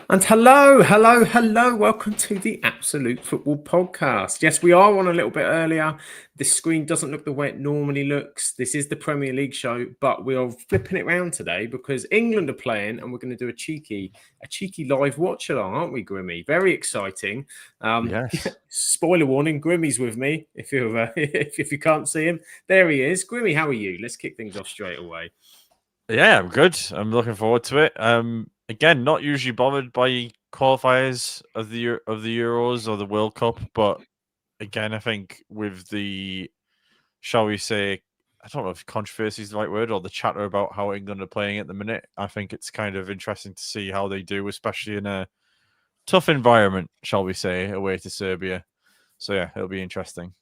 And hello. Welcome to the Absolute Football Podcast. Yes, we are on a little bit earlier. This screen doesn't look the way it normally looks. This is the Premier League show, but we are flipping it round today because England are playing and we're going to do a cheeky live watch along, aren't we, Grimmy? Very exciting. Yes. Spoiler warning, Grimmy's with me. If you if you can't see him, there he is. Grimmy, how are you? Let's kick things off straight away. Yeah, I'm good. I'm looking forward to it. Again, not usually bothered by qualifiers of the Euros or the World Cup, but again, I think with the, shall we say, I don't know if controversy is the right word, or the chatter about how England are playing at the minute, I think it's kind of interesting to see how they do, especially in a tough environment, shall we say, away to Serbia. So yeah, it'll be interesting.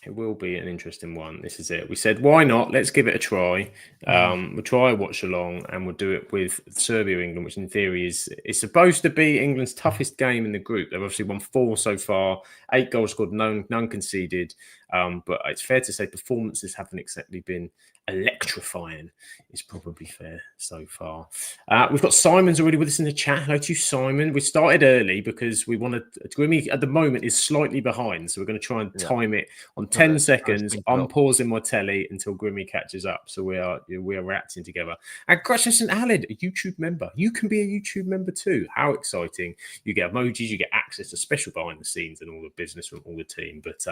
It will be an interesting one. This is it. We said, why not? Let's give it a try. We'll try a watch along and we'll do it with Serbia, England, which in theory is supposed to be England's toughest game in the group. They've obviously won 4 so far, 8 goals scored, none conceded. But it's fair to say performances haven't exactly been electrifying, is probably fair so far. We've got Simon's already with us in the chat. Hello to you, Simon. We started early because we wanted Grimmy at the moment is slightly behind, so we're going to try and time it on 10 seconds. I'm pausing my telly until Grimmy catches up, so we are reacting together. And Crash St. Alid, a YouTube member. You can be a YouTube member too. How exciting! You get emojis, you get access to special behind the scenes and all the business from all the team. But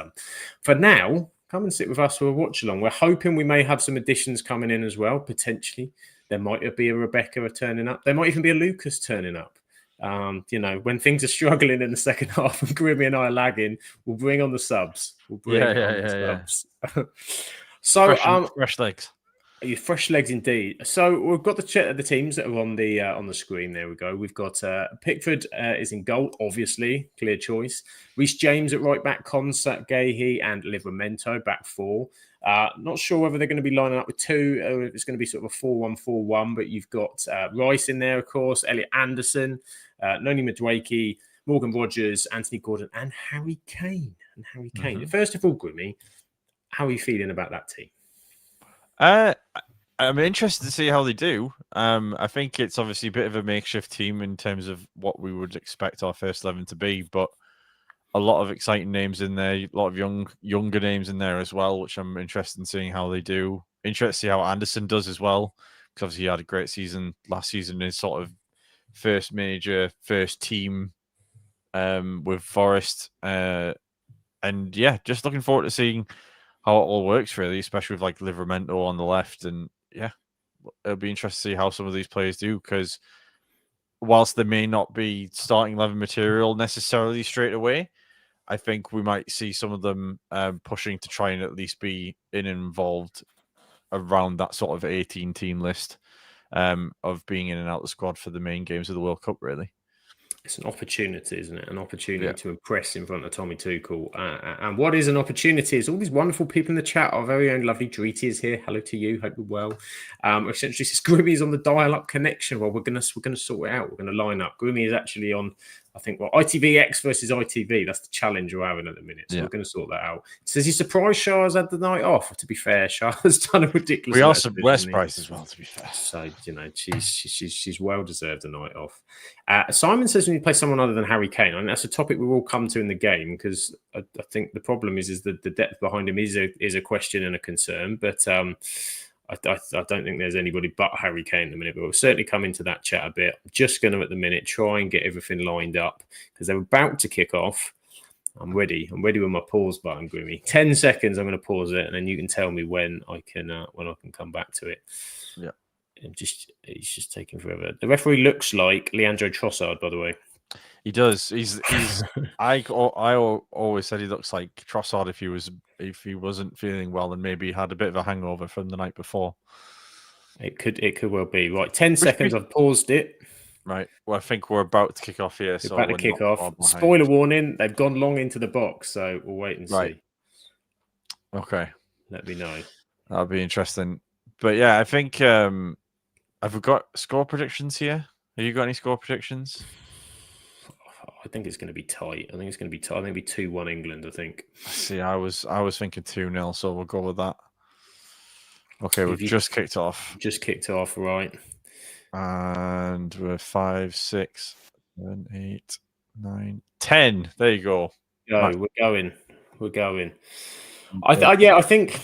for now, come and sit with us for a watch along. We're hoping we may have some additions coming in as well, potentially. There might be a Rebecca turning up. There might even be a Lucas turning up. When things are struggling in the second half and Grimmy and I are lagging, we'll bring on the subs. Subs. So fresh legs. Fresh legs indeed. So we've got the teams that are on the screen. There we go. We've got Pickford is in goal, obviously, clear choice. Reece James at right back, Consat, Gahey, and Livramento back 4. Not sure whether they're going to be lining up with 2 or if it's going to be sort of a 4-1-4-1, but you've got Rice in there, of course, Elliot Anderson, Noni Madueke, Morgan Rogers, Anthony Gordon, and Harry Kane. Mm-hmm. First of all, Grimmy, how are you feeling about that team? I'm interested to see how they do. I think it's obviously a bit of a makeshift team in terms of what we would expect our first 11 to be, but a lot of exciting names in there, a lot of younger names in there as well, which I'm interested in seeing how they do. Interested to see how Anderson does as well, because obviously he had a great season last season, his sort of first team with Forest. And yeah, just looking forward to seeing how it all works, really, especially with like Livramento on the left. And yeah, it'll be interesting to see how some of these players do, because whilst they may not be starting 11 material necessarily straight away, I think we might see some of them pushing to try and at least be involved around that sort of 18 team list of being in and out of the squad for the main games of the World Cup, really. It's an opportunity, isn't it? An opportunity to impress in front of Tommy Tuchel. And what is an opportunity is all these wonderful people in the chat. Our very own lovely Dreety is here. Hello to you. Hope you're well. Essentially, says Grimmy on the dial-up connection. Well, we're gonna sort it out. We're gonna line up. Grimmy is actually on, I think, ITVX versus ITV. That's the challenge we're having at the minute. So we're going to sort that out. It says he's surprised Shah's had the night off. To be fair, Shah has done a ridiculous. We are we're surprised as well, to be fair. So she's well deserved a night off. Simon says we need to play someone other than Harry Kane. I mean, that's a topic we will come to in the game, because I think the problem is that the depth behind him is a question and a concern. But I don't think there's anybody but Harry Kane at the minute, but we'll certainly come into that chat a bit. I'm just going to, at the minute, try and get everything lined up because they're about to kick off. I'm ready with my pause button, Grimmy. 10 seconds, I'm going to pause it, and then you can tell me when I can come back to it. Yeah. It's just taking forever. The referee looks like Leandro Trossard, by the way. He does. He's. I always said he looks like Trossard if he wasn't feeling well and maybe had a bit of a hangover from the night before. It could well be. Right, 10 seconds. I've paused it. Right. Well, I think we're about to kick off here. So about to kick off. Spoiler warning: they've gone long into the box, so we'll wait and see. Okay. Let me know. That'll be interesting. But yeah, I think have we got score predictions here? Have you got any score predictions? I think it's going to be tight. I think it's going to be tight. Maybe 2-1 England, I think. See, I was thinking 2-0, so we'll go with that. Okay, we've just kicked off. Just kicked off, right. And we're 5-6 7, 8, 9, 10. There you go. Go. We're going. Yeah. I think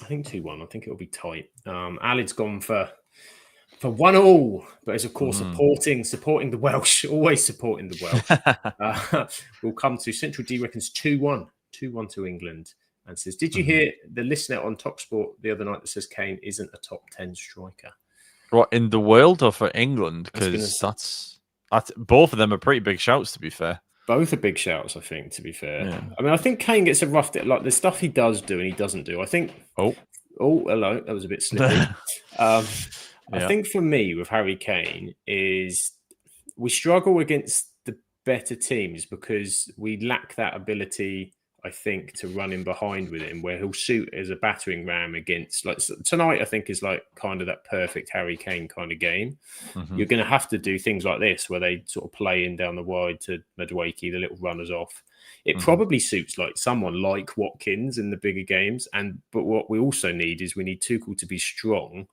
2-1. I think it'll be tight. Alid's gone for 1-1, but is of course supporting the Welsh, always supporting the Welsh. We'll come to Central D reckons 2-1 to England, and says, did you hear the listener on TalkSport the other night that says Kane isn't a top 10 striker? What, in the world or for England? Because that's both of them are pretty big shouts, to be fair. Both are big shouts, I think, to be fair. Yeah. I mean, I think Kane gets a rough, like the stuff he does do and he doesn't do. I think. Oh, hello. That was a bit slippy. I think for me with Harry Kane is we struggle against the better teams because we lack that ability, I think, to run in behind with him, where he'll suit as a battering ram against, like tonight, I think is like kind of that perfect Harry Kane kind of game. You're going to have to do things like this where they sort of play in down the wide to Madueke, the little runners off. It probably suits like someone like Watkins in the bigger games. But what we also need is we need Tuchel to be strong,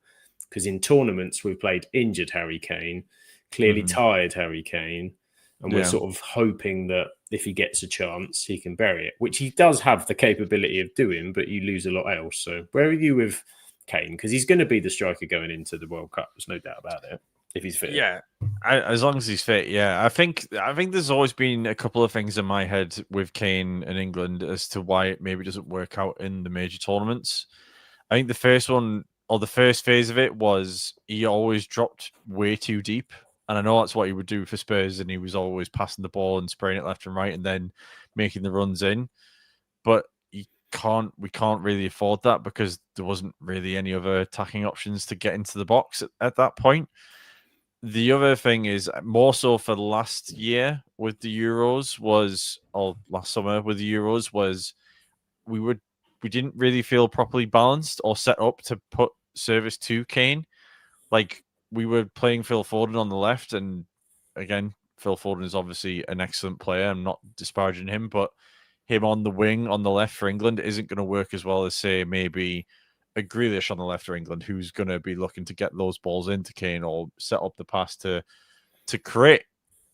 because in tournaments we've played injured Harry Kane, clearly tired Harry Kane, and we're sort of hoping that if he gets a chance, he can bury it, which he does have the capability of doing, but you lose a lot else. So where are you with Kane? Because he's going to be the striker going into the World Cup. There's no doubt about it. If he's fit, as long as he's fit, I think there's always been a couple of things in my head with Kane in England as to why it maybe doesn't work out in the major tournaments. I think the first one, or the first phase of it, was he always dropped way too deep, and I know that's what he would do for Spurs, and he was always passing the ball and spraying it left and right, and then making the runs in. But we can't really afford that because there wasn't really any other attacking options to get into the box at that point. The other thing is more so for last year with the Euros or last summer with the Euros was we didn't really feel properly balanced or set up to put service to Kane. Like, we were playing Phil Foden on the left, and again, Phil Foden is obviously an excellent player. I'm not disparaging him, but him on the wing on the left for England isn't going to work as well as, say, maybe a Grealish on the left for England, who's going to be looking to get those balls into Kane or set up the pass to create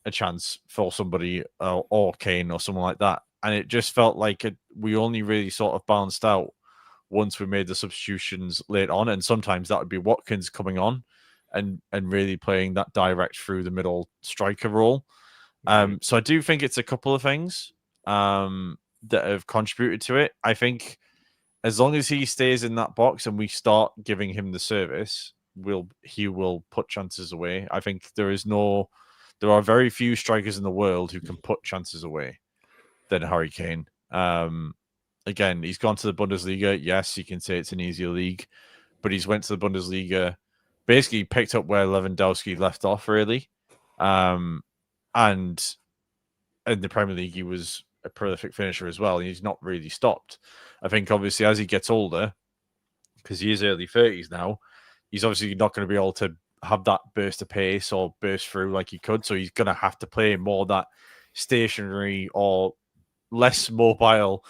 a chance for somebody or Kane or someone like that. And it just felt like we only really sort of balanced out once we made the substitutions late on. And sometimes that would be Watkins coming on and really playing that direct through the middle striker role. So I do think it's a couple of things that have contributed to it. I think as long as he stays in that box and we start giving him the service, he will put chances away. I think there are very few strikers in the world who can put chances away than Harry Kane. Again, he's gone to the Bundesliga. Yes, you can say it's an easier league, but he's went to the Bundesliga, basically picked up where Lewandowski left off, really. And in the Premier League, he was a prolific finisher as well. He's not really stopped. I think obviously as he gets older, because he is early 30s now, he's obviously not going to be able to have that burst of pace or burst through like he could. So he's going to have to play more that stationary or less mobile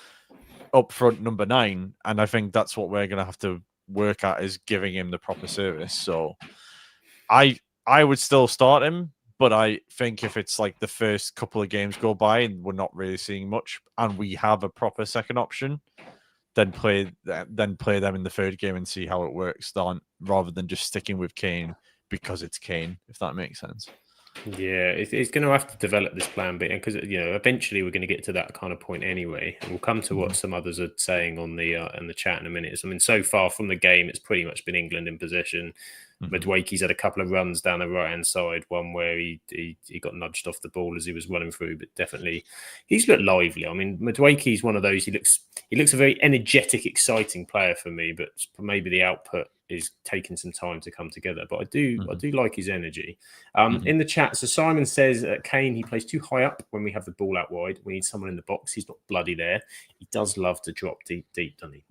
up front number 9. And I think that's what we're going to have to work at, is giving him the proper service. So I would still start him, but I think if it's like the first couple of games go by and we're not really seeing much and we have a proper second option, then play them in the third game and see how it works, rather than just sticking with Kane because it's Kane, if that makes sense. Yeah, it's going to have to develop this plan B, because eventually we're going to get to that kind of point anyway. And we'll come to what some others are saying on the chat in a minute. I mean, so far from the game, it's pretty much been England in possession. Madueke's had a couple of runs down the right-hand side, one where he got nudged off the ball as he was running through, but definitely he's looked lively. I mean, Madueke's one of those, he looks a very energetic, exciting player for me, but maybe the output is taking some time to come together. But I do like his energy. In the chat, so Simon says Kane, he plays too high up when we have the ball out wide. We need someone in the box. He's not bloody there. He does love to drop deep, doesn't he?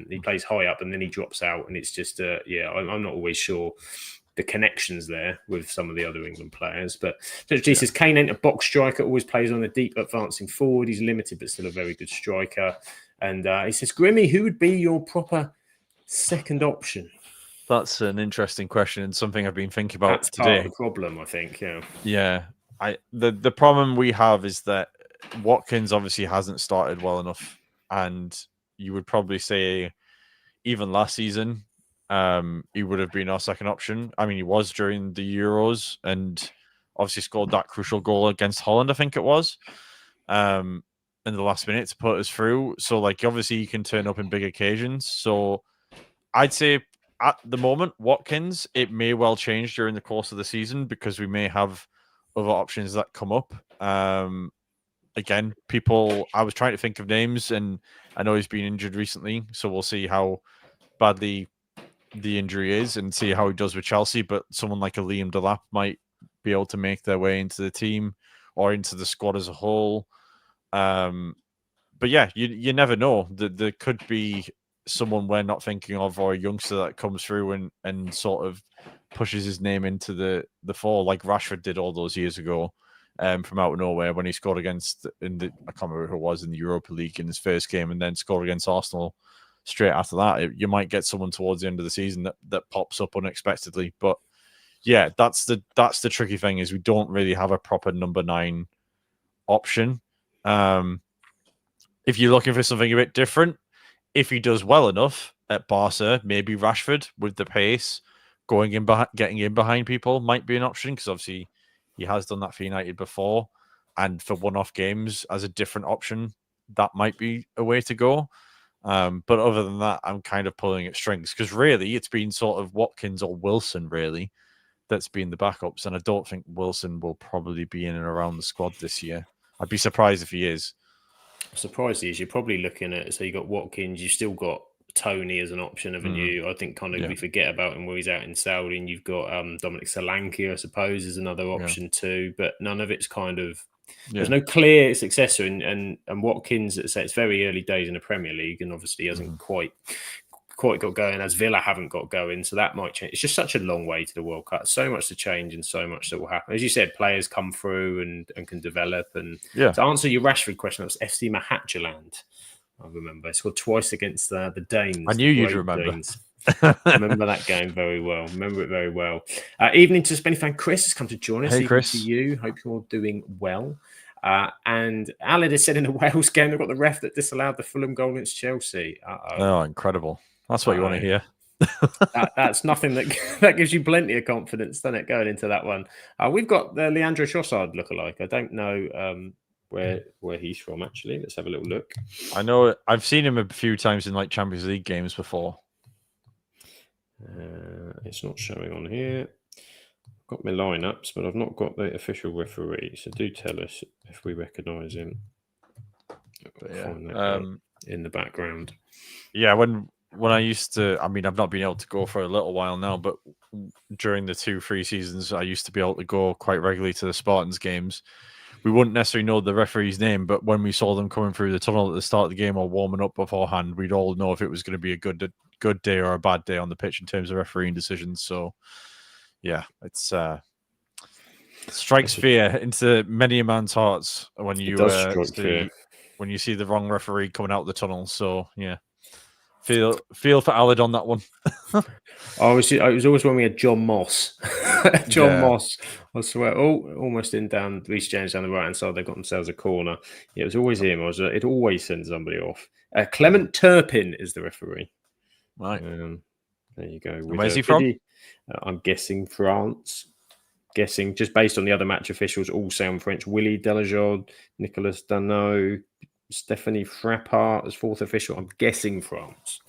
He plays high up and then he drops out, and it's just I'm not always sure the connections there with some of the other England players. But he says Kane ain't a box striker, always plays on the deep advancing forward. He's limited but still a very good striker. And he says, Grimmy, who would be your proper second option? That's an interesting question and something I've been thinking about today. Part of the problem, I think. Yeah. The problem we have is that Watkins obviously hasn't started well enough, and you would probably say even last season, he would have been our second option. I mean, he was during the Euros and obviously scored that crucial goal against Holland, I think it was, in the last minute to put us through. So, like, obviously, he can turn up in big occasions. So, I'd say at the moment, Watkins, it may well change during the course of the season because we may have other options that come up. Again, I was trying to think of names, and I know he's been injured recently, so we'll see how badly the injury is and see how he does with Chelsea. But someone like a Liam Delap might be able to make their way into the team or into the squad as a whole. But yeah, you never know. There could be someone we're not thinking of or a youngster that comes through and sort of pushes his name into the fore like Rashford did all those years ago. From out of nowhere when he scored against I can't remember who it was in the Europa League in his first game and then scored against Arsenal straight after that. You might get someone towards the end of the season that pops up unexpectedly. But yeah, that's the tricky thing is we don't really have a proper number 9 option. If you're looking for something a bit different, if he does well enough at Barca, maybe Rashford with the pace, getting in behind people might be an option because obviously he has done that for United before, and for one-off games as a different option, that might be a way to go. But other than that, I'm kind of pulling at strings because really it's been sort of Watkins or Wilson really that's been the backups, and I don't think Wilson will probably be in and around the squad this year. I'd be surprised if he is. Surprised he is. You're probably looking at, so you got Watkins, you've still got Tony as an option, haven't you? I think kind of we forget about him where he's out in Saudi, and you've got Dominic Solanke, I suppose, is another option too. But none of it's kind of there's no clear successor, and Watkins, say it's very early days in the Premier League, and obviously hasn't quite got going as Villa haven't got going, so that might change. It's just such a long way to the World Cup. So much to change and so much that will happen. As you said, players come through and can develop. And to answer your Rashford question, that was FC Mahatchaland. I remember. He scored twice against the Danes. I knew you'd remember. I remember that game very well. Remember it very well. Evening to Spenny fan Chris has come to join us. Hey, Chris. To you. Hope you're doing well. And Alan has said in the Wales game they've got the ref that disallowed the Fulham goal against Chelsea. Oh, incredible. That's what you want to hear. That's nothing that gives you plenty of confidence, doesn't it, going into that one? We've got the Leandro Trossard lookalike. I don't know where he's from, actually. Let's have a little look. I know I've seen him a few times in like Champions League games before. It's not showing on here. I've got my lineups, but I've not got the official referee. So do tell us if we recognise him. Find that in the background. Yeah, when I used to, I mean, I've not been able to go for a little while now, but during the 2-3 seasons, I used to be able to go quite regularly to the Spartans games. We wouldn't necessarily know the referee's name, but when we saw them coming through the tunnel at the start of the game or warming up beforehand, we'd all know if it was going to be a good day or a bad day on the pitch in terms of refereeing decisions. So, yeah, it's strikes fear into many a man's hearts when you when you see the wrong referee coming out the tunnel. So, yeah, feel for Alid on that one. It was always when we had John Moss. Moss, I swear. Almost in down Reece James down the right hand side. They got themselves a corner. Yeah, it was always him. It always sends somebody off. Clement Turpin is the referee. Right. There you go. Where's he from? I'm guessing France. Guessing just based on the other match officials, all sound French. Willy Delajode, Nicolas Dano, Stephanie Frappart as fourth official. I'm guessing France.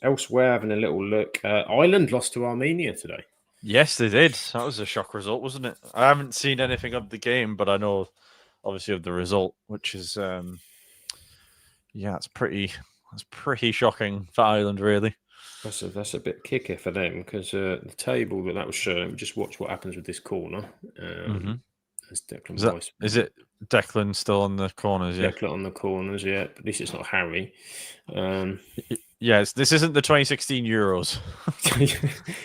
Elsewhere, having a little look. Ireland lost to Armenia today. Yes, they did. That was a shock result, wasn't it? I haven't seen anything of the game, but I know obviously of the result, which is it's pretty shocking for Ireland, really. That's a bit kicker for them because the table that was showing. Just watch what happens with this corner. Is it Declan still on the corners? Yeah, Declan on the corners. Yeah, but at least it's not Harry. Yes, this isn't the 2016 Euros.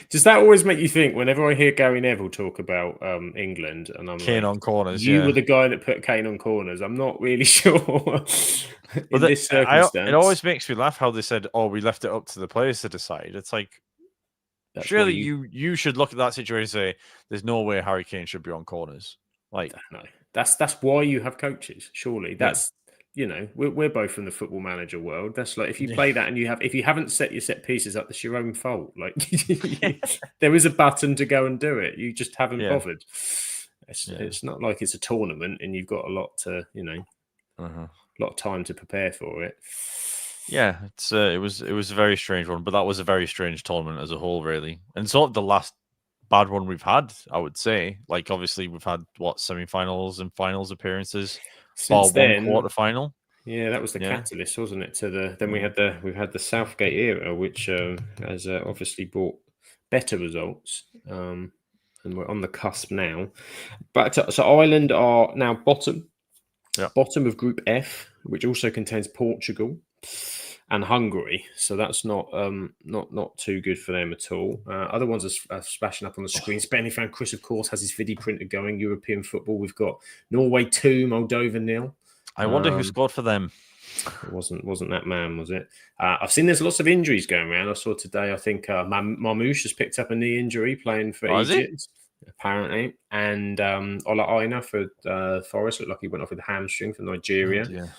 Does that always make you think? Whenever I hear Gary Neville talk about England, and I'm Kane on corners, you were the guy that put Kane on corners. I'm not really sure. This circumstance, it always makes me laugh how they said, "Oh, we left it up to the players to decide." It's like That's why surely you should look at that situation and say, "There's no way Harry Kane should be on corners." Like, no, that's why you have coaches. Surely yeah, that's we're both from the football manager world. That's like if you yeah, play that and if you haven't set your set pieces up, that's your own fault. Like there is a button to go and do it. You just haven't yeah, bothered. yeah. It's not like it's a tournament and you've got a lot to Uh-huh. a lot of time to prepare for it. Yeah, it was a very strange one, but that was a very strange tournament as a whole, really, and sort of the last bad one we've had, I would say. Like, obviously, we've had semi-finals and finals appearances, bar Since one then, quarter-final. yeah, that was the Yeah, catalyst, wasn't it? Then we've had the Southgate era, which has obviously brought better results, and we're on the cusp now. But so Ireland are now yeah. bottom of Group F, which also contains Portugal and Hungary. So that's not too good for them at all. Other ones are splashing up on the screen. Spenny fan Chris, of course, has his viddy printer going. European football. We've got Norway 2, Moldova 0. I wonder who scored for them. It wasn't that man, was it? I've seen there's lots of injuries going around. I saw today, I think Marmoush has picked up a knee injury playing for Egypt, apparently. And Ola Aina for Forest looked like he went off with a hamstring for Nigeria. Oh,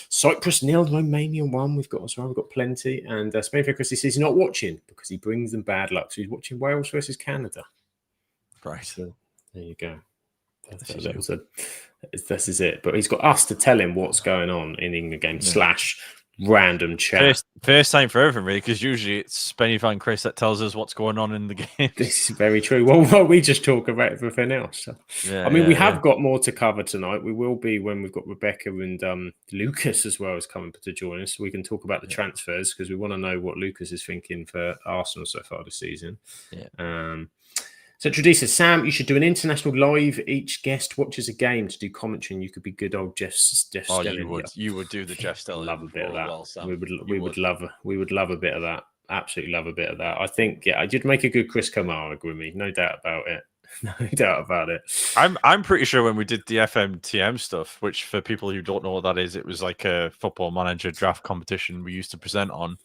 Cyprus 0, Romania 1. We've got as well. We've got plenty. And Spain for Chris, he says he's not watching because he brings them bad luck. So he's watching Wales versus Canada. Right. So there you go. This is it. But he's got us to tell him what's going on in England game / random chat. First time for everything, really, because usually it's Spenny fan Chris that tells us what's going on in the game. This is very true. Well, we just talk about everything else. So. Yeah, we have got more to cover tonight. We will be when we've got Rebecca and Lucas as well as coming to join us. So we can talk about the transfers because we want to know what Lucas is thinking for Arsenal so far this season. Yeah. So Tradisa, Sam, you should do an international live. Each guest watches a game to do commentary, and you could be good old Jeff Stelling. You would do the Jeff Stelling. Love a bit of that. Well, Sam. We would love a bit of that. Absolutely love a bit of that. I think I did make a good Chris Kamara, Grimmy. No doubt about it. No doubt about it. I'm pretty sure when we did the FMTM stuff, which for people who don't know what that is, it was like a football manager draft competition we used to present on.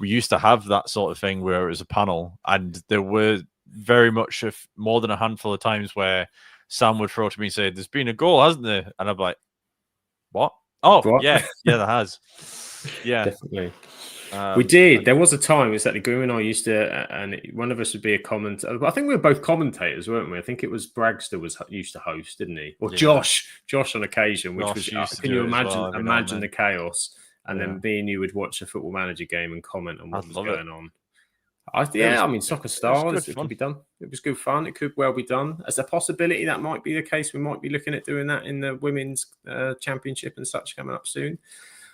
We used to have that sort of thing where it was a panel, and there were very much more than a handful of times where Sam would throw to me and say, "There's been a goal, hasn't there?" And I'm like, "What? Oh, what? yeah, there has." Yeah, definitely. We did. There was a time, exactly. Grimmy and I used to, and one of us would be a commentator. I think we were both commentators, weren't we? I think it was Bragster used to host, didn't he? Or Josh on occasion, which can you imagine the chaos? And then me and you would watch a football manager game and comment on what was going on. Soccer stars. It could be done. It was good fun. It could well be done. As a possibility, that might be the case. We might be looking at doing that in the women's championship and such coming up soon.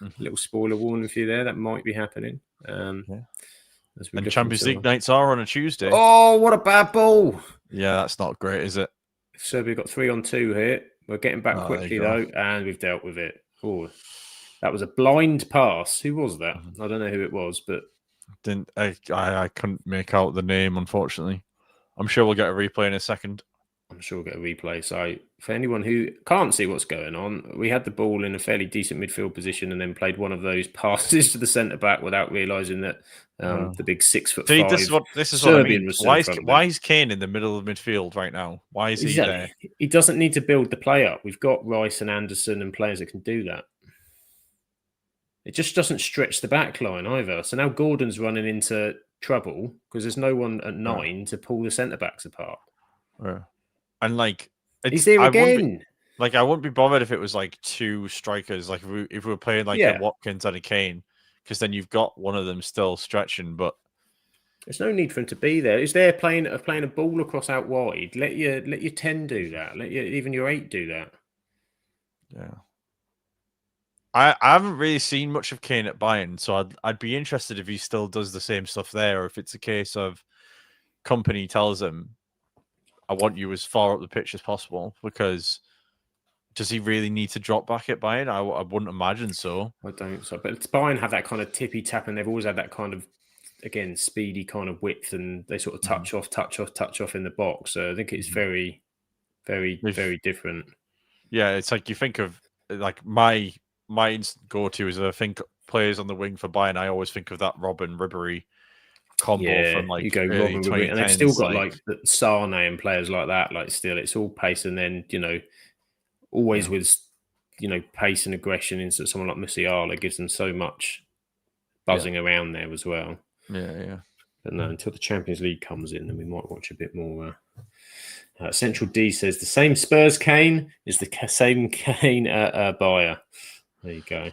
Mm-hmm. Little spoiler warning for you there. That might be happening. And Champions League nights are on a Tuesday. Oh, what a bad ball! Yeah, that's not great, is it? Serbia got 3-on-2 here. We're getting back quickly though, and we've dealt with it. Oh, that was a blind pass. Who was that? I don't know who it was, but. I couldn't make out the name, unfortunately. I'm sure we'll get a replay in a second. I'm sure we'll get a replay. So for anyone who can't see what's going on, we had the ball in a fairly decent midfield position and then played one of those passes to the centre back without realising that the big 6'5" this is Serbian what I mean. Why is Kane in the middle of midfield right now? Why is he there? He doesn't need to build the play up. We've got Rice and Anderson and players that can do that. It just doesn't stretch the back line either. So now Gordon's running into trouble because there's no one at 9 to pull the centre-backs apart. Yeah. And he's there again. I wouldn't be bothered if it was like 2 strikers, like if we were playing a Watkins and a Kane, because then you've got one of them still stretching, but there's no need for him to be there. He's there playing a ball across out wide. Let your 10 do that. Even your 8 do that. Yeah. I haven't really seen much of Kane at Bayern, so I'd be interested if he still does the same stuff there, or if it's a case of company tells him, "I want you as far up the pitch as possible," because does he really need to drop back at Bayern? I wouldn't imagine so. I don't. So, but Bayern have that kind of tippy tap, and they've always had that kind of, again, speedy kind of width, and they sort of touch off in the box. So I think it's very, very, very different. Yeah, it's like you think of my instant go-to is I think players on the wing for Bayern. I always think of that Robin Ribéry combo Yeah, from you like go early Robin Ribery, and they've still 2010s. got like the Sane and players like that. Like still, it's all pace, and then always with pace and aggression into someone like Musiala gives them so much buzzing around there as well. Yeah. But no, until the Champions League comes in, then we might watch a bit more. Central D says the same Spurs Kane is the same Kane Bayer. There you go.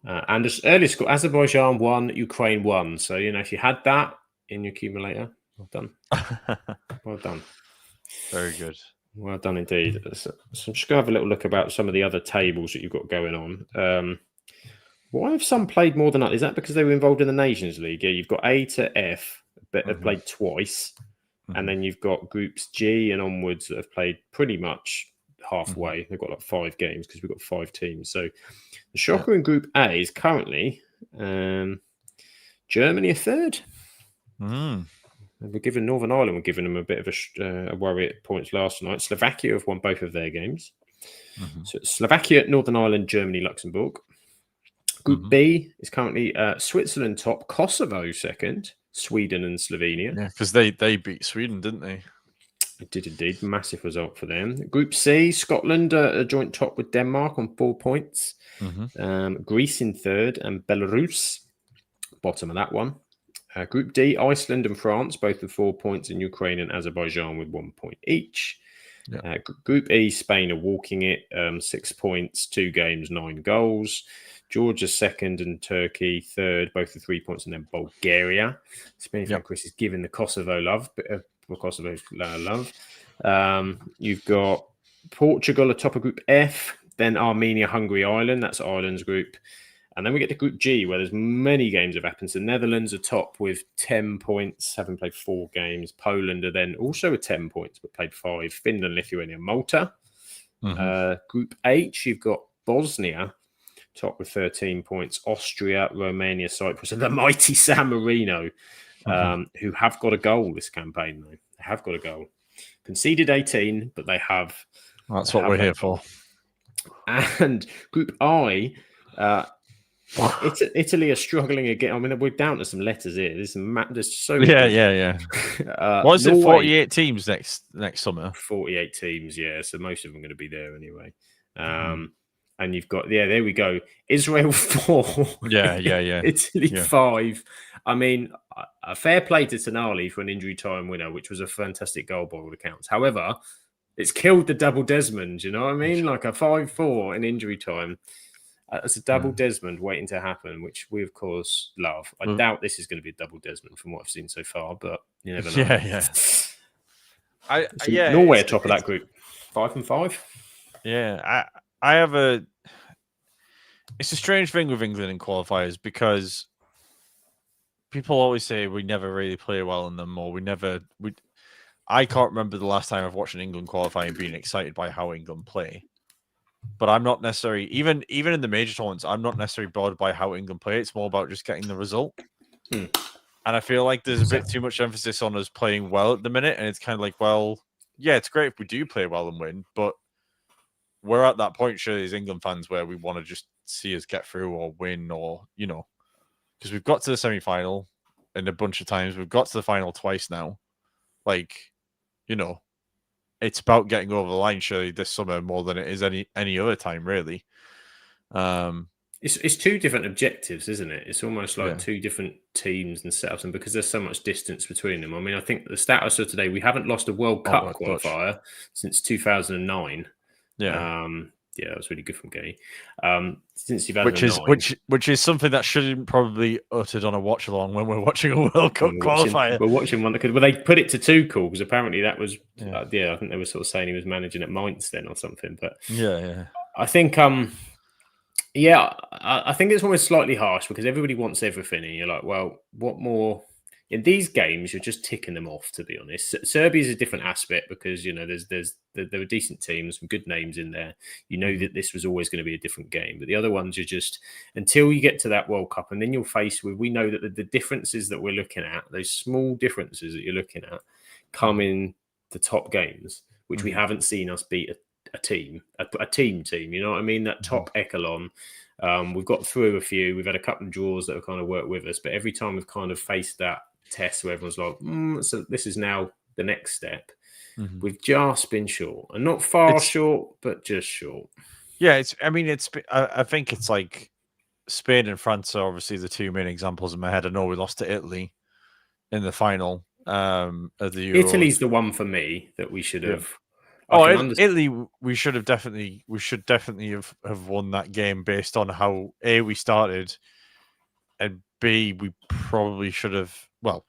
And as early score, Azerbaijan 1, Ukraine 1. So, if you had that in your accumulator, well done. Well done. Very good. Well done indeed. So I'm just going to have a little look about some of the other tables that you've got going on. Why have some played more than others? Is that because they were involved in the Nations League? Yeah, you've got A to F that have played twice. And then you've got groups G and onwards that have played pretty much halfway. They've got like 5 games because we've got 5 teams. So the shocker in Group A is currently Germany a third. And we're giving Northern Ireland, we're giving them a bit of a worry at points last night. Slovakia have won both of their games. So Slovakia, Northern Ireland, Germany, Luxembourg. Group B is currently Switzerland top, Kosovo second, Sweden and Slovenia. Yeah, because they beat Sweden, didn't they? It did indeed. Massive result for them. Group C, Scotland a joint top with Denmark on 4 points. Greece in third and Belarus bottom of that one. Group D, Iceland and France both with 4 points, and Ukraine and Azerbaijan with 1 point each. Group E, Spain are walking it, 6 points, 2 games, 9 goals. Georgia second and Turkey third, both with 3 points, and then Bulgaria. Spain, Chris is giving the Kosovo love. You've got Portugal atop of Group F, then Armenia, Hungary, Ireland. That's Ireland's group. And then we get to Group G, where there's many games have happened. So Netherlands are top with 10 points, having played 4 games. Poland are then also with 10 points, but played 5. Finland, Lithuania, Malta. Group H, you've got Bosnia, top with 13 points. Austria, Romania, Cyprus, and the mighty San Marino, who have got a goal this campaign, though. They have got a goal. Conceded 18, but they have. That's what we're here for. And Group I, Italy are struggling again. I mean, we're down to some letters here. There's so many. Yeah. What is it? 48 teams next summer. 48 teams, yeah. So most of them are going to be there anyway. And you've got, there we go. Israel 4. Yeah. Italy 5. I mean, a fair play to Tonali for an injury time winner, which was a fantastic goal by all accounts. However, it's killed the double Desmond. You know what I mean? Like a 5-4 in injury time. It's a double Desmond waiting to happen, which we, of course, love. I doubt this is going to be a double Desmond from what I've seen so far, but you never know. Yeah. Norway at top of that group. 5 and 5. Yeah. I have it's a strange thing with England in qualifiers because people always say we never really play well in them, or I can't remember the last time I've watched an England qualify and being excited by how England play. But I'm not necessarily, even in the major tournaments, I'm not necessarily bothered by how England play. It's more about just getting the result. And I feel like there's a bit too much emphasis on us playing well at the minute. And it's kind of like, well, yeah, it's great if we do play well and win, but we're at that point, surely, as England fans, where we want to just see us get through or win, or, because we've got to the semi-final and a bunch of times. We've got to the final twice now. Like, it's about getting over the line, surely, this summer more than it is any other time, really. It's 2 different objectives, isn't it? It's almost like 2 different teams and setups, and because there's so much distance between them. I mean, I think the status of today, we haven't lost a World Cup qualifier since 2009. Yeah, that was really good from Gay. Since 2009, which is something that shouldn't probably uttered on a watch along when we're watching a World Cup qualifier. We're watching one because they put it to Tuchel because apparently that was I think they were sort of saying he was managing at Mainz then or something. But I think I think it's almost slightly harsh because everybody wants everything, and you're like, well, what more? In these games, you're just ticking them off, to be honest. Serbia is a different aspect because, there are decent teams, some good names in there. You know that this was always going to be a different game. But the other ones are just, until you get to that World Cup, and then you're faced with, we know that the differences that we're looking at, those small differences that you're looking at, come in the top games, which we haven't seen us beat a team. You know what I mean? That top echelon. We've got through a few. We've had a couple of draws that have kind of worked with us, but every time we've kind of faced that test where everyone's like, so this is now the next step. We've just been short, and not far short, but just short. Yeah, I think it's like Spain and France are obviously the two main examples in my head. I know we lost to Italy in the final of the Euros. Italy's the one for me that we should have. Italy, we should definitely have won that game based on how A, we started, and B, we probably should have. Well,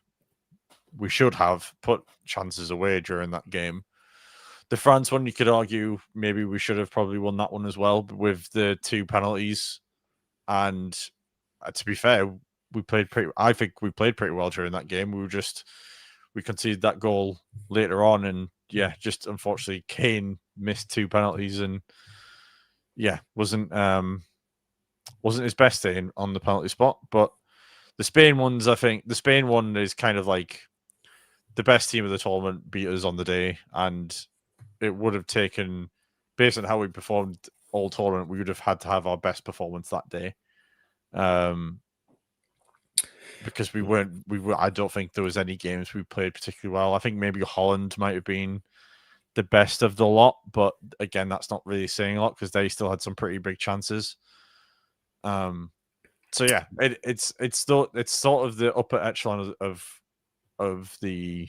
we should have put chances away during that game. The France one, you could argue maybe we should have probably won that one as well with the 2 penalties. And to be fair, I think we played pretty well during that game. We conceded that goal later on, and just unfortunately Kane missed 2 penalties, and wasn't his best day on the penalty spot. But the Spain ones, I think the Spain one is kind of like the best team of the tournament beat us on the day, and it would have taken, based on how we performed all tournament, we would have had to have our best performance that day. Because I don't think there was any games we played particularly well. I think maybe Holland might have been the best of the lot, but again, that's not really saying a lot because they still had some pretty big chances. It's sort of the upper echelon of the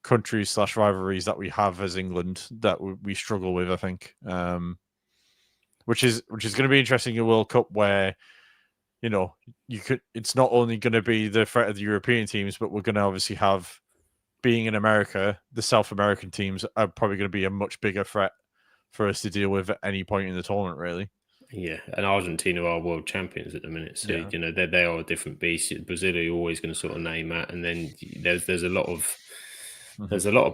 countries / rivalries that we have as England that we struggle with, I think. Which is going to be interesting in the World Cup, where it's not only going to be the threat of the European teams, but we're going to obviously have, being in America, the South American teams are probably going to be a much bigger threat for us to deal with at any point in the tournament, really. Yeah, and Argentina are world champions at the minute, so they are a different beast. Brazil are always going to sort of name that, and then there's a lot of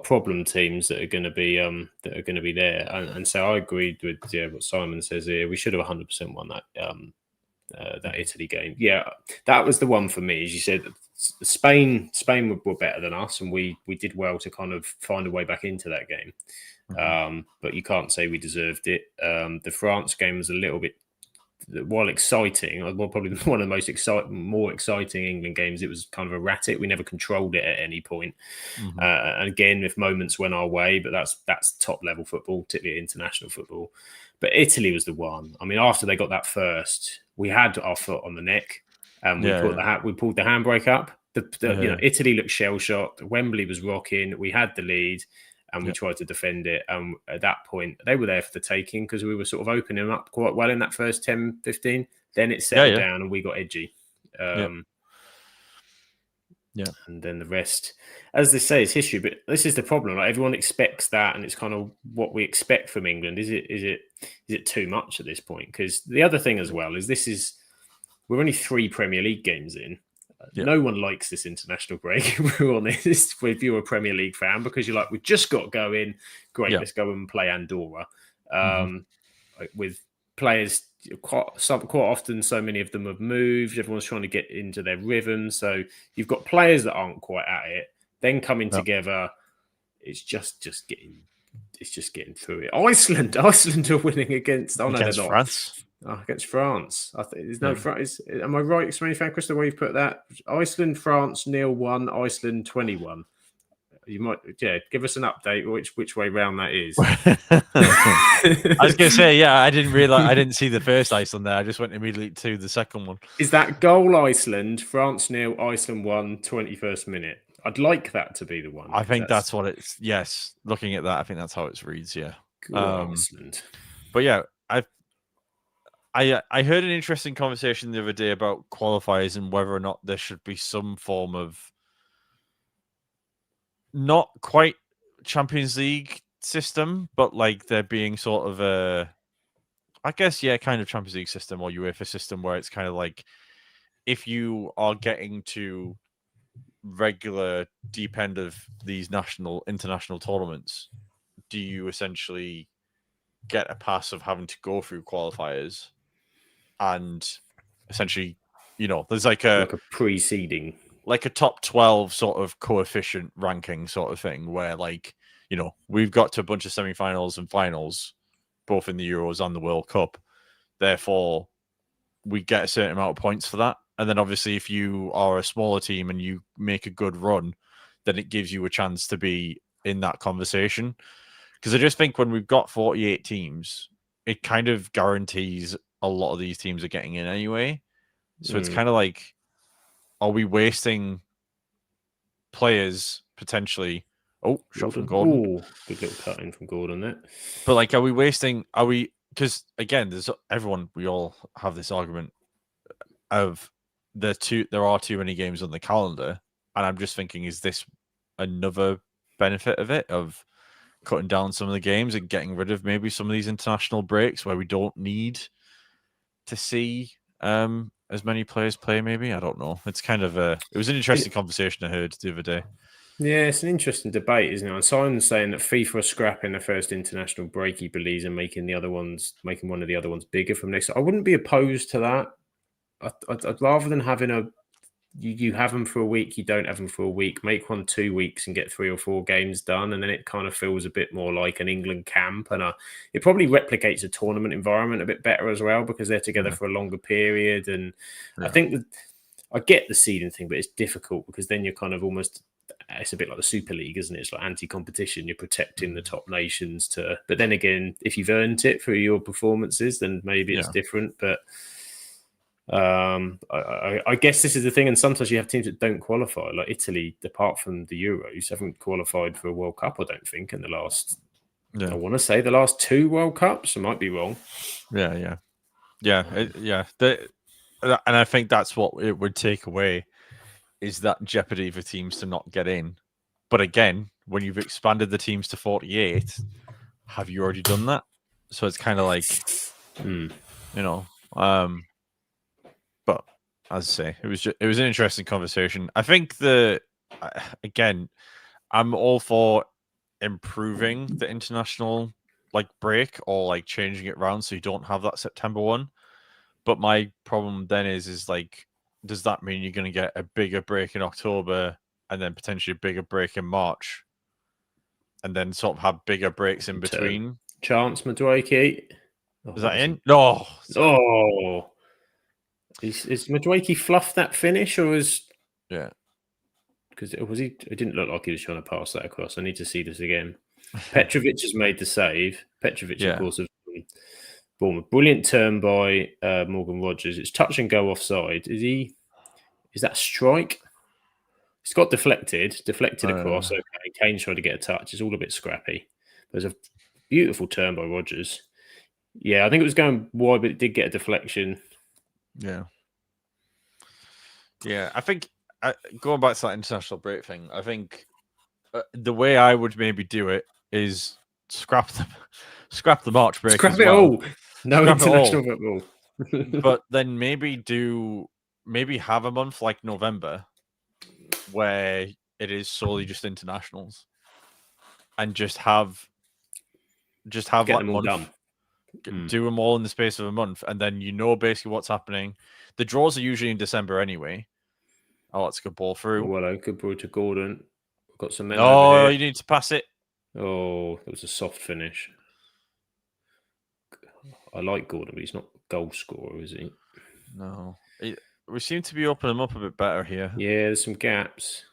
problem teams that are going to be there, and so I agreed with what Simon says here. We should have 100% won that Italy game. Yeah, that was the one for me. As you said, Spain were better than us, and we did well to kind of find a way back into that game. But you can't say we deserved it. The France game was a little bit, while exciting, probably one of the most more exciting England games. It was kind of erratic. We never controlled it at any point. And again, if moments went our way, but that's top level football, particularly international football. But Italy was the one. I mean, after they got that first, we had our foot on the neck, and we pulled the handbrake up. Italy looked shell shocked. Wembley was rocking. We had the lead, and we tried to defend it. And at that point, they were there for the taking because we were sort of opening up quite well in that first 10, 15. Then it settled down and we got edgy. And then the rest, as they say, is history. But this is the problem. Like, everyone expects that, and it's kind of what we expect from England. Is it too much at this point? Because the other thing as well is we're only 3 Premier League games in. No one likes this international break, if we're honest, if you're a Premier League fan, because you're like, we've just got going. Great, let's go and play Andorra. With players, quite often, so many of them have moved. Everyone's trying to get into their rhythm. So you've got players that aren't quite at it. Then coming together, it's just getting through it. Iceland are winning against France. Against France. I think there's no France. Am I right, explaining fan, Chris, the way you put that? Iceland, France, 0-1, Iceland 21. You might, give us an update which way round that is. I was going to say, I didn't see the first Iceland there. I just went immediately to the second one. Is that goal Iceland, France 0, Iceland 1, 21st minute? I'd like that to be the one. I think that's what it's. Yes, looking at that, I think that's how it reads. Yeah, Iceland. But I heard an interesting conversation the other day about qualifiers and whether or not there should be some form of not quite Champions League system, but like there being sort of kind of Champions League system or UEFA system where it's kind of like, if you are getting to regular deep end of these international tournaments, do you essentially get a pass of having to go through qualifiers? And essentially, there's like a preceding, like a top 12 sort of coefficient ranking sort of thing where, like, we've got to a bunch of semi-finals and finals, both in the Euros and the World Cup. Therefore, we get a certain amount of points for that. And then obviously if you are a smaller team and you make a good run, then it gives you a chance to be in that conversation. Because I just think when we've got 48 teams, it kind of guarantees a lot of these teams are getting in anyway. So it's kind of like, are we wasting players potentially? Oh, shot from Gordon. Oh, good little cut in from Gordon there. But like, because again, we all have this argument of there are too many games on the calendar. And I'm just thinking, is this another benefit of it, of cutting down some of the games and getting rid of maybe some of these international breaks where we don't need to see as many players play? Maybe, I don't know. It's kind of it was an interesting conversation I heard the other day. Yeah, it's an interesting debate, isn't it? And Simon's saying that FIFA are scrapping the first international break, he believes, and making one of the other ones bigger from next. I wouldn't be opposed to that. I'd rather than having you have them for a week, you don't have them for a week. Make one 2 weeks and get 3 or 4 games done, and then it kind of feels a bit more like an England camp, and it probably replicates a tournament environment a bit better as well because they're together for a longer period. And I think I get the seeding thing, but it's difficult because then you're kind of almost. It's a bit like the Super League, isn't it? It's like anti-competition. You're protecting the top nations but then again, if you've earned it through your performances, then maybe it's different. But I guess this is the thing. And sometimes you have teams that don't qualify, like Italy, apart from the Euros, haven't qualified for a World Cup, I don't think, in the last, I want to say the last 2 World Cups. I might be wrong. And I think that's what it would take away, is that jeopardy for teams to not get in. But again, when you've expanded the teams to 48, have you already done that? So it's kind of like, but as I say, it was an interesting conversation. I think again, I'm all for improving the international break or changing it around so you don't have that September one. But my problem then is does that mean you're going to get a bigger break in October and then potentially a bigger break in March, and then sort of have bigger breaks in between? Chance Madueke. Is that in? No. Oh. Is Madueke fluffed that finish, or was... Yeah. Because it didn't look like he was trying to pass that across. I need to see this again. Petrovic has made the save. Petrovic, of course, of Bournemouth. Brilliant turn by Morgan Rogers. It's touch and go offside. Is that a strike? It's got deflected across. Okay, Kane's trying to get a touch. It's all a bit scrappy. There's a beautiful turn by Rogers. Yeah, I think it was going wide, but it did get a deflection. Yeah. I think going back to that international break thing, I think the way I would maybe do it is scrap the March break. Scrap as it well. all. No international football. But then maybe have a month like November where it is solely just internationals, and just have Get them all done. Do them all in the space of a month, and then basically what's happening. The draws are usually in December anyway. Oh, that's a good ball through. Well, good ball to Gordon. We've got some men over here. You need to pass it. Oh, it was a soft finish. I like Gordon, but he's not a goal scorer, is he? No. We seem to be opening them up a bit better here. Yeah, there's some gaps.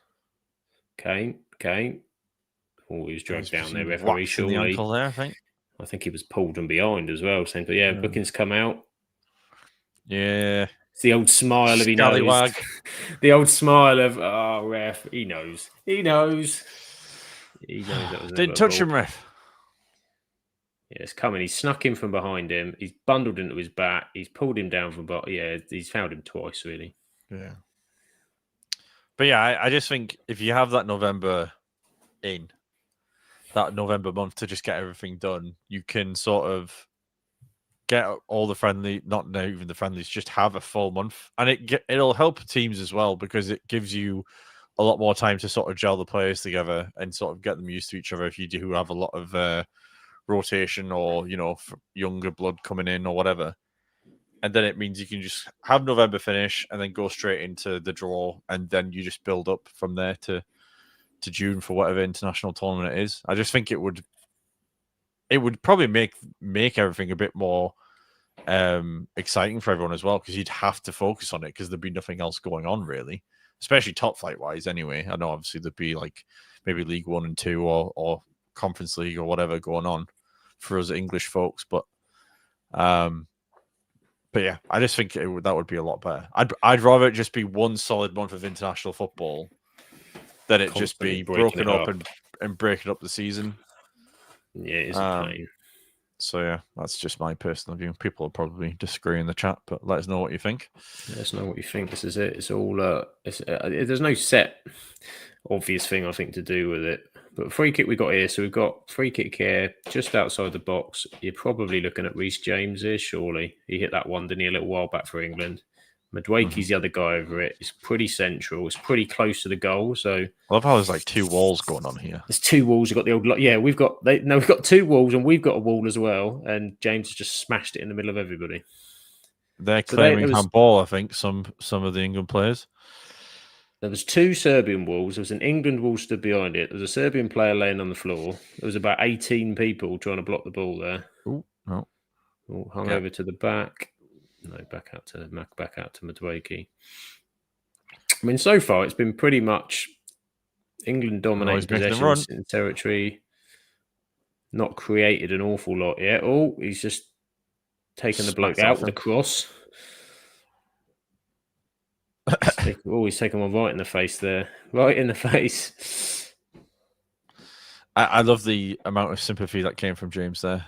Kane. Oh, he was dragged down there, referee, surely. The ankle there, I think he was pulled from behind as well. But yeah, bookings come out. Yeah. It's the old smile of he knows. The old smile of, ref, he knows. He knows that was Didn't touch him, ref. Yeah, it's coming. He's snuck in from behind him. He's bundled into his back. He's pulled him down from behind. Yeah, he's fouled him twice, really. Yeah. But yeah, I just think if you have that November month to just get everything done, you can sort of get all the not even the friendlies, just have a full month. And it'll help teams as well, because it gives you a lot more time to sort of gel the players together and sort of get them used to each other if you do have a lot of rotation or, younger blood coming in or whatever. And then it means you can just have November finish and then go straight into the draw, and then you just build up from there to to June for whatever international tournament it is. I just think it would probably make everything a bit more exciting for everyone as well, because you'd have to focus on it because there'd be nothing else going on really, especially top flight wise anyway. I know obviously there'd be like maybe League 1 and 2 or Conference League or whatever going on for us English folks, but yeah, I just think that would be a lot better. I'd rather it just be one solid month of international football than it just be broken up and breaking up the season. Yeah, it is a pain. So yeah, that's just my personal view. People will probably disagree in the chat, but let us know what you think. Let us know what you think. This is it. It's all. There's no set obvious thing I think to do with it. But free kick we got here, so we've got free kick here just outside the box. You're probably looking at Reece James here, surely. He hit that one, didn't he, a little while back for England. Madueke's the other guy over it. It's pretty central. It's pretty close to the goal. So I love how there's like two walls going on here. There's two walls. We've got the old. Yeah, we've got two walls, and we've got a wall as well. And James has just smashed it in the middle of everybody. They're claiming handball, I think, some of the England players. There was two Serbian walls. There was an England wall stood behind it. There was a Serbian player laying on the floor. There was about 18 people trying to block the ball there. Oh, no. Hung over to the back. No, back out to Madueke. I mean, so far it's been pretty much England dominating possessions in territory. Not created an awful lot yet. Oh, he's just taken the bloke out with a cross. He's taken one right in the face there. Right in the face. I love the amount of sympathy that came from James there.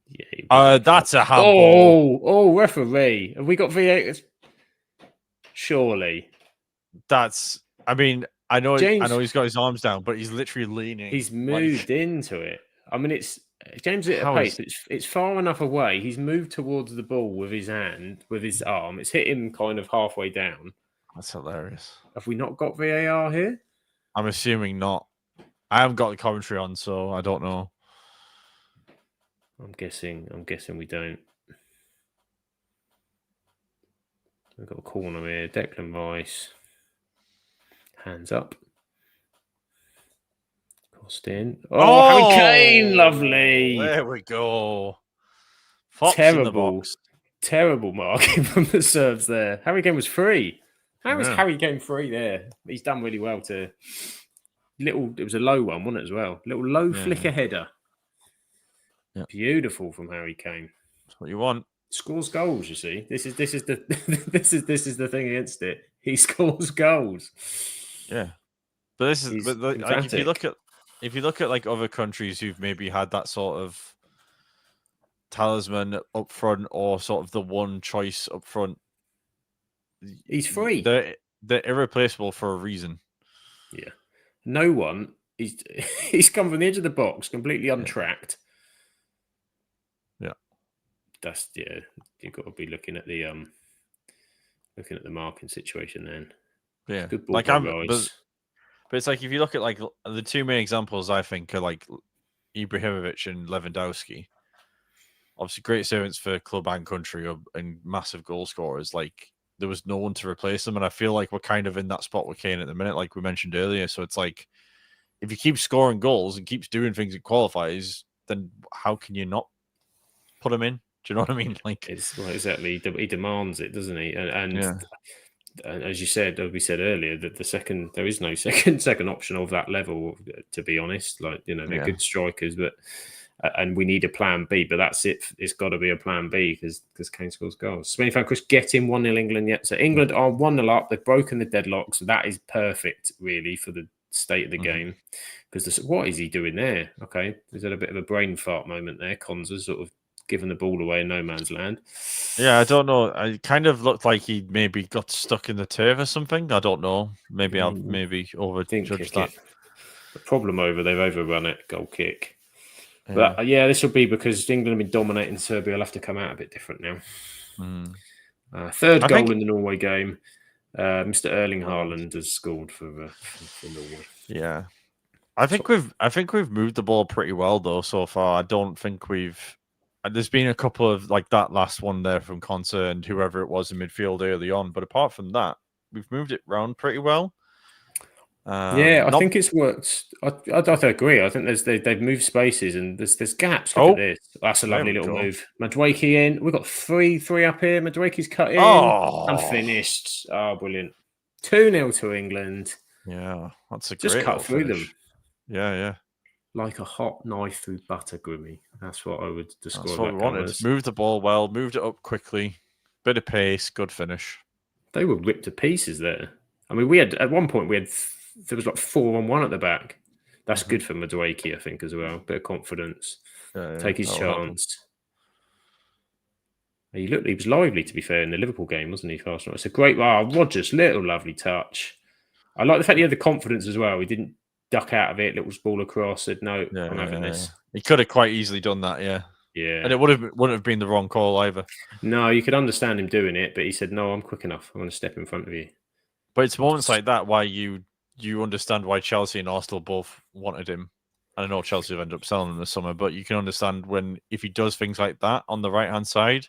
Yeah, that's a handball. Oh, referee. Have we got V8? Surely. I know he's got his arms down, but he's literally leaning. He's moved into it. I mean, it's James at a pace. It's far enough away. He's moved towards the ball with his hand, with his arm. It's hit him kind of halfway down. That's hilarious. Have we not got VAR here? I'm assuming not. I haven't got the commentary on, so I don't know. I'm guessing we don't. We've got a corner here. Declan Rice. Hands up. Crossed in. Oh, Harry Kane! Lovely. There we go. Fox terrible, in the box. Terrible marking from the Serbs there. Harry Kane was free. How was Harry Kane free there? He's done really well to... It was a low one, wasn't it, as well? Little low flicker header. Yeah. Beautiful from Harry Kane. That's what you want. Scores goals, you see. This is the the thing against it. He scores goals. Yeah. But this is like, if you look at like other countries who've maybe had that sort of talisman up front or sort of the one choice up front, he's free. They're irreplaceable for a reason. Yeah. No one. He's come from the edge of the box, completely untracked. Yeah. You've got to be looking at the marking situation then. Yeah. Good ball, but it's like if you look at like the two main examples, I think are like Ibrahimovic and Lewandowski. Obviously, great servants for club and country and massive goal scorers. Like there was no one to replace them, and I feel like we're kind of in that spot with Kane at the minute, like we mentioned earlier. So it's like if he keeps scoring goals and keeps doing things in qualifiers, then how can you not put him in? Do you know what I mean? Like exactly, he demands it, doesn't he? And as you said, as we said earlier, that there is no second option of that level. To be honest, like they're good strikers, but and we need a plan B. But that's it. It's got to be a plan B because Kane scores goals. So many fan Chris getting 1-0 England yet. So England are 1-0 up. They've broken the deadlock. So that is perfect, really, for the state of the game. Because what is he doing there? Okay, is that a bit of a brain fart moment there? Konza sort of giving the ball away in no man's land. Yeah, I don't know. It kind of looked like he maybe got stuck in the turf or something. I don't know. Maybe I'll overjudge that. The problem they've overrun it. Goal kick. Yeah. But this will be because England have been dominating Serbia. Will have to come out a bit different now. Third goal in the Norway game. Mr. Erling Haaland has scored for Norway. Yeah, I think we've moved the ball pretty well though so far. I don't think we've. There's been a couple of like that last one there from Konsa and whoever it was in midfield early on, but apart from that, we've moved it around pretty well. I Not think it's worked. I agree. I think they've moved spaces and there's gaps. Look at oh, this. That's a there lovely we little go. move. Madueke in. We've got three up here. Madueke's cut in and Oh, finished. Oh, brilliant. 2-0 to England. yeah, that's a Just great cut little through finish. them Yeah. like a hot knife through butter, Grimmy. That's what I would That's describe what we that goal wanted. as. Moved the ball well, moved it up quickly, bit of pace, good finish. They were ripped to pieces there. I mean, at one point there was like 4-on-1 at the back. That's good for Madueke, I think, as well. Bit of confidence. Take his that'll help him. chance. He was lively, to be fair, in the Liverpool game, wasn't he? Fast. It's a great, Rodgers, little lovely touch. I like the fact he had the confidence as well. He didn't duck out of it, little ball across, said, no, I'm having this. He could have quite easily done that, yeah. Yeah. And it wouldn't have been the wrong call either. No, you could understand him doing it, but he said, no, I'm quick enough. I'm going to step in front of you. But it's moments like that why you understand why Chelsea and Arsenal both wanted him. I know Chelsea have ended up selling him this summer, but you can understand if he does things like that on the right-hand side,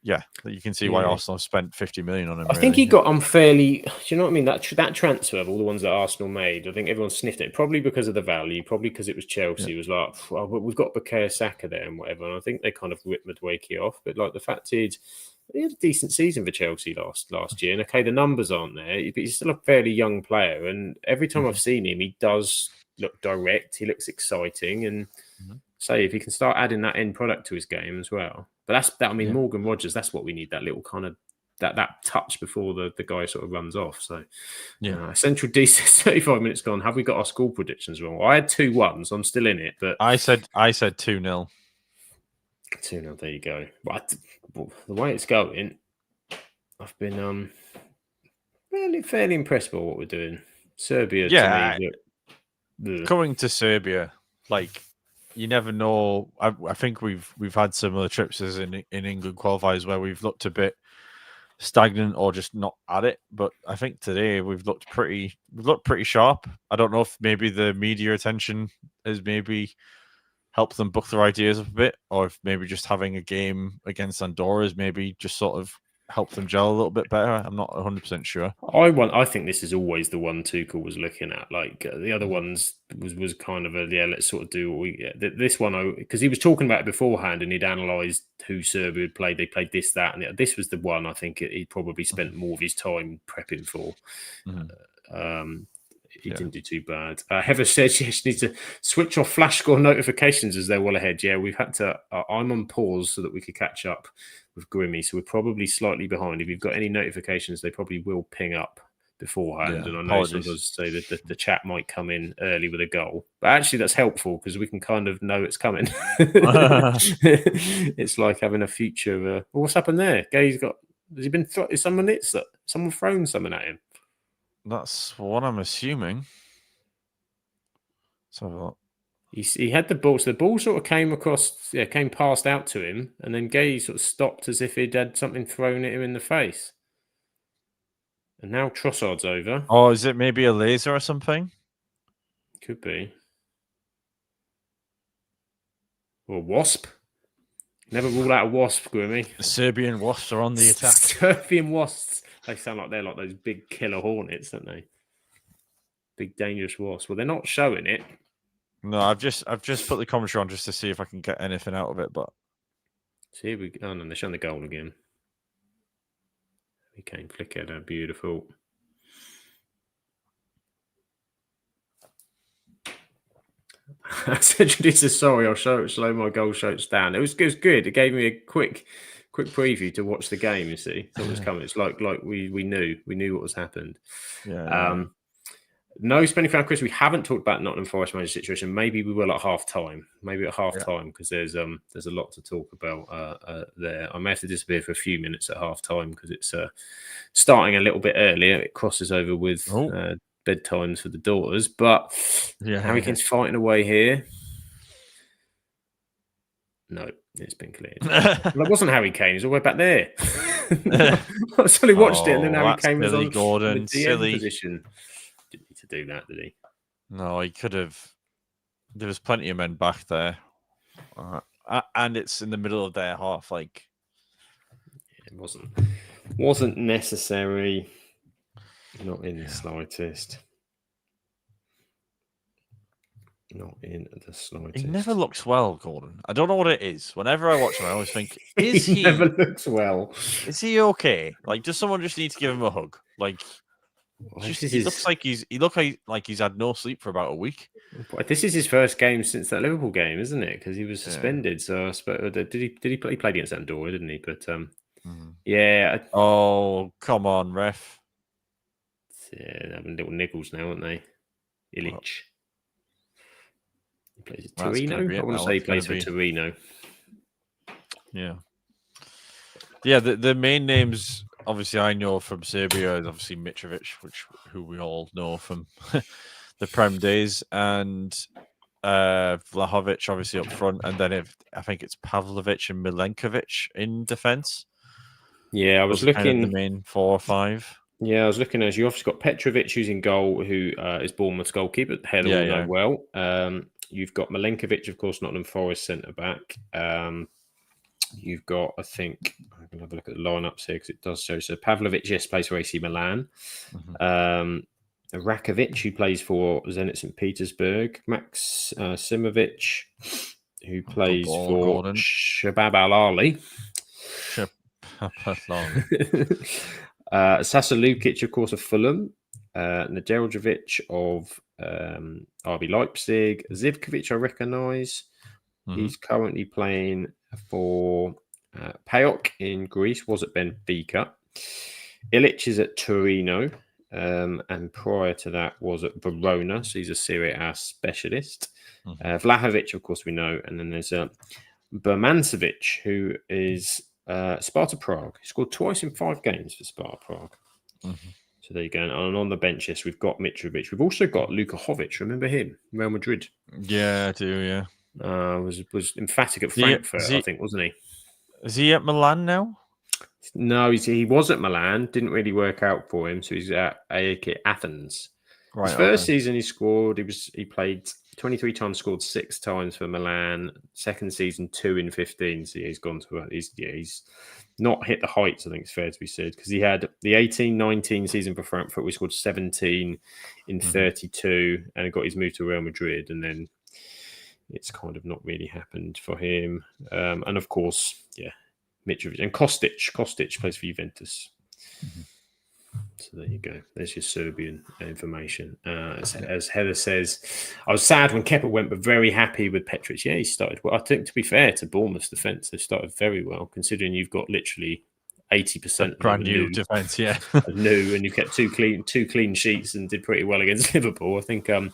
yeah, you can see why Arsenal have spent 50 million on him. I think he got unfairly. Do you know what I mean? That transfer of all the ones that Arsenal made, I think everyone sniffed it. Probably because of the value, probably because it was Chelsea. It was like, well, we've got Bukayo Saka there and whatever. And I think they kind of ripped Madueke off. But like the fact is, he had a decent season for Chelsea last year. And okay, the numbers aren't there, but he's still a fairly young player. And every time I've seen him, he does look direct. He looks exciting. And say if he can start adding that end product to his game as well. But I mean, Morgan Rogers, that's what we need, that little kind of that touch before the guy sort of runs off. So Central D says 35 minutes gone. Have we got our school predictions wrong? I had 2-1, so I'm still in it. But I said 2-0. 2-0, there you go. But the way it's going, I've been fairly impressed by what we're doing. Serbia to me. Coming to Serbia, like you never know. I think we've had similar trips as in England qualifiers where we've looked a bit stagnant or just not at it. But I think today we've looked pretty sharp. I don't know if maybe the media attention has maybe helped them book their ideas up a bit, or if maybe just having a game against Andorra has maybe just sort of helped them gel a little bit better. I'm not 100% sure. I think this is always the one Tuchel was looking at. Like the other ones was kind of let's sort of do what we get. This one, because he was talking about it beforehand and he'd analysed who Serbia had played. They played this, that, and this was the one I think he probably spent more of his time prepping for. He didn't do too bad. Heather said she needs to switch off flash score notifications as they're well ahead. Yeah, we've had to. I'm on pause so that we could catch up with Grimmy. So we're probably slightly behind. If you've got any notifications, they probably will ping up beforehand. And I know sometimes say that the chat might come in early with a goal. But actually, that's helpful because we can kind of know it's coming. It's like having a future. What's happened there? Gay's got. Has he been? Is someone someone thrown something at him? That's what I'm assuming. So he had the ball, so the ball sort of came passed out to him, and then Gay sort of stopped as if he'd had something thrown at him in the face. And now Trossard's over. Oh, is it maybe a laser or something? Could be. Or a wasp. Never rule out a wasp, Grimmy. The Serbian wasps are on the attack. Serbian wasps. They sound like they're like those big killer hornets, don't they? Big dangerous wasps. Well, they're not showing it. No, I've just put the commentary on just to see if I can get anything out of it, but so here we go. Oh no, they're showing the goal again. We came flicker down, beautiful. Essentially, sorry, I'll slow my goal shots down. It was good. It gave me a quick preview to watch the game. You see, so it was coming. It's like we knew what was happened. Yeah. No spending for Chris. We haven't talked about Nottingham Forest manager situation. Maybe we will at half time. Because there's a lot to talk about there. I may have to disappear for a few minutes at half time because it's starting a little bit earlier. It crosses over with bedtimes for the daughters, but Harry Kane's fighting away here. No, it's been cleared. Well, it wasn't Harry Kane. He's all the way back there. I suddenly watched it, and then Harry Kane was on Gordon, the DM position. Didn't need to do that, did he? No, he could have. There was plenty of men back there, and it's in the middle of their half. Like it wasn't necessary. Not in the slightest. Not in the slightest. He never looks well, Gordon. I don't know what it is. Whenever I watch him, I always think, is he never looks well. Is he okay? Like, does someone just need to give him a hug? Like, he looks like he's had no sleep for about a week. This is his first game since that Liverpool game, isn't it? Because he was suspended. So I suppose, did he play? He played against Andorra, didn't he? But yeah. Oh, come on, ref. They're having little niggles now, aren't they? Illich. He plays at Well, Torino. I want to say he plays for Torino. Yeah. Yeah, the main names, obviously, I know from Serbia is obviously Mitrovic, who we all know from the Prem days, and Vlahovic, obviously, up front, and then I think it's Pavlovic and Milenkovic in defence. Yeah, I was looking kind of the main 4 or 5. Yeah, I was looking as you obviously got Petrovic who's in goal, who is Bournemouth's goalkeeper. Heller will know well. You've got Milenkovic, of course, Nottingham Forest centre back. You've got, I think, I'm going to have a look at the lineups here because it does show. So Pavlovic, yes, plays for AC Milan. Rakovic, who plays for Zenit St. Petersburg. Max Simovic, who plays for Shabab Al Ahly. Sasa Lukic, of course, of Fulham. Nedeljkovic of RB Leipzig. Zivkovic, I recognise. He's currently playing for PAOK in Greece, was at Benfica. Illich is at Torino, and prior to that was at Verona, so he's a Serie A specialist. Vlahovic, of course, we know. And then there's Bermancevic, who is Sparta Prague. He scored twice in 5 games for Sparta Prague. So there you go. And on the bench, yes, we've got Mitrovic. We've also got Lukahovic. Remember him? Real Madrid. Yeah, I do, yeah. Was emphatic at Frankfurt, I think, wasn't he? Is he at Milan now? No, he was at Milan. Didn't really work out for him, so he's at AEK Athens. Right, his first season, he scored. He played 23 times, scored 6 times for Milan. Second season, 2 in 15. So he's gone to. He's not hit the heights, I think it's fair to be said, because he had the 18-19 season for Frankfurt. We scored 17 in 32, and he got his move to Real Madrid, and then it's kind of not really happened for him. And of course, Mitrovic and Kostic. Kostic plays for Juventus. So there you go. There's your Serbian information. As Heather says, I was sad when Kepa went, but very happy with Petric. Yeah, he started well. I think, to be fair to Bournemouth's defence, they started very well, considering you've got literally 80% brand new defence, new, and you kept two clean sheets and did pretty well against Liverpool. I think the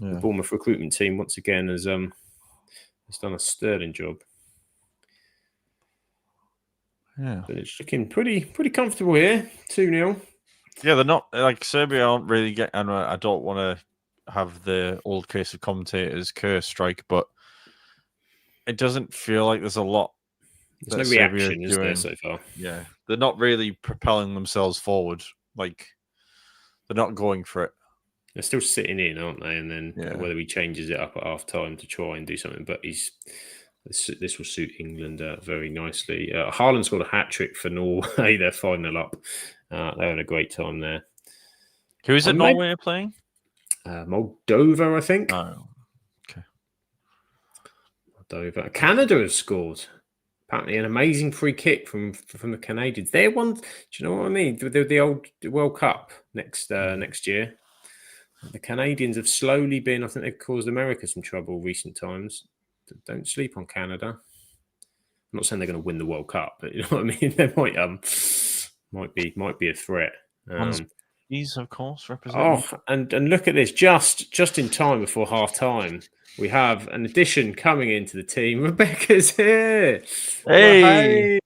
Bournemouth recruitment team once again has done a sterling job. Yeah, but it's looking pretty comfortable here. 2-0. Yeah, they're not like Serbia aren't really getting. And I don't want to have the old case of commentators curse strike, but it doesn't feel like there's a lot. There's no reaction, is there, so far? Yeah, they're not really propelling themselves forward. Like, they're not going for it. They're still sitting in, aren't they? And then whether he changes it up at half time to try and do something, but this will suit England very nicely. Haaland scored a hat-trick for Norway. They're 5-0 up. They're having a great time there. Who is it Norway are playing? Moldova, I think. Oh, okay. Moldova. Canada has scored. Apparently an amazing free kick from the Canadians. They're one. Do you know what I mean? The old World Cup next year. The Canadians have slowly been. I think they've caused America some trouble recent times. Don't sleep on Canada. I'm not saying they're going to win the World Cup, but you know what I mean. They might be a threat. He's of course representing. Oh, and look at this! Just in time before half time, we have an addition coming into the team. Rebecca's here. Hey!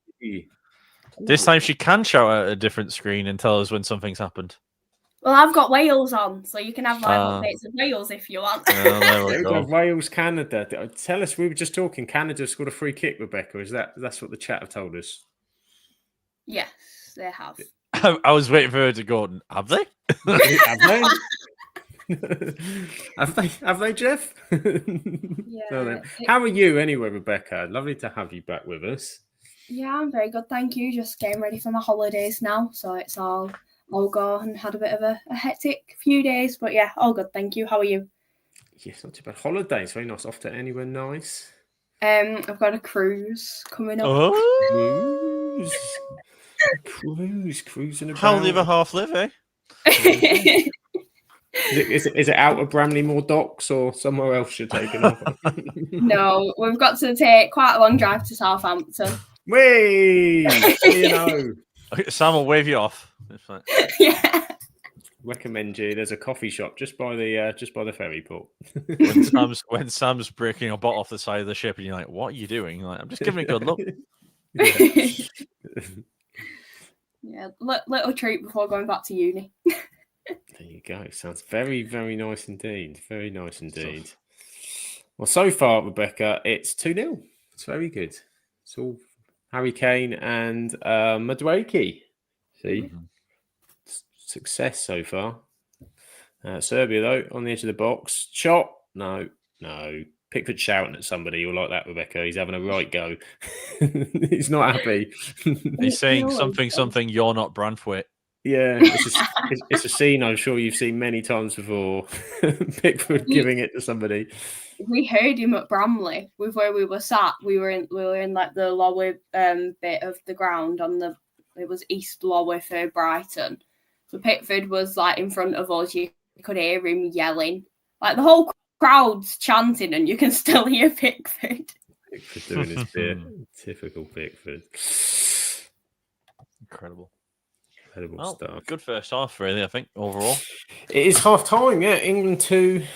This time she can shout at a different screen and tell us when something's happened. Well, I've got Wales on, so you can have live updates of Wales if you want. There we go. Wales, Canada. Tell us, we were just talking. Canada scored a free kick, Rebecca. That's what the chat have told us? Yes, they have. I was waiting for her to go. Have they? Have they, Jeff? Yeah. How are you anyway, Rebecca? Lovely to have you back with us. Yeah, I'm very good, thank you. Just getting ready for my holidays now, so it's all go, and had a bit of a hectic few days, but yeah, all good, thank you. How are you? Yes, not too bad. Holidays, very nice. Off to anywhere nice. I've got a cruise coming up. Oh, Cruising about. how the other half live, eh? Is it out of Bramley-Moore Docks or somewhere else you're taking off? No, we've got to take quite a long drive to Southampton. Whee! You know. Sam will wave you off. It's like, Yeah. Recommend you. There's a coffee shop just by the ferry port. when Sam's breaking a bottle off the side of the ship, and you're like, "What are you doing?" You're like, I'm just giving it a good look. Yeah, little treat before going back to uni. There you go. Sounds very, very nice indeed. Very nice indeed. Well, so far, Rebecca, it's 2-0. It's very good. It's all Harry Kane and Madueke. See? Success so far. Serbia, though, on the edge of the box. Shot. No. Pickford shouting at somebody. You'll like that, Rebecca. He's having a right go. He's not happy. He's saying something. You're not Branthwaite. Yeah, it's a scene I'm sure you've seen many times before. Pickford giving it to somebody. We heard him at Bramley with where we were sat. We were in like the lower bit of the ground it was East Lower for Brighton. So Pickford was like in front of us. You could hear him yelling. Like the whole crowd's chanting and you can still hear Pickford. Pickford doing his bit. Typical Pickford. Incredible Stuff. Good first half, really, I think, overall. It is half time, yeah. England 2-0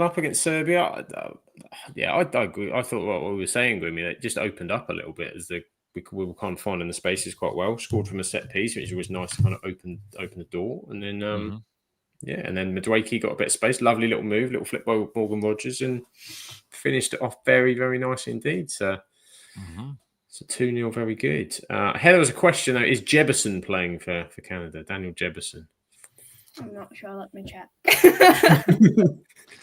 up against Serbia. I agree. I thought what we were saying, Grimmy, it just opened up a little bit as we were kind of finding the spaces quite well. Scored from a set piece, which was nice to kind of open the door. And then, and then Madueke got a bit of space. Lovely little move, little flip by Morgan Rogers, and finished it off very, very nice indeed. So, so 2-0, very good. Heather has a question, though. Is Jebison playing for Canada? Daniel Jebison. I'm not sure. Let me check.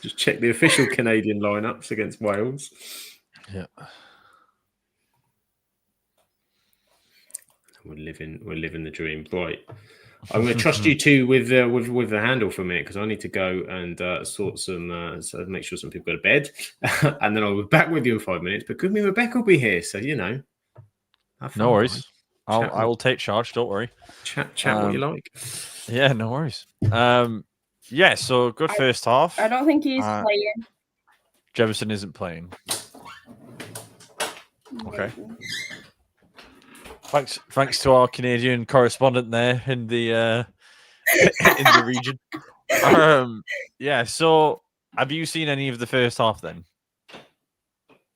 Just check the official Canadian lineups against Wales. Yeah. We're living the dream. Right. I'm going to trust you two with the handle for a minute because I need to go and sort some, so make sure some people go to bed, and then I'll be back with you in 5 minutes. But Grimmy and Rebecca will be here, so no worries. I will take charge. Don't worry. Chat what you like. Yeah, no worries. So good first half. I don't think he's playing. Jefferson isn't playing. Okay. Thanks to our Canadian correspondent there in the in the region. So have you seen any of the first half then,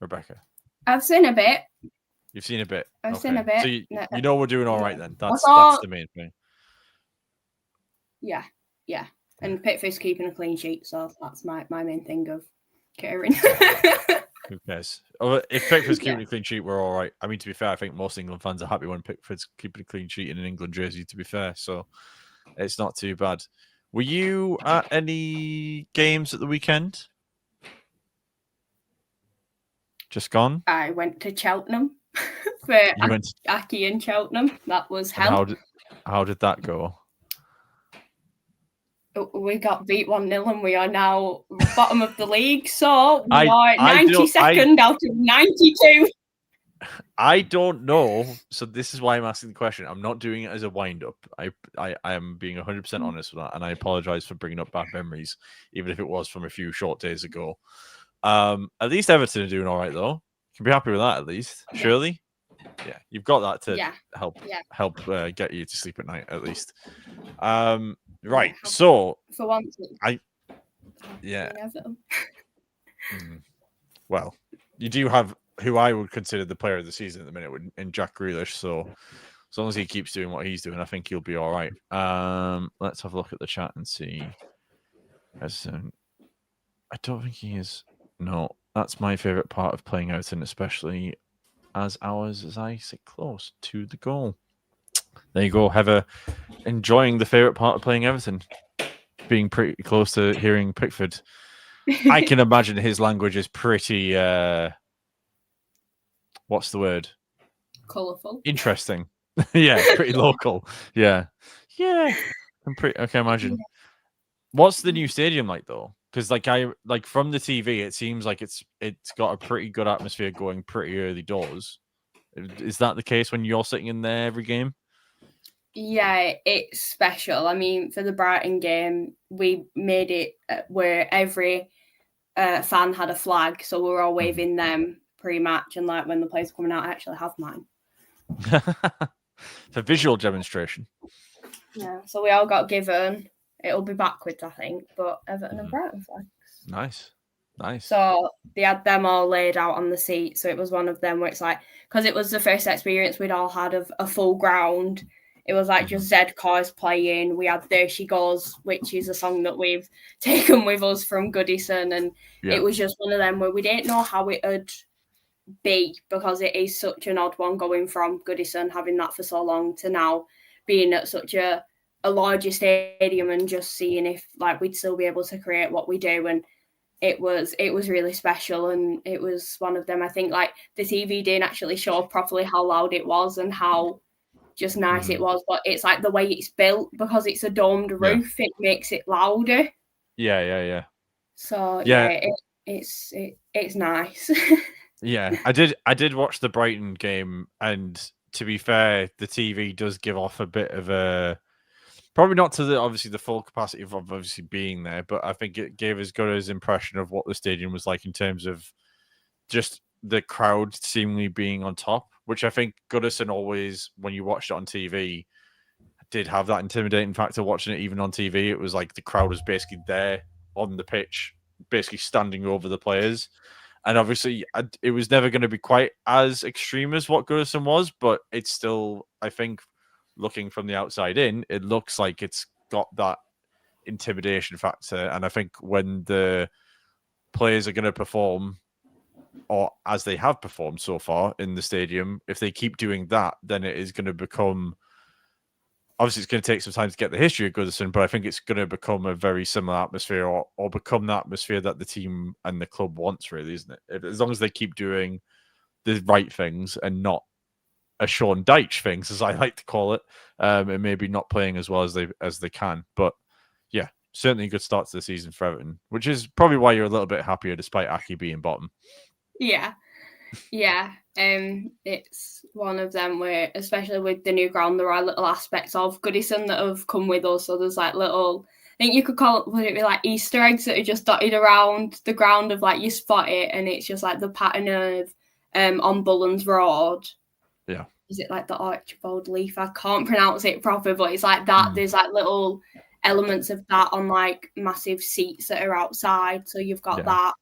Rebecca? I've seen a bit. You've seen a bit. I've seen a bit. So you know we're doing all right then. That's the main thing. Yeah. And Pickford's keeping a clean sheet, so that's my main thing of caring. Who cares? If Pickford's keeping a clean sheet, we're all right. I mean, to be fair, I think most England fans are happy when Pickford's keeping a clean sheet in an England jersey, to be fair. So it's not too bad. Were you at any games at the weekend? Just gone? I went to Cheltenham for Aki and Cheltenham. That was hell. How did that go? We got beat 1-0 and we are now bottom of the league. So we are 92nd out of 92. I don't know. So this is why I'm asking the question. I'm not doing it as a wind-up. I am being 100% honest with that. And I apologize for bringing up bad memories, even if it was from a few short days ago. At least Everton are doing all right, though. You can be happy with that, at least. Surely? Yeah, you've got that to help get you to sleep at night, at least. Right, so for once, well, you do have who I would consider the player of the season at the minute in Jack Grealish. So as long as he keeps doing what he's doing, I think he'll be all right. Let's have a look at the chat and see. I don't think he is. No, that's my favorite part of playing Everton, especially as I sit close to the goal. There you go, Heather. Enjoying the favourite part of playing Everton. Being pretty close to hearing Pickford. I can imagine his language is pretty... what's the word? Colourful. Interesting. Yeah, pretty local. Yeah. I can imagine. What's the new stadium like, though? because like from the TV, it seems like it's got a pretty good atmosphere going pretty early doors. Is that the case when you're sitting in there every game? Yeah, it's special. I mean, for the Brighton game, we made it where every fan had a flag, so we were all waving them pre-match, and like when the players are coming out, I actually have mine. For visual demonstration. Yeah, so we all got given. It'll be backwards, I think, but Everton and Brighton flags. Nice. So they had them all laid out on the seat. So it was one of them where it's like, because it was the first experience we'd all had of a full ground. It was like just Zed cars playing. We had There She Goes, which is a song that we've taken with us from Goodison. And it was just one of them where we didn't know how it would be, because it is such an odd one going from Goodison, having that for so long, to now being at such a larger stadium and just seeing if like we'd still be able to create what we do. And it was really special, and it was one of them. I think like the TV didn't actually show properly how loud it was and how just nice it was, but it's like the way it's built, because it's a domed roof, it makes it louder. Yeah. So it's nice. Yeah, I did watch the Brighton game, and to be fair, the TV does give off a bit of a, probably not to the full capacity of obviously being there, but I think it gave as good as impression of what the stadium was like in terms of just the crowd seemingly being on top, which I think Goodison always, when you watched it on TV, did have that intimidating factor. Watching it even on TV, it was like the crowd was basically there on the pitch, basically standing over the players. And obviously, it was never going to be quite as extreme as what Goodison was, but it's still, I think, looking from the outside in, it looks like it's got that intimidation factor. And I think when the players are going to perform, or as they have performed so far in the stadium, if they keep doing that, then it is going to become, obviously it's going to take some time to get the history of Goodison, but I think it's going to become a very similar atmosphere, or become the atmosphere that the team and the club wants, really, isn't it? As long as they keep doing the right things and not a Sean Dyche things, as I like to call it, and maybe not playing as well as they can. But yeah, certainly a good start to the season for Everton, which is probably why you're a little bit happier despite Aki being bottom. Yeah. It's one of them where, especially with the new ground, there are little aspects of Goodison that have come with us. So there's like little, I think you could call it, would it be like Easter eggs that are just dotted around the ground of like you spot it, and it's just like the pattern of on Bullen's Road. Yeah. Is it like the Archibald Leaf? I can't pronounce it proper, but it's like that. There's like little elements of that on like massive seats that are outside. So you've got that.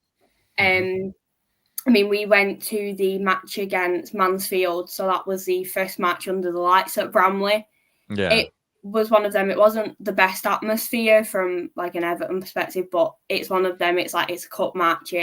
I mean, we went to the match against Mansfield, so that was the first match under the lights at Bramley. Yeah. It was one of them. It wasn't the best atmosphere from like an Everton perspective, but it's one of them. It's like it's a cup match.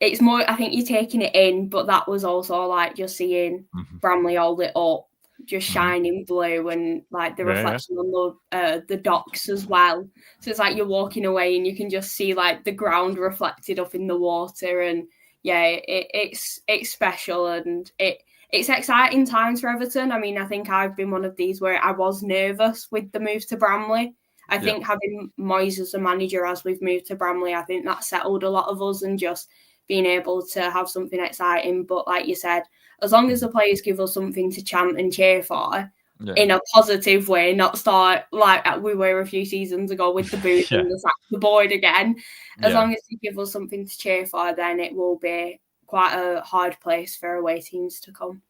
It's more, I think you're taking it in, but that was also like just seeing Bramley all lit up, just shining blue, and like the reflection on the docks as well. So it's like you're walking away and you can just see like the ground reflected up in the water, and it's special, and it's exciting times for Everton. I mean, I think I've been one of these where I was nervous with the move to Bramley. I think having Moyes as a manager as we've moved to Bramley, I think that settled a lot of us, and just being able to have something exciting. But like you said, as long as the players give us something to chant and cheer for in a positive way, not start like we were a few seasons ago with the boot and the board again. As long as they give us something to cheer for, then it will be quite a hard place for away teams to come.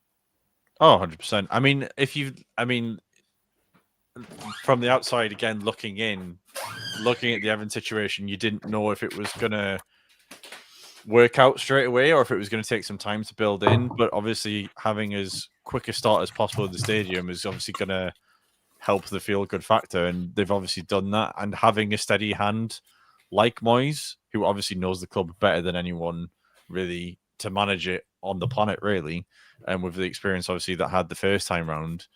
Oh, 100%. I mean, from the outside, again, looking at the Everton situation, you didn't know if it was going to work out straight away or if it was going to take some time to build in. But obviously, having as quick a start as possible at the stadium is obviously going to help the feel-good factor, and they've obviously done that. And having a steady hand like Moyes, who obviously knows the club better than anyone really to manage it on the planet, really, and with the experience obviously that had the first time round,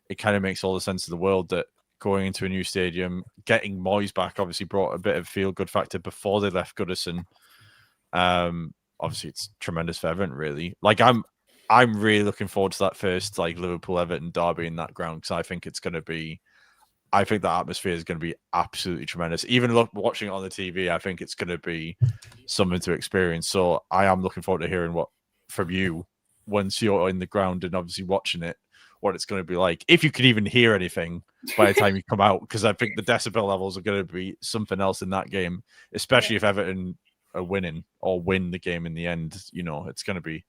it kind of makes all the sense of the world that going into a new stadium, getting Moyes back obviously brought a bit of feel-good factor before they left Goodison. Obviously it's tremendous for Everton, really. Like I'm really looking forward to that first like Liverpool Everton derby in that ground, because I think it's going to be I think the atmosphere is going to be absolutely tremendous. Even watching it on the TV, I think it's going to be something to experience. So I am looking forward to hearing what from you once you're in the ground and obviously watching it, what it's going to be like. If you can even hear anything by the time you come out, because I think the decibel levels are going to be something else in that game, especially if Everton are winning or win the game in the end. You know, it's going to be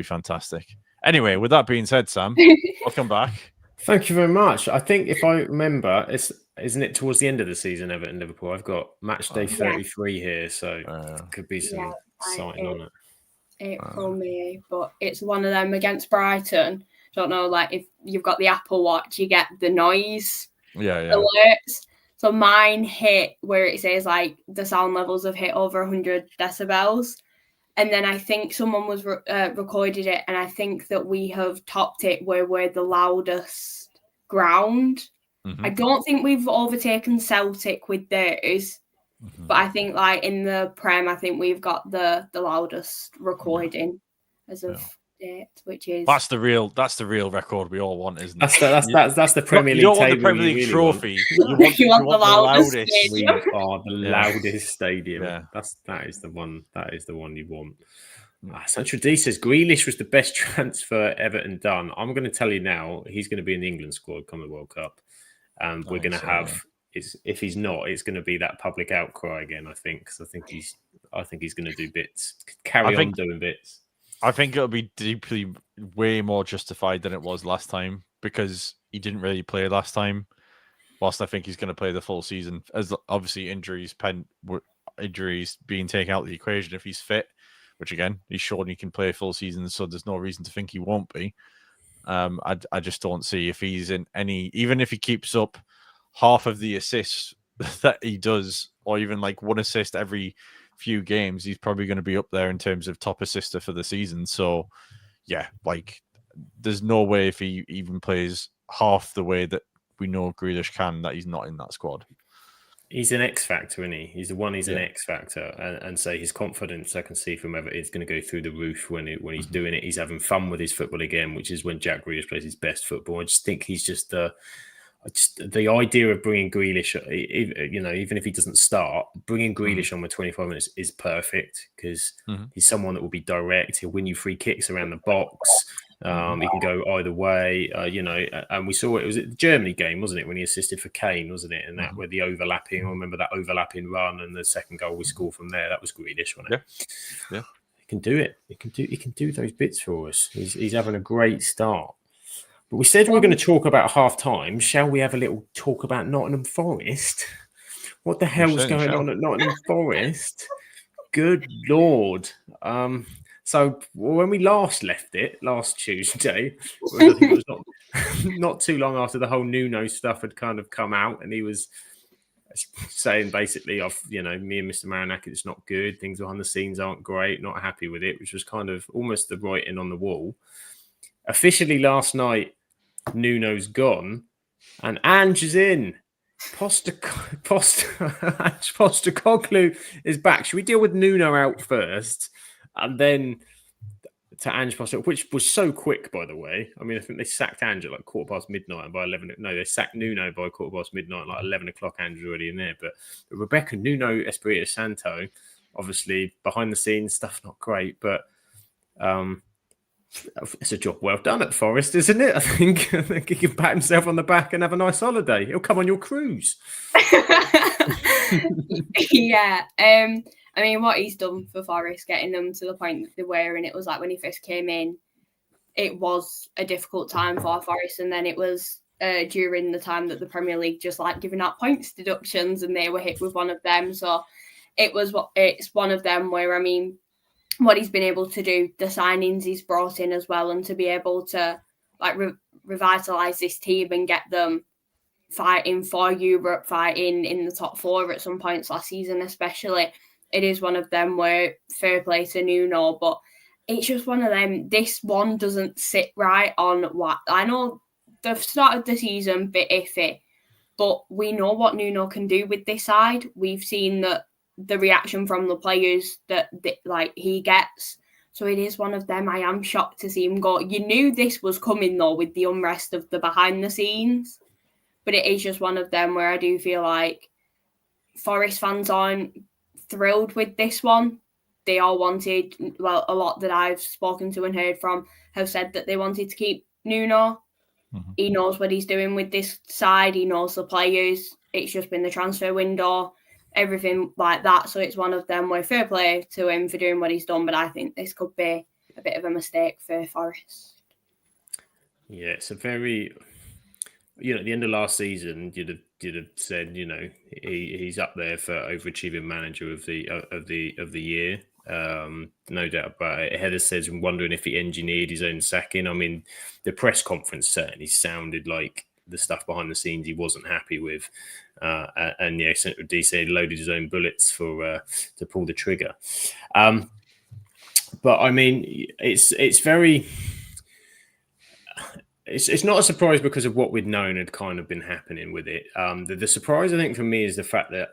fantastic. Anyway, with that being said, Sam, welcome back. Thank you very much. I think if I remember, isn't it towards the end of the season, Everton Liverpool? I've got match day 33 here, so could be some sighting on it. April, May, but it's one of them against Brighton. Don't know, like if you've got the Apple Watch, you get the noise alerts. So mine hit where it says like the sound levels have hit over 100 decibels. And then I think someone was recorded it, and I think that we have topped it where we're the loudest ground. I don't think we've overtaken Celtic with theirs, but I think like in the Prem, I think we've got the loudest recording as of date, which is that's the real record we all want, isn't it? That's the Premier League. You don't want the Premier League trophy. You want the loudest. We are the loudest stadium. Yeah. That is the one. That is the one you want. Sancho D says Grealish was the best transfer Everton done. I'm going to tell you now, he's going to be in the England squad come the World Cup, and we're going to have. If he's not, it's going to be that public outcry again. I think because I think he's going to do bits, carry on doing bits. I think it'll be way more justified than it was last time because he didn't really play last time. Whilst I think he's going to play the full season, as obviously injuries being taken out of the equation if he's fit, which again he's shown he can play a full season, so there's no reason to think he won't be. I just don't see if he's in any, even if he keeps up half of the assists that he does, or even like one assist every few games, he's probably going to be up there in terms of top assister for the season. So yeah, like there's no way if he even plays half the way that we know Grealish can, that he's not in that squad. He's an X factor, isn't he? He's an X factor, and so his confidence I can see from Everton is going to go through the roof when he's doing it. He's having fun with his football again, which is when Jack Grealish plays his best football. I just think he's just the idea of bringing Grealish, even if he doesn't start, bringing Grealish on with 25 minutes is perfect because he's someone that will be direct. He'll win you free kicks around the box. He can go either way, and we saw it was at the Germany game, wasn't it, when he assisted for Kane, wasn't it? And that where the overlapping, I remember that overlapping run and the second goal we scored from there. That was Grealish, wasn't it? Yeah. He can do it. He can do those bits for us. He's having a great start. But we said we were going to talk about half time. Shall we have a little talk about Nottingham Forest? What the hell's going on at Nottingham Forest? Good Lord. So when we last left it, last Tuesday, I think it was not too long after the whole Nuno stuff had kind of come out, and he was saying basically, me and Mr. Maranaki, it's not good. Things behind the scenes aren't great. Not happy with it, which was kind of almost the writing on the wall. Officially last night, Nuno's gone, and Ange is in. Postecoglou is back. Should we deal with Nuno out first, and then to Ange Postecoglou, which was so quick, by the way. I mean, I think they sacked Ange at like midnight, and by 11. No, they sacked Nuno by midnight, like 11 o'clock. Ange was already in there, but Rebecca Nuno Espirito Santo, obviously behind the scenes stuff, not great, but it's a job well done at Forest, isn't it? I think he can pat himself on the back and have a nice holiday. He'll come on your cruise. Yeah. I mean, what he's done for Forest, getting them to the point that they were, and it was like when he first came in, it was a difficult time for Forest, and then it was during the time that the Premier League just like giving out points deductions, and they were hit with one of them. So it's one of them where, I mean, what he's been able to do, the signings he's brought in as well, and to be able to like revitalise this team and get them fighting for Europe, fighting in the top four at some points last season especially. It is one of them where fair play to Nuno, but it's just one of them. This one doesn't sit right on what I know. The start of the season bit iffy, but we know what Nuno can do with this side. We've seen that the reaction from the players that like he gets. So it is one of them. I am shocked to see him go. You knew this was coming though with the unrest of the behind the scenes. But it is just one of them where I do feel like Forest fans aren't thrilled with this one. They all wanted, well, a lot that I've spoken to and heard from have said that they wanted to keep Nuno. Mm-hmm. He knows what he's doing with this side. He knows the players. It's just been the transfer window, everything like that. So it's one of them where fair play to him for doing what he's done. But I think this could be a bit of a mistake for Forest. Yeah, it's a very, at the end of last season, you'd have said, he's up there for overachieving manager of the year. No doubt about it. Heather says, wondering if he engineered his own sacking. I mean, the press conference certainly sounded like the stuff behind the scenes he wasn't happy with. And yeah, DC loaded his own bullets to pull the trigger. But I mean, it's very... It's not a surprise because of what we'd known had kind of been happening with it. The surprise, I think, for me is the fact that,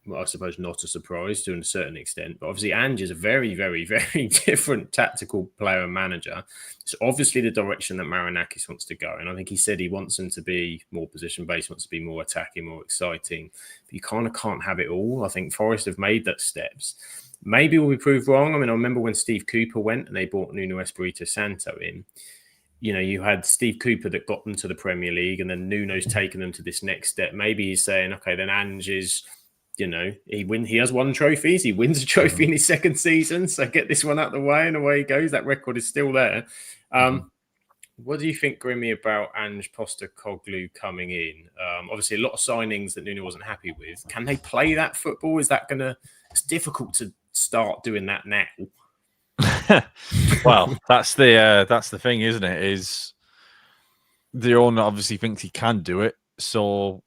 well, I suppose not a surprise to a certain extent, but obviously Ange is a very, very, very different tactical player and manager. It's obviously the direction that Marinakis wants to go. And I think he said he wants them to be more position-based, wants to be more attacking, more exciting. But you kind of can't have it all. I think Forest have made that steps. Maybe we'll be proved wrong. I mean, I remember when Steve Cooper went and they brought Nuno Espirito Santo in. You had Steve Cooper that got them to the Premier League, and then Nuno's taken them to this next step. Maybe he's saying, okay, then Ange is, he has won trophies. He wins a trophy in his second season. So get this one out of the way, and away he goes. That record is still there. What do you think, Grimmy, about Ange Postecoglou coming in? Obviously, a lot of signings that Nuno wasn't happy with. Can they play that football? Is that it's difficult to start doing that now. Well, that's the thing, isn't it? Is the owner obviously thinks he can do it, so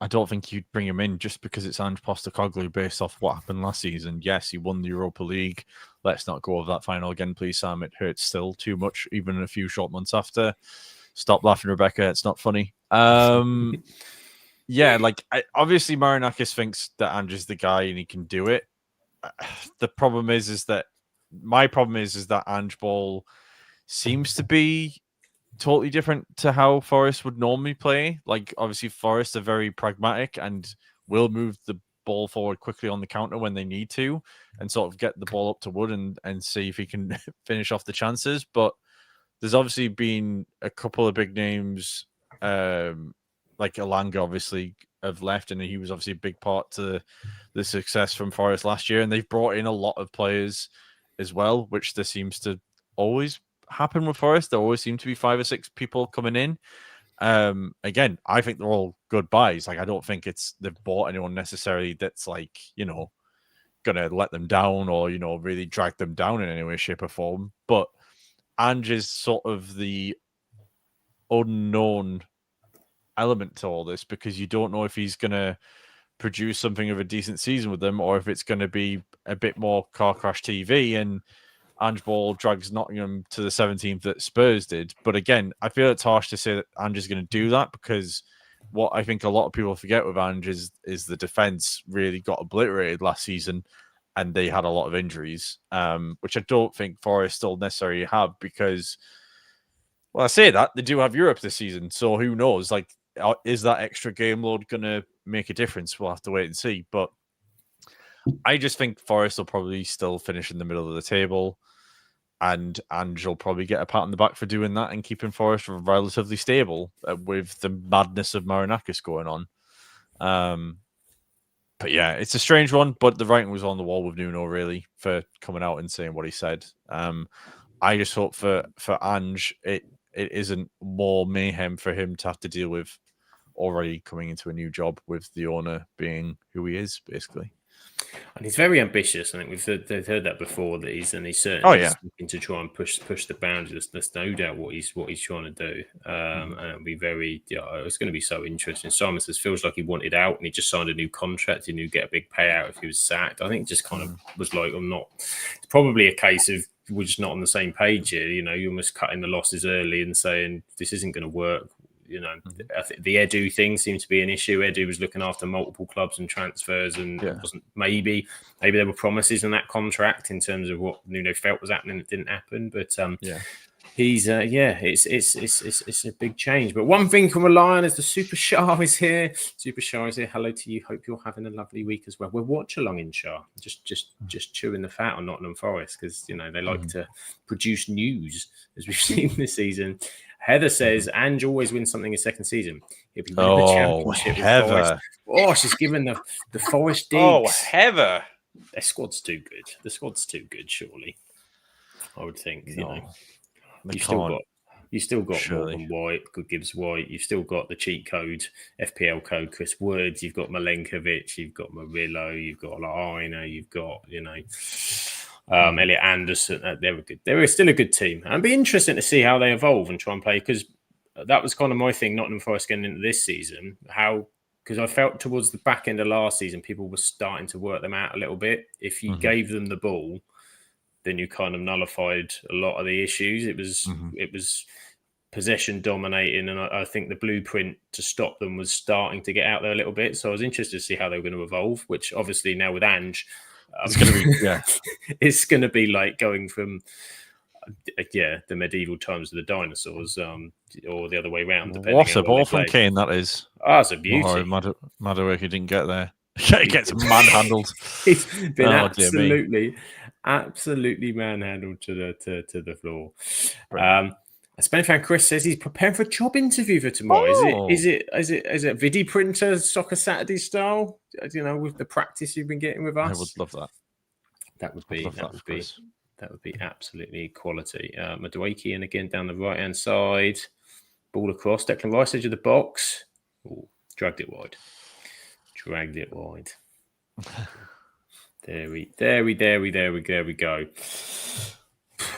I don't think you'd bring him in just because it's Ange Postecoglou based off what happened last season. Yes, he won the Europa League. Let's not go over that final again, please, Sam. It hurts still too much, even a few short months after. Stop laughing, Rebecca. It's not funny. Yeah, obviously Marinakis thinks that Ange is the guy and he can do it. The problem is that my problem is that Ange ball seems to be totally different to how Forest would normally play. Obviously, Forest are very pragmatic and will move the ball forward quickly on the counter when they need to and sort of get the ball up to Wood and see if he can finish off the chances. But there's obviously been a couple of big names, like Elanga, obviously, have left, and he was obviously a big part to the success from Forest last year. And they've brought in a lot of players as well, which there seems to always happen with Forest. There always seem to be 5 or 6 people coming in. Again, I think they're all good buys. I don't think they've bought anyone necessarily that's gonna let them down or really drag them down in any way, shape, or form. But Ange is sort of the unknown element to all this because you don't know if he's gonna produce something of a decent season with them or if it's going to be a bit more car crash TV and Ange ball drags Nottingham to the 17th that Spurs did. But again, I feel it's harsh to say that Ange is going to do that because what I think a lot of people forget with Ange is the defence really got obliterated last season and they had a lot of injuries, which I don't think Forest still necessarily have because, well, I say that, they do have Europe this season. So who knows? Is that extra game load going to make a difference? We'll have to wait and see. But I just think Forest will probably still finish in the middle of the table. And Ange will probably get a pat on the back for doing that and keeping Forest relatively stable with the madness of Marinakis going on. But yeah, it's a strange one. But the writing was on the wall with Nuno, really, for coming out and saying what he said. I just hope for Ange, it isn't more mayhem for him to have to deal with already coming into a new job with the owner being who he is, basically. And he's very ambitious. I think they've heard that before. That he's certainly looking to try and push the boundaries. There's no doubt what he's trying to do. And it'll be it's going to be so interesting. Simon says feels like he wanted out and he just signed a new contract. He knew he'd get a big payout if he was sacked. I think it just kind of was like, I'm not. It's probably a case of we're just not on the same page here. You're almost cutting the losses early and saying this isn't going to work. I think the Edu thing seemed to be an issue. Edu was looking after multiple clubs and transfers, and it wasn't maybe there were promises in that contract in terms of what Nuno felt was happening that didn't happen. But He's it's a big change. But one thing can rely on is the Super Shah is here. Super Shah is here. Hello to you. Hope you're having a lovely week as well. We're watch along in Shah. Just chewing the fat on Nottingham Forest because they like to produce news as we've seen this season. Heather says Ange always wins something in second season. He'll be winning the championship with Forest. Oh, she's given the Forest digs. Oh, Heather. Their squad's too good. The squad's too good, surely. I would think. You've still got Morgan White, Good Gibbs White. You've still got the cheat code, FPL code, Chris Woods. You've got Milenkovic. You've got Murillo. You've got Aina. You've got Elliot Anderson. They're good. They're still a good team, and it'd be interesting to see how they evolve and try and play because that was kind of my thing. Nottingham Forest getting into this season, because I felt towards the back end of last season, people were starting to work them out a little bit. If you gave them the ball, then you kind of nullified a lot of the issues. It was possession dominating, and I think the blueprint to stop them was starting to get out there a little bit. So I was interested to see how they were going to evolve, which obviously now with Ange, it's going to be like going from the medieval times of the dinosaurs, or the other way around. What a ball from Kane that is! Oh, it's a beauty. Madueke didn't get there. He gets manhandled. He's been absolutely manhandled to the floor. Spanish fan Chris says he's preparing for a job interview for tomorrow. Is it Vidi printer Soccer Saturday style? With the practice you've been getting with us. I would love that. That would be absolutely quality. Madueke, and again down the right hand side, ball across. Declan Rice edge of the box. Ooh, dragged it wide. There we go.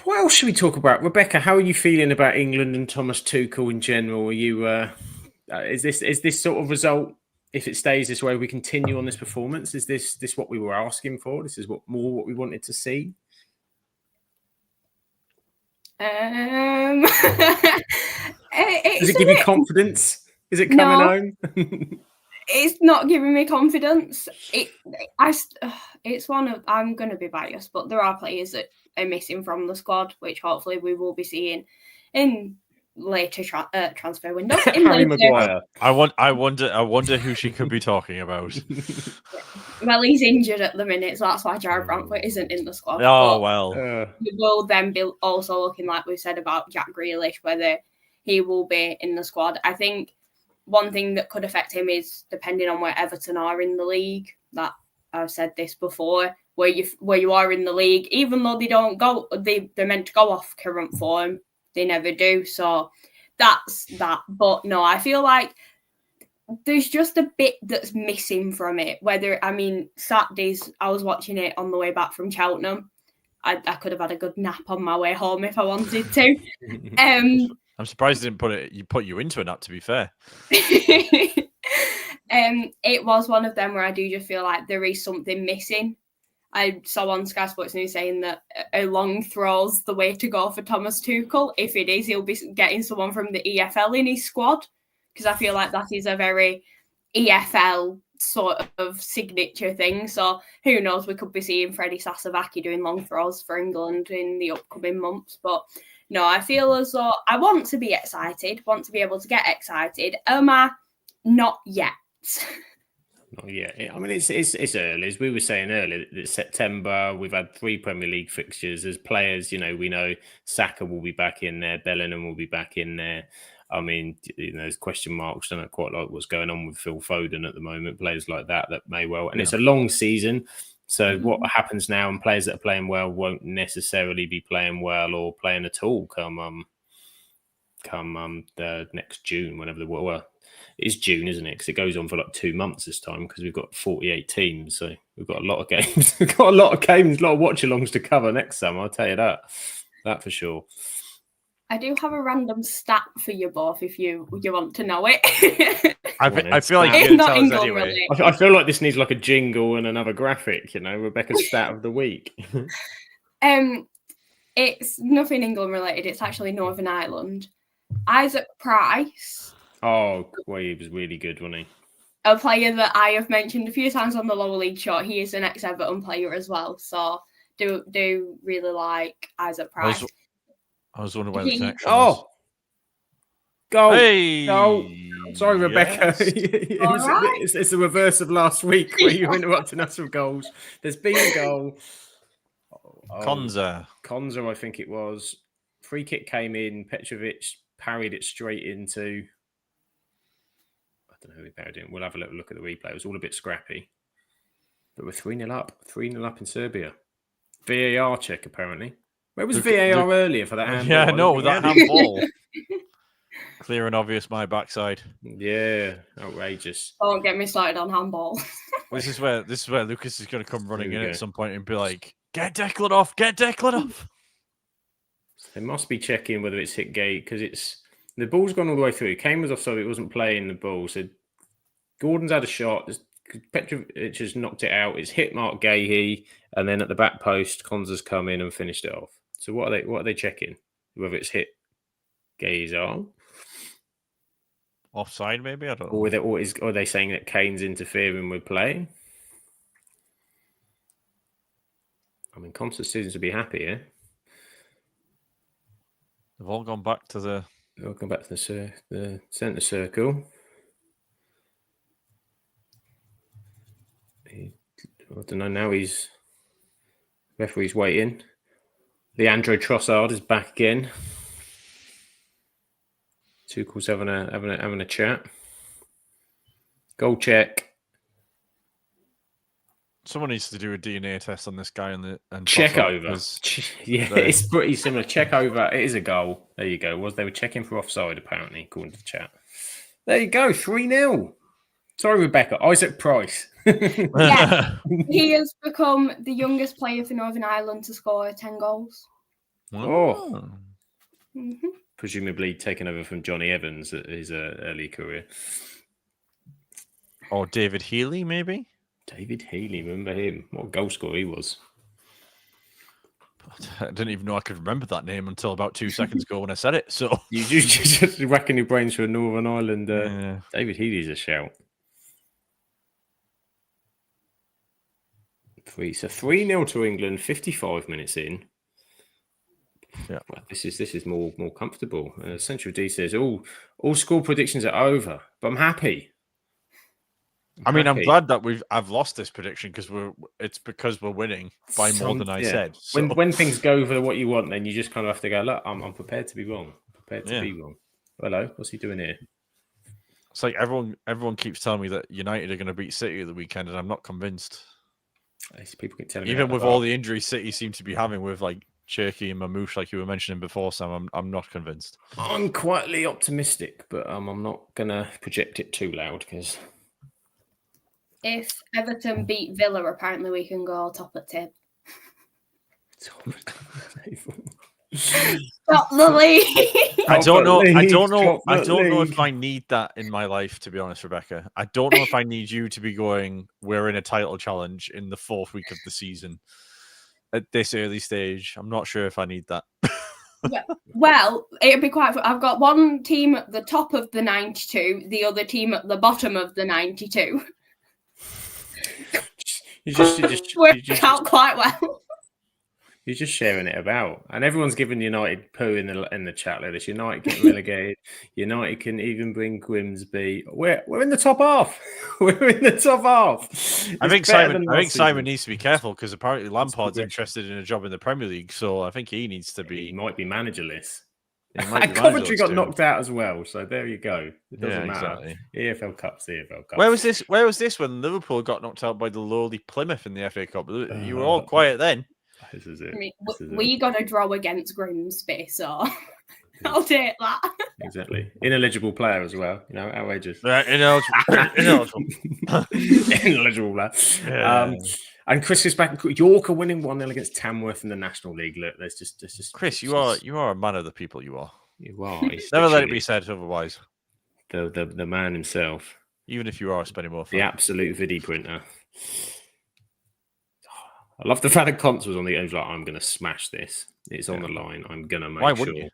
What else should we talk about? Rebecca, how are you feeling about England and Thomas Tuchel in general? Are you is this sort of result, if it stays this way, we continue on this performance? Is this what we were asking for? This is what we wanted to see? Does it give you confidence? Is it coming home? It's not giving me confidence. It's one of, I'm going to be biased, but there are players that are missing from the squad, which hopefully we will be seeing in later transfer window. Harry Maguire. I wonder who she could be talking about. Well, he's injured at the minute, so that's why Jared Brantford isn't in the squad. Oh, well. We will then be also looking, like we said about Jack Grealish, whether he will be in the squad. I think one thing that could affect him is depending on where Everton are in the league. That I've said this before, where you are in the league, even though they don't go, they're meant to go off current form, they never do. So that's that. But no, I feel like there's just a bit that's missing from it. Saturdays, I was watching it on the way back from Cheltenham. I could have had a good nap on my way home if I wanted to. I'm surprised they didn't put you into a nap, to be fair. It was one of them where I do just feel like there is something missing. I saw on Sky Sports News saying that a long throw's the way to go for Thomas Tuchel. If it is, he'll be getting someone from the EFL in his squad, because I feel like that is a very EFL sort of signature thing. So who knows, we could be seeing Freddie Sasavaki doing long throws for England in the upcoming months. But no, I feel as though I want to be excited, want to be able to get excited. Am I? Not yet. Not yet. I mean, it's early. As we were saying earlier, it's September. We've had 3 Premier League fixtures. As players, we know Saka will be back in there. Bellingham will be back in there. I mean, there's question marks. I don't quite like what's going on with Phil Foden at the moment. Players like that may well. And it's a long season. So what happens now, and players that are playing well won't necessarily be playing well or playing at all come the next June, whenever it's June, isn't it? Because it goes on for like 2 months this time, because we've got 48 teams. So we've got a lot of games. We've got a lot of watch-alongs to cover next summer, I'll tell you that for sure. I do have a random stat for you both if you want to know it. I feel like you're going to tell us anyway. I feel like this needs like a jingle and another graphic, Rebecca's stat of the week. It's nothing England related. It's actually Northern Ireland. Isaac Price. Oh, well, he was really good, wasn't he? A player that I have mentioned a few times on the lower league show. He is an ex-Everton player as well. So do really like Isaac Price. I was wondering where the He- connection was. Oh, goal. Hey! Goal. Sorry, Rebecca. Yes. All right. It's the reverse of last week where you were interrupting us with goals. There's been a goal. Konza. Konza, I think it was. Free kick came in. Petrovic parried it straight into. I don't know who he parried it. We'll have a little look at the replay. It was all a bit scrappy. But we're 3-0 up. 3-0 up in Serbia. VAR check, apparently. Where was VAR earlier for that handball? Yeah, no, that handball. Clear and obvious, my backside. Yeah, outrageous. Don't get me started on handball. This is where Lucas is going to come running There in we at go. some point and be like, "Get Declan off! Get Declan off!" They must be checking whether it's hit gate because the ball's gone all the way through. Kane was offside; it wasn't playing the ball. So Gordon's had a shot. Petrovic has knocked it out. It's hit Mark Gahey, and then at the back post, Konza's come in and finished it off. So what are they checking? Whether it's hit Gahey's arm, Offside, maybe, I don't know. or are they saying that Kane's interfering with play? I mean, Konza's seems to be happy here. They've all gone back to the. Welcome back to the centre circle. I don't know. Now referee's waiting. Leandro Trossard is back again. Tuchel's having a chat. Goal check. Someone needs to do a DNA test on this guy and Check Trossard, over. because Yeah, it's pretty similar. Check over. It is a goal. There you go. They were checking for offside, apparently, according to the chat. There you go. 3-0. Sorry, Rebecca. Isaac Price. Yeah. He has become the youngest player for Northern Ireland to score 10 goals. Oh. hmm Presumably taken over from Johnny Evans at his early career. Or David Healy, maybe. David Healy, remember him? What a goal scorer he was. I didn't even know I could remember that name until about 2 seconds ago when I said it. So You just racking your brains for a Northern Ireland. yeah. David Healy's a shout. So 3-0 to England, 55 minutes in. Yeah. Well, this is more comfortable. Central D says all score predictions are over, but I'm happy. I'm happy. glad that I've lost this prediction because we're winning by more than I said. So. When things go for what you want, then you just kind of have to go, look, I'm prepared to be wrong. Be wrong. Hello, what's he doing here? It's like everyone keeps telling me that United are going to beat City at the weekend, and I'm not convinced. People keep telling me Even with all the injuries City seem to be having with like Cherky and Mamouche, like you were mentioning before, Sam, I'm not convinced. I'm quietly optimistic, but I'm not going to project it too loud because If Everton beat Villa, apparently we can go top of tip. Stop the league. I don't know League. if I need that in my life, to be honest, Rebecca. I don't know if I need you to be going, we're in a title challenge in the 4th week of the season at this early stage. I'm not sure if I need that. Yeah. Well, it'd be quite. I've got one team at the top of the 92, the other team at the bottom of the 92. You just Worked out quite well. You're just sharing it about, and everyone's giving United poo in the chat like this. United get relegated. United can even bring Grimsby. We're in the top half. We're in the top half. I think Simon needs to be careful because apparently Lampard's interested in a job in the Premier League, so I think he needs to be. He might be managerless. And Coventry got knocked out as well, so there you go. It doesn't matter. Exactly. EFL Cup's the EFL Cup. Where was this when Liverpool got knocked out by the lowly Plymouth in the FA Cup? You were all quiet then. This is it. I mean, we got a draw against Grimsby, so I'll take that. Exactly. Ineligible player as well. You know, outrageous. Ineligible. Ineligible player. Yeah. And Chris is back. York are winning 1-0 against Tamworth in the National League. Look, there's just Chris, you are a man of the people. You are. You are. Never let it be said otherwise. The man himself. Even if you are a Spenny Morph. The absolute vidi printer. I love the fact that Conte was on the. He was like, I'm going to smash this. It's on the line. I'm going to make Why sure. wouldn't you?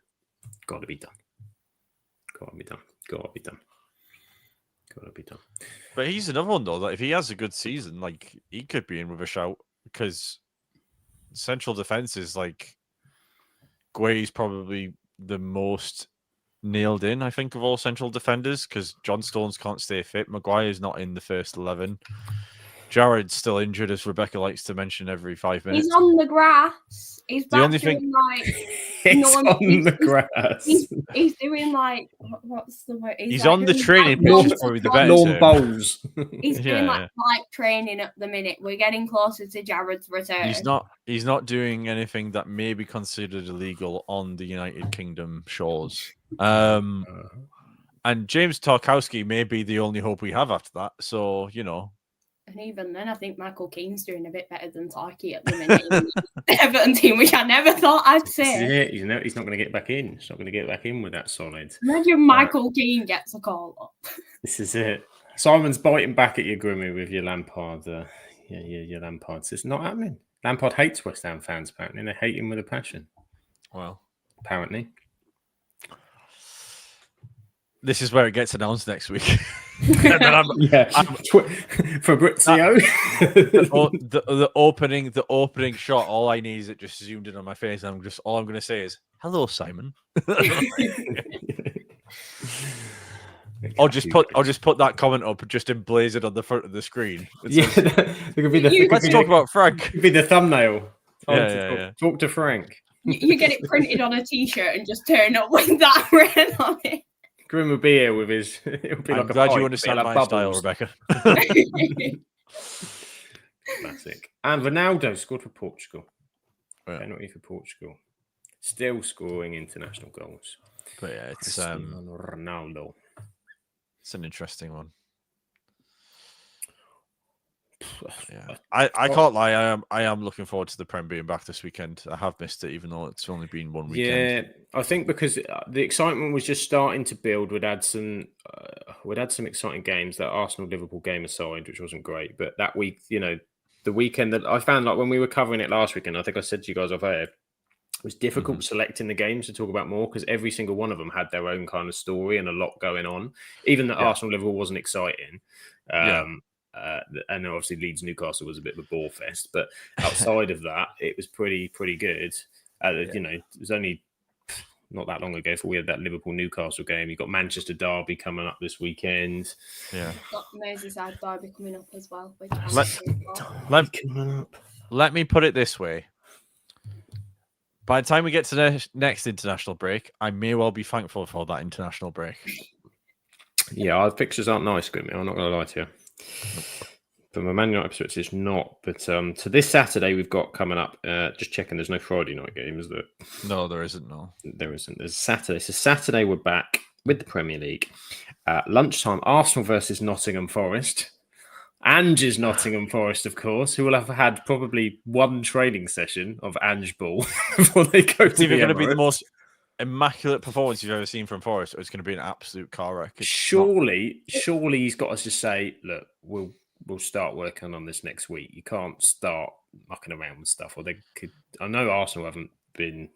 Got to be done. Got to be done. Got to be done. Got to be done. But he's another one though that if he has a good season, like he could be in with a shout because central defense is like Gue's probably the most nailed in, I think, of all central defenders because John Stones can't stay fit. Maguire's not in the first 11. Jared's still injured, as Rebecca likes to mention every 5 minutes. He's on the grass. He's The back only thing- doing like It's on the grass. he's doing like what's the word? He's like on the doing, training like, pitch, lawn is probably the training. better Lawn term. bowls. He's doing Yeah. like training at the minute. We're getting closer to Jared's return. He's not doing anything that may be considered illegal on the United Kingdom shores. And James Tarkowski may be the only hope we have after that. So, you know. And even then, I think Michael Keane's doing a bit better than Tarky at the minute. in the Everton team, which I never thought I'd say. He's not going to get back in. He's not going to get back in with that solid. Imagine Michael Keane gets a call up. This is it. Simon's biting back at you, Grimmy, with your Lampard. Your Lampard. It's not happening. Lampard hates West Ham fans, apparently. And they hate him with a passion. Well, apparently. This is where it gets announced next week. Fabrizio. The opening shot. All I need is it just zoomed in on my face, and all I'm going to say is, "Hello, Simon." I'll just put that comment up, just emblazoned on the front of the screen. Let's talk about Frank. It could be the thumbnail. Talk to Frank. You get it printed on a T-shirt and just turn up with that written on it. Grim will be here with his. It'll be I'm like glad a you understand like my bubbles. style, Rebecca. Classic. And Ronaldo scored for Portugal. Yeah. Penalty for Portugal. Still scoring international goals. But yeah, it's Ronaldo. It's an interesting one. Yeah, I can't lie. I am looking forward to the Prem being back this weekend. I have missed it, even though it's only been one weekend. Yeah, I think because the excitement was just starting to build. We'd had some exciting games. That Arsenal-Liverpool game aside, which wasn't great, but that week, the weekend that I found, like when we were covering it last weekend, I think I said to you guys off air, it was difficult selecting the games to talk about more because every single one of them had their own kind of story and a lot going on. Even that Arsenal-Liverpool wasn't exciting. And obviously Leeds-Newcastle was a bit of a bore fest, but outside of that, it was pretty good. It was only not that long ago before we had that Liverpool-Newcastle game. You've got Manchester Derby coming up this weekend. Yeah. Got Merseyside Derby coming up as well. Let me put it this way. By the time we get to the next international break, I may well be thankful for that international break. Yeah, our pictures aren't nice, Grimmy. I'm not going to lie to you. From a Man United perspective, it's not. But so this Saturday we've got coming up. Just checking, there's no Friday night game, is there? No, there isn't. No, there isn't. There's Saturday. So Saturday we're back with the Premier League. Lunchtime, Arsenal versus Nottingham Forest. Ange's Nottingham Forest, of course, who will have had probably one training session of Ange ball before they go to it's either the going to be the Emirates. most immaculate performance you've ever seen from Forest, or it's going to be an absolute car wreck. Surely he's got us to say, look, we'll start working on this next week. You can't start mucking around with stuff. Or they could. I know Arsenal haven't been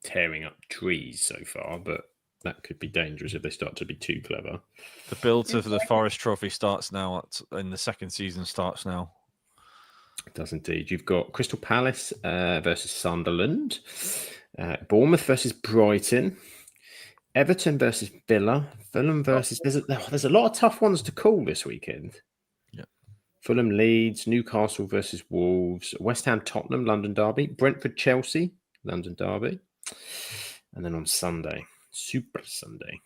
tearing up trees so far, but that could be dangerous if they start to be too clever. The build of the Forest Trophy starts now, and the second season starts now. It does indeed. You've got Crystal Palace versus Sunderland, Bournemouth versus Brighton, Everton versus Villa, Fulham versus... There's a lot of tough ones to call this weekend. Yeah. Fulham Leeds, Newcastle versus Wolves, West Ham Tottenham, London Derby, Brentford Chelsea, London Derby. And then on Sunday, Super Sunday.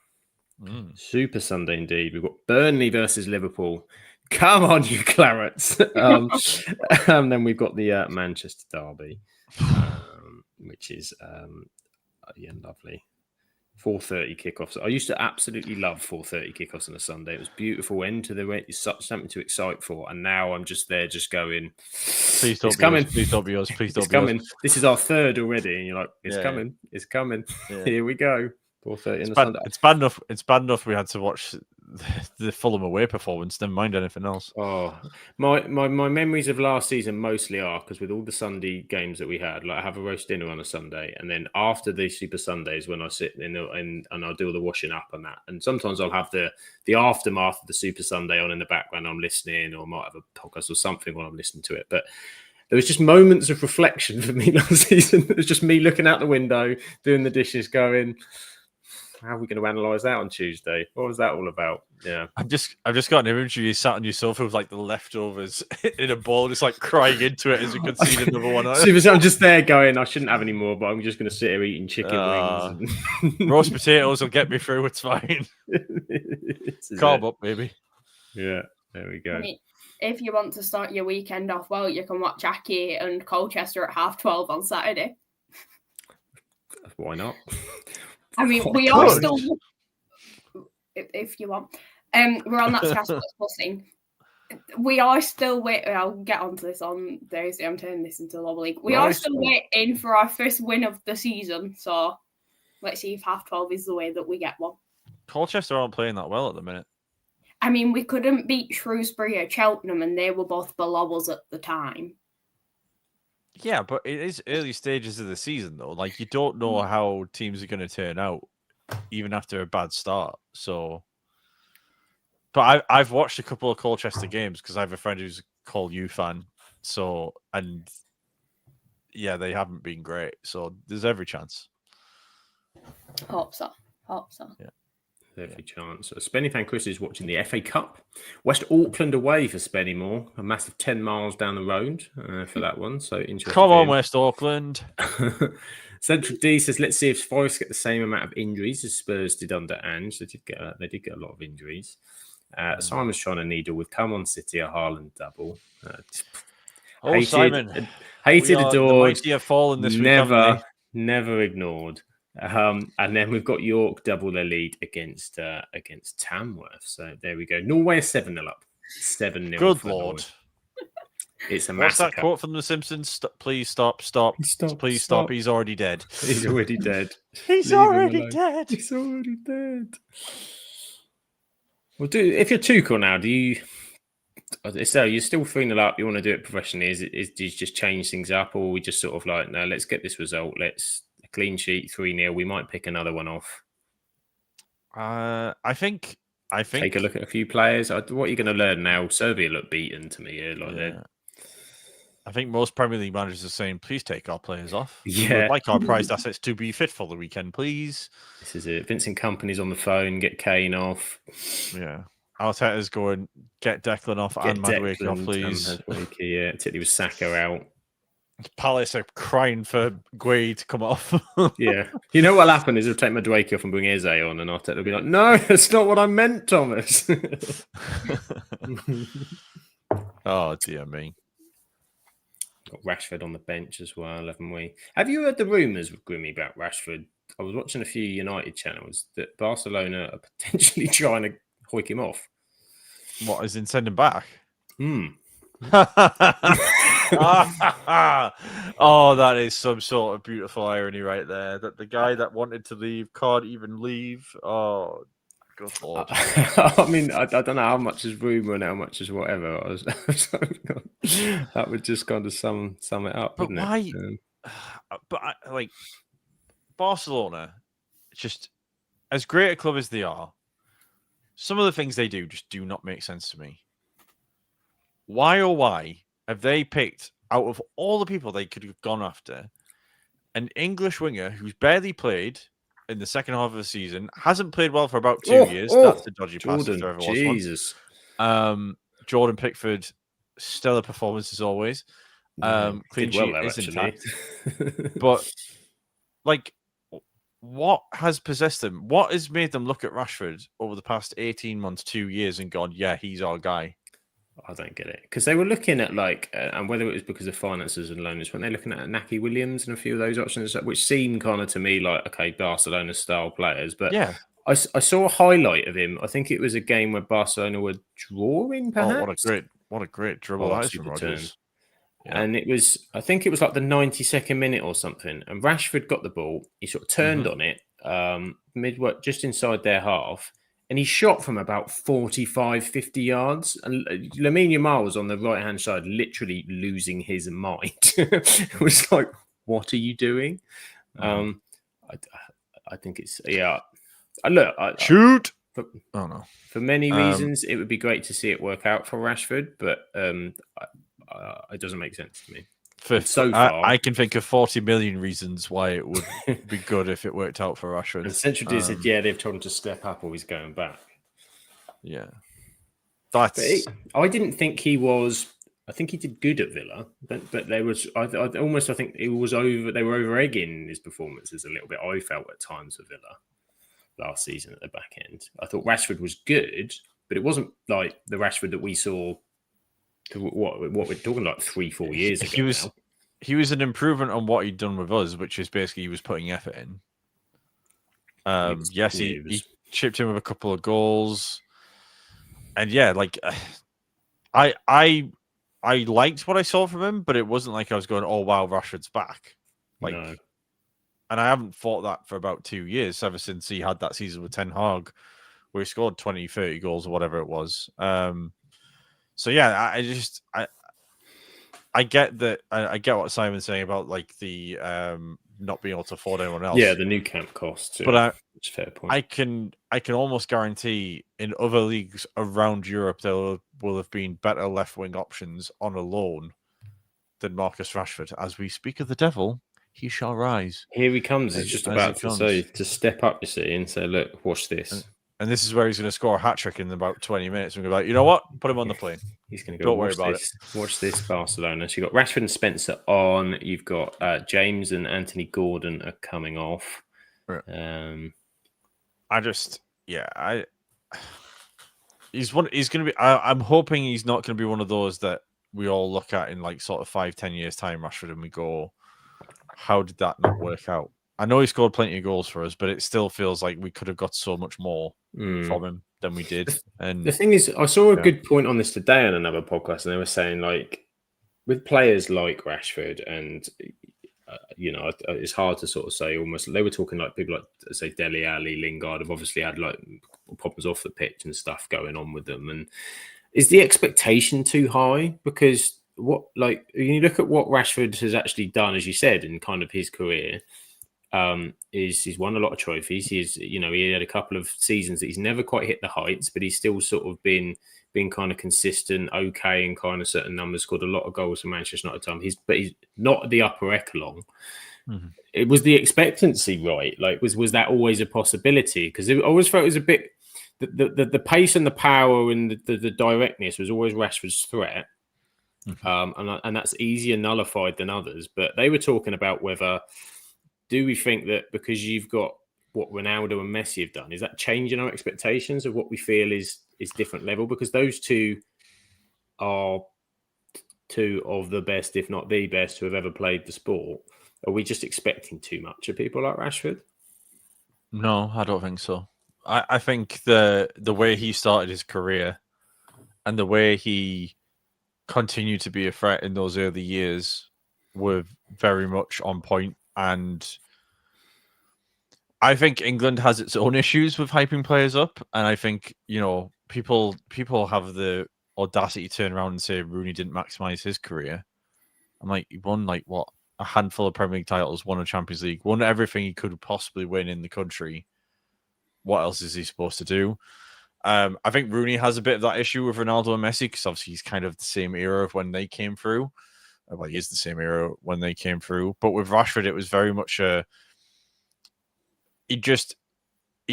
Super Sunday indeed. We've got Burnley versus Liverpool. Come on, you Clarets. Then we've got the Manchester Derby, which is lovely. 4:30 kickoffs. I used to absolutely love 4:30 kickoffs on a Sunday. It was beautiful end to the way. It's something to excite for. And now I'm just there, just going. Please don't be yours. Please don't be yours. Please don't be coming. yours. This is our third already, and you're like, it's coming. Yeah. It's coming. Yeah. Here we go. 4:30 on a Sunday. It's bad enough. It's bad enough we had to watch the Fulham away performance. Never mind anything else. Oh, my memories of last season mostly are because with all the Sunday games that we had, like I have a roast dinner on a Sunday, and then after the Super Sundays when I sit and I'll do all the washing up and that, and sometimes I'll have the aftermath of the Super Sunday on in the background. I'm listening, or I might have a podcast or something while I'm listening to it, but. there was just moments of reflection for me last season. It was just me looking out the window, doing the dishes, going, how are we going to analyse that on Tuesday? What was that all about? Yeah. I've just got an image of you sat on your sofa with like the leftovers in a bowl, just like crying into it as you concede another one. I'm just there going, I shouldn't have any more, but I'm just going to sit here eating chicken wings. Roast potatoes will get me through. It's fine. Carb up, baby. Yeah, there we go. I mean, if you want to start your weekend off well, you can watch Aki and Colchester at 12:30 on Saturday. Why not? I mean, we are still, if you want, we're on that Sky Sports Plus thing. We are still waiting. I'll get onto this on Thursday. I'm turning this into Lower League. We are still waiting for our first win of the season. So let's see if 12:30 is the way that we get one. Colchester aren't playing that well at the minute. I mean, we couldn't beat Shrewsbury or Cheltenham, and they were both below us at the time. Yeah, but it is early stages of the season, though. Like, you don't know how teams are going to turn out, even after a bad start. So, but I've watched a couple of Colchester games because I have a friend who's a Col U fan. So, and yeah, they haven't been great. So there's every chance. Hope so. Yeah. Every chance. Spenny fan Chris is watching the FA Cup. West Auckland away for Spennymoor. A massive 10 miles down the road for that one. So interesting. Come on, West Auckland. Central D says, let's see if Forest get the same amount of injuries as Spurs did under Ange. They did get a lot of injuries. Simon's trying to needle with come on City a Haaland double. Simon. Hated, adored. The mighty have fallen this week. Never ignored. And then we've got York double their lead against Tamworth. So there we go. Norway is 7-0 up. 7-0. Good Lord. It's a What's massacre. that quote from The Simpsons? Please stop. Please stop. He's already dead. He's already dead. He's already dead. He's already dead. Well, if you're Tuchel now, do you... So you're still 3-0 up, you want to do it professionally. Do you just change things up, or we just sort of like, no, let's get this result. Let's a clean sheet, 3-0. We might pick another one off. I think Take a look at a few players. What are you going to learn now? Serbia look beaten to me here. I think most Premier League managers are saying, please take our players off. Yeah. We would like our prized assets to be fit for the weekend, please. This is it. Vincent Kompany's on the phone. Get Kane off. Yeah. Arteta's going, get Declan off and Madueke off, please. Yeah, particularly with Saka out. Palace are crying for Guay to come off. Yeah. You know what'll happen is they'll take Madueke off and bring Eze on, and Arteta will be like, no, that's not what I meant, Thomas. Oh, dear me. Got Rashford on the bench as well, haven't we? Have you heard the rumours with Grimmy about Rashford? I was watching a few United channels that Barcelona are potentially trying to hoik him off. What, is in send him back? Oh, that is some sort of beautiful irony right there. That the guy that wanted to leave can't even leave. Oh, good Lord. I mean, I don't know how much is rumour and how much is whatever. That would just kind of sum it up, but wouldn't why? it? Like Barcelona, just as great a club as they are, some of the things they do just do not make sense to me. Why have they picked, out of all the people they could have gone after, an English winger who's barely played in the second half of the season, hasn't played well for about 2 years? That's a dodgy pass if there ever was Jesus. one. Jordan Pickford, stellar performance as always. Clean sheet is intact. But, like, what has possessed them? What has made them look at Rashford over the past 18 months, 2 years, and gone, yeah, he's our guy? I don't get it. Because they were looking at, and whether it was because of finances and loans, weren't they looking at Naki Williams and a few of those options, which seemed kind of to me like, okay, Barcelona-style players. But yeah, I saw a highlight of him. I think it was a game where Barcelona were drawing, perhaps. Oh, what a great dribble that is from Rodgers. Yeah. And I think it was like the 92nd minute or something. And Rashford got the ball. He sort of turned on it midway, just inside their half. And he shot from about 45, 50 yards. And Lamine Yamal was on the right-hand side, literally losing his mind. It was like, what are you doing? I think it's, shoot. For many reasons, it would be great to see it work out for Rashford, but it doesn't make sense to me. so far, I can think of 40 million reasons why it would be good if it worked out for Rashford. And Central D said, yeah, they've told him to step up or he's going back. Yeah. I didn't think he was. I think he did good at Villa, but there was. I think it was over. They were over egging his performances a little bit. I felt at times for Villa last season at the back end. I thought Rashford was good, but it wasn't like the Rashford that we saw. What we're talking like 3-4 years ago. He was an improvement on what he'd done with us, which is basically he was putting effort in. He chipped in with a couple of goals, and yeah, like I liked what I saw from him, but it wasn't like I was going, "Oh wow, Rashford's back." Like, no. And I haven't thought that for about 2 years, ever since he had that season with Ten Hag, where he scored 20, 30 goals or whatever it was. So yeah, I get that. I get what Simon's saying about like the not being able to afford anyone else. Yeah, the new camp costs. But it's a fair point. I can almost guarantee in other leagues around Europe there will have been better left wing options on a loan than Marcus Rashford. As we speak of the devil, he shall rise. Here he comes. He's just about to say to step up, you see, and say, "Look, watch this." And this is where he's going to score a hat trick in about 20 minutes. We're going to be like, you know what? Put him on the plane. He's going to go. Don't worry about it. Watch this, Barcelona. So you've got Rashford and Spencer on. You've got James and Anthony Gordon are coming off. Right. He's going to be. I'm hoping he's not going to be one of those that we all look at in like sort of 5-10 years time, Rashford, and we go, how did that not work out? I know he scored plenty of goals for us, but it still feels like we could have got so much more from him than we did. And the thing is, I saw a good point on this today on another podcast, and they were saying like with players like Rashford, and it's hard to sort of say. Almost, they were talking like people like say Dele Alli, Lingard have obviously had like problems off the pitch and stuff going on with them. And is the expectation too high? Because when you look at what Rashford has actually done, as you said, in kind of his career. He's won a lot of trophies. He had a couple of seasons that he's never quite hit the heights, but he's still sort of been kind of consistent, okay, in kind of certain numbers. Scored a lot of goals for Manchester United time. He's not the upper echelon. Mm-hmm. It was the expectancy, right? Like was that always a possibility? Because I always felt it was a bit the pace and the power and the directness was always Rashford's threat. Mm-hmm. And that's easier nullified than others. But they were talking about whether. Do we think that because you've got what Ronaldo and Messi have done, is that changing our expectations of what we feel is different level? Because those two are two of the best, if not the best, who have ever played the sport. Are we just expecting too much of people like Rashford? No, I don't think so. I think the way he started his career and the way he continued to be a threat in those early years were very much on point. And I think England has its own issues with hyping players up. And I think, people have the audacity to turn around and say Rooney didn't maximize his career. I'm like, he won a handful of Premier League titles, won a Champions League, won everything he could possibly win in the country. What else is he supposed to do? I think Rooney has a bit of that issue with Ronaldo and Messi because obviously he's kind of the same era of when they came through. Well, he is the same era when they came through. But with Rashford, it was very much he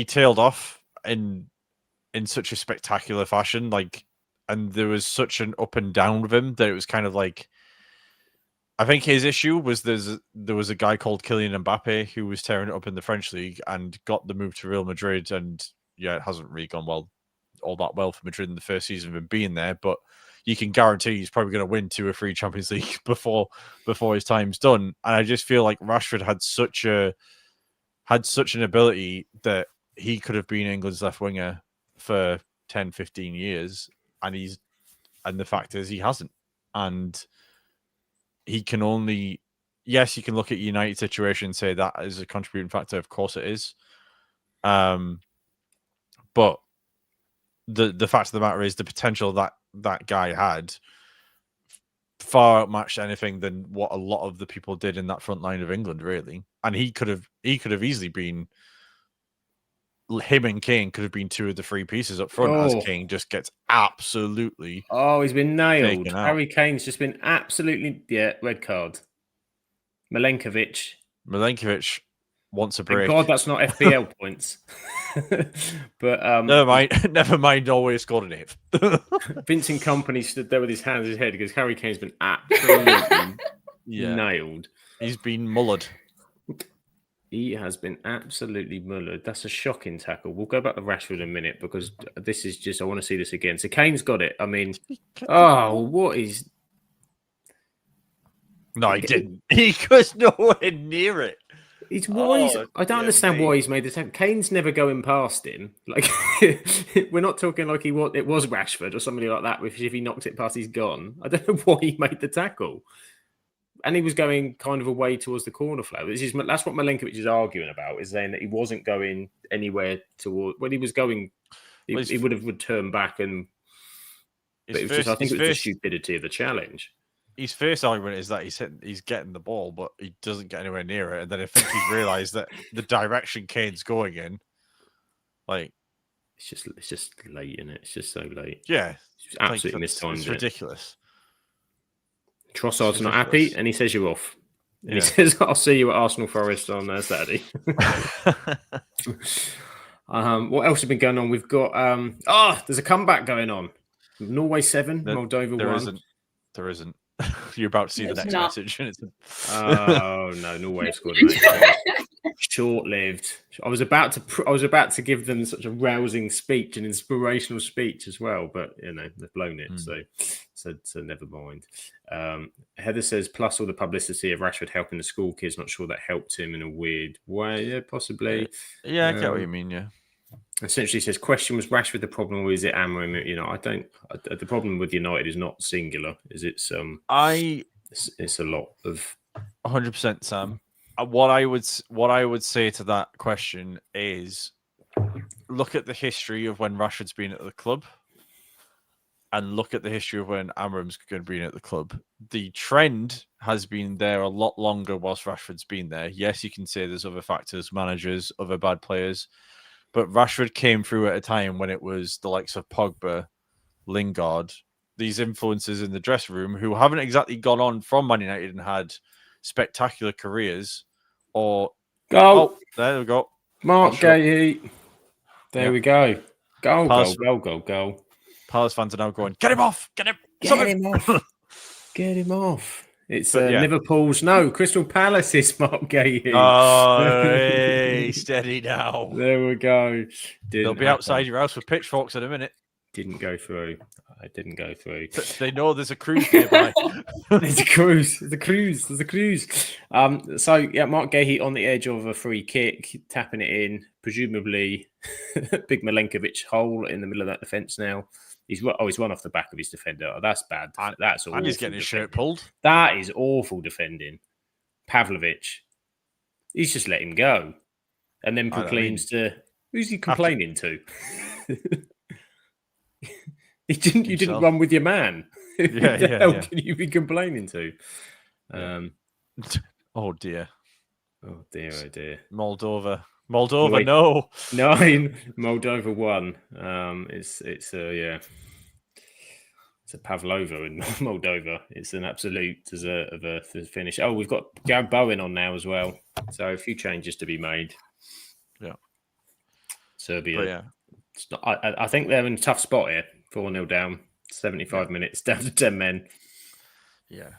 tailed off in such a spectacular fashion. And there was such an up and down with him that it was kind of like, I think his issue was there was a guy called Kylian Mbappe who was tearing it up in the French league and got the move to Real Madrid. And yeah, it hasn't really gone all that well for Madrid in the first season of him being there, but you can guarantee he's probably going to win 2 or 3 Champions League before his time's done. And I just feel like Rashford had such an ability that he could have been England's left winger for 10, 15 years. And the fact is he hasn't. And he can only, yes, you can look at United situation and say that is a contributing factor. Of course it is. But the fact of the matter is the potential that guy had far outmatched anything than what a lot of the people did in that front line of England, really. And he could have easily been him and Kane could have been two of the three pieces up front, as Kane just gets absolutely. Oh, he's been nailed. taken out. Harry Kane's just been absolutely red card. Milenkovic wants a Thank break. God that's not FPL points. But never mind. Always scored an eighth. Vincent Kompany stood there with his hands on his head because Harry Kane's been absolutely nailed. He's been mullered. He has been absolutely mullered. That's a shocking tackle. We'll go back to Rashford in a minute because this is just, I want to see this again. So Kane's got it. I mean, what is... No, he didn't. He was nowhere near it. It's why I don't understand why he's made the tackle. Kane's never going past him. Like, we're not talking like it was Rashford or somebody like that. If he knocks it past, he's gone. I don't know why he made the tackle. And he was going kind of away towards the corner flag. That's what Milenkovic is arguing about, is saying that he wasn't going anywhere toward... When he was going, he would have turned back and... But it was I think it was the stupidity of the challenge. His first argument is that he's getting the ball, but he doesn't get anywhere near it. And then I think he's realised that the direction Kane's going in, like... It's just late, isn't it? It's just so late. Yeah. It's absolutely mistimed. It's ridiculous. Trossard's not happy, and he says you're off. And he says, I'll see you at Arsenal Forest on Saturday. What else has been going on? We've got... there's a comeback going on. Norway 7, Moldova 1. There isn't. You're about to see the next message. And oh, no, Norway scored an short-lived. I was about to give them such a rousing speech, an inspirational speech as well, but they've blown it. So never mind. Heather says, plus all the publicity of Rashford helping the school kids. Not sure that helped him in a weird way. Yeah, possibly. Yeah, I get what you mean. Yeah. Essentially says, question, was Rashford the problem, or is it Amorim? The problem with United is not singular. It's a lot of 100%, Sam. What I would say to that question is, look at the history of when Rashford's been at the club, and look at the history of when Amorim's going to be at the club. The trend has been there a lot longer whilst Rashford's been there. Yes, you can say there's other factors, managers, other bad players. But Rashford came through at a time when it was the likes of Pogba, Lingard, these influences in the dressing room who haven't exactly gone on from Man United and had spectacular careers. There we go. Mark Gahey. There we go. Goal. Palace fans are now going, get him off! Get him off! Get him off. It's Liverpool's, Crystal Palace's Mark Gahey. Oh, hey, steady now. There we go. They'll be outside your house with pitchforks in a minute. Didn't go through. I didn't go through. They know there's a cruise nearby. There's a cruise. Mark Gahey on the edge of a free kick, tapping it in, presumably big Milenkovic hole in the middle of that defence now. He's run off the back of his defender. Oh, that's bad. That's awful. And he's getting his shirt pulled. That is awful defending. Pavlovic. He's just let him go. And then proclaims who's he complaining to? You didn't run with your man. Who the hell can you be complaining to? Oh dear. Oh dear. Moldova, no. 9, Moldova 1. It's a Pavlova in Moldova. It's an absolute dessert of a finish. Oh, we've got Gareth Bowen on now as well. So a few changes to be made. Yeah. Serbia. I think they're in a tough spot here. 4-0 down, 75 minutes, down to 10 men. Yeah.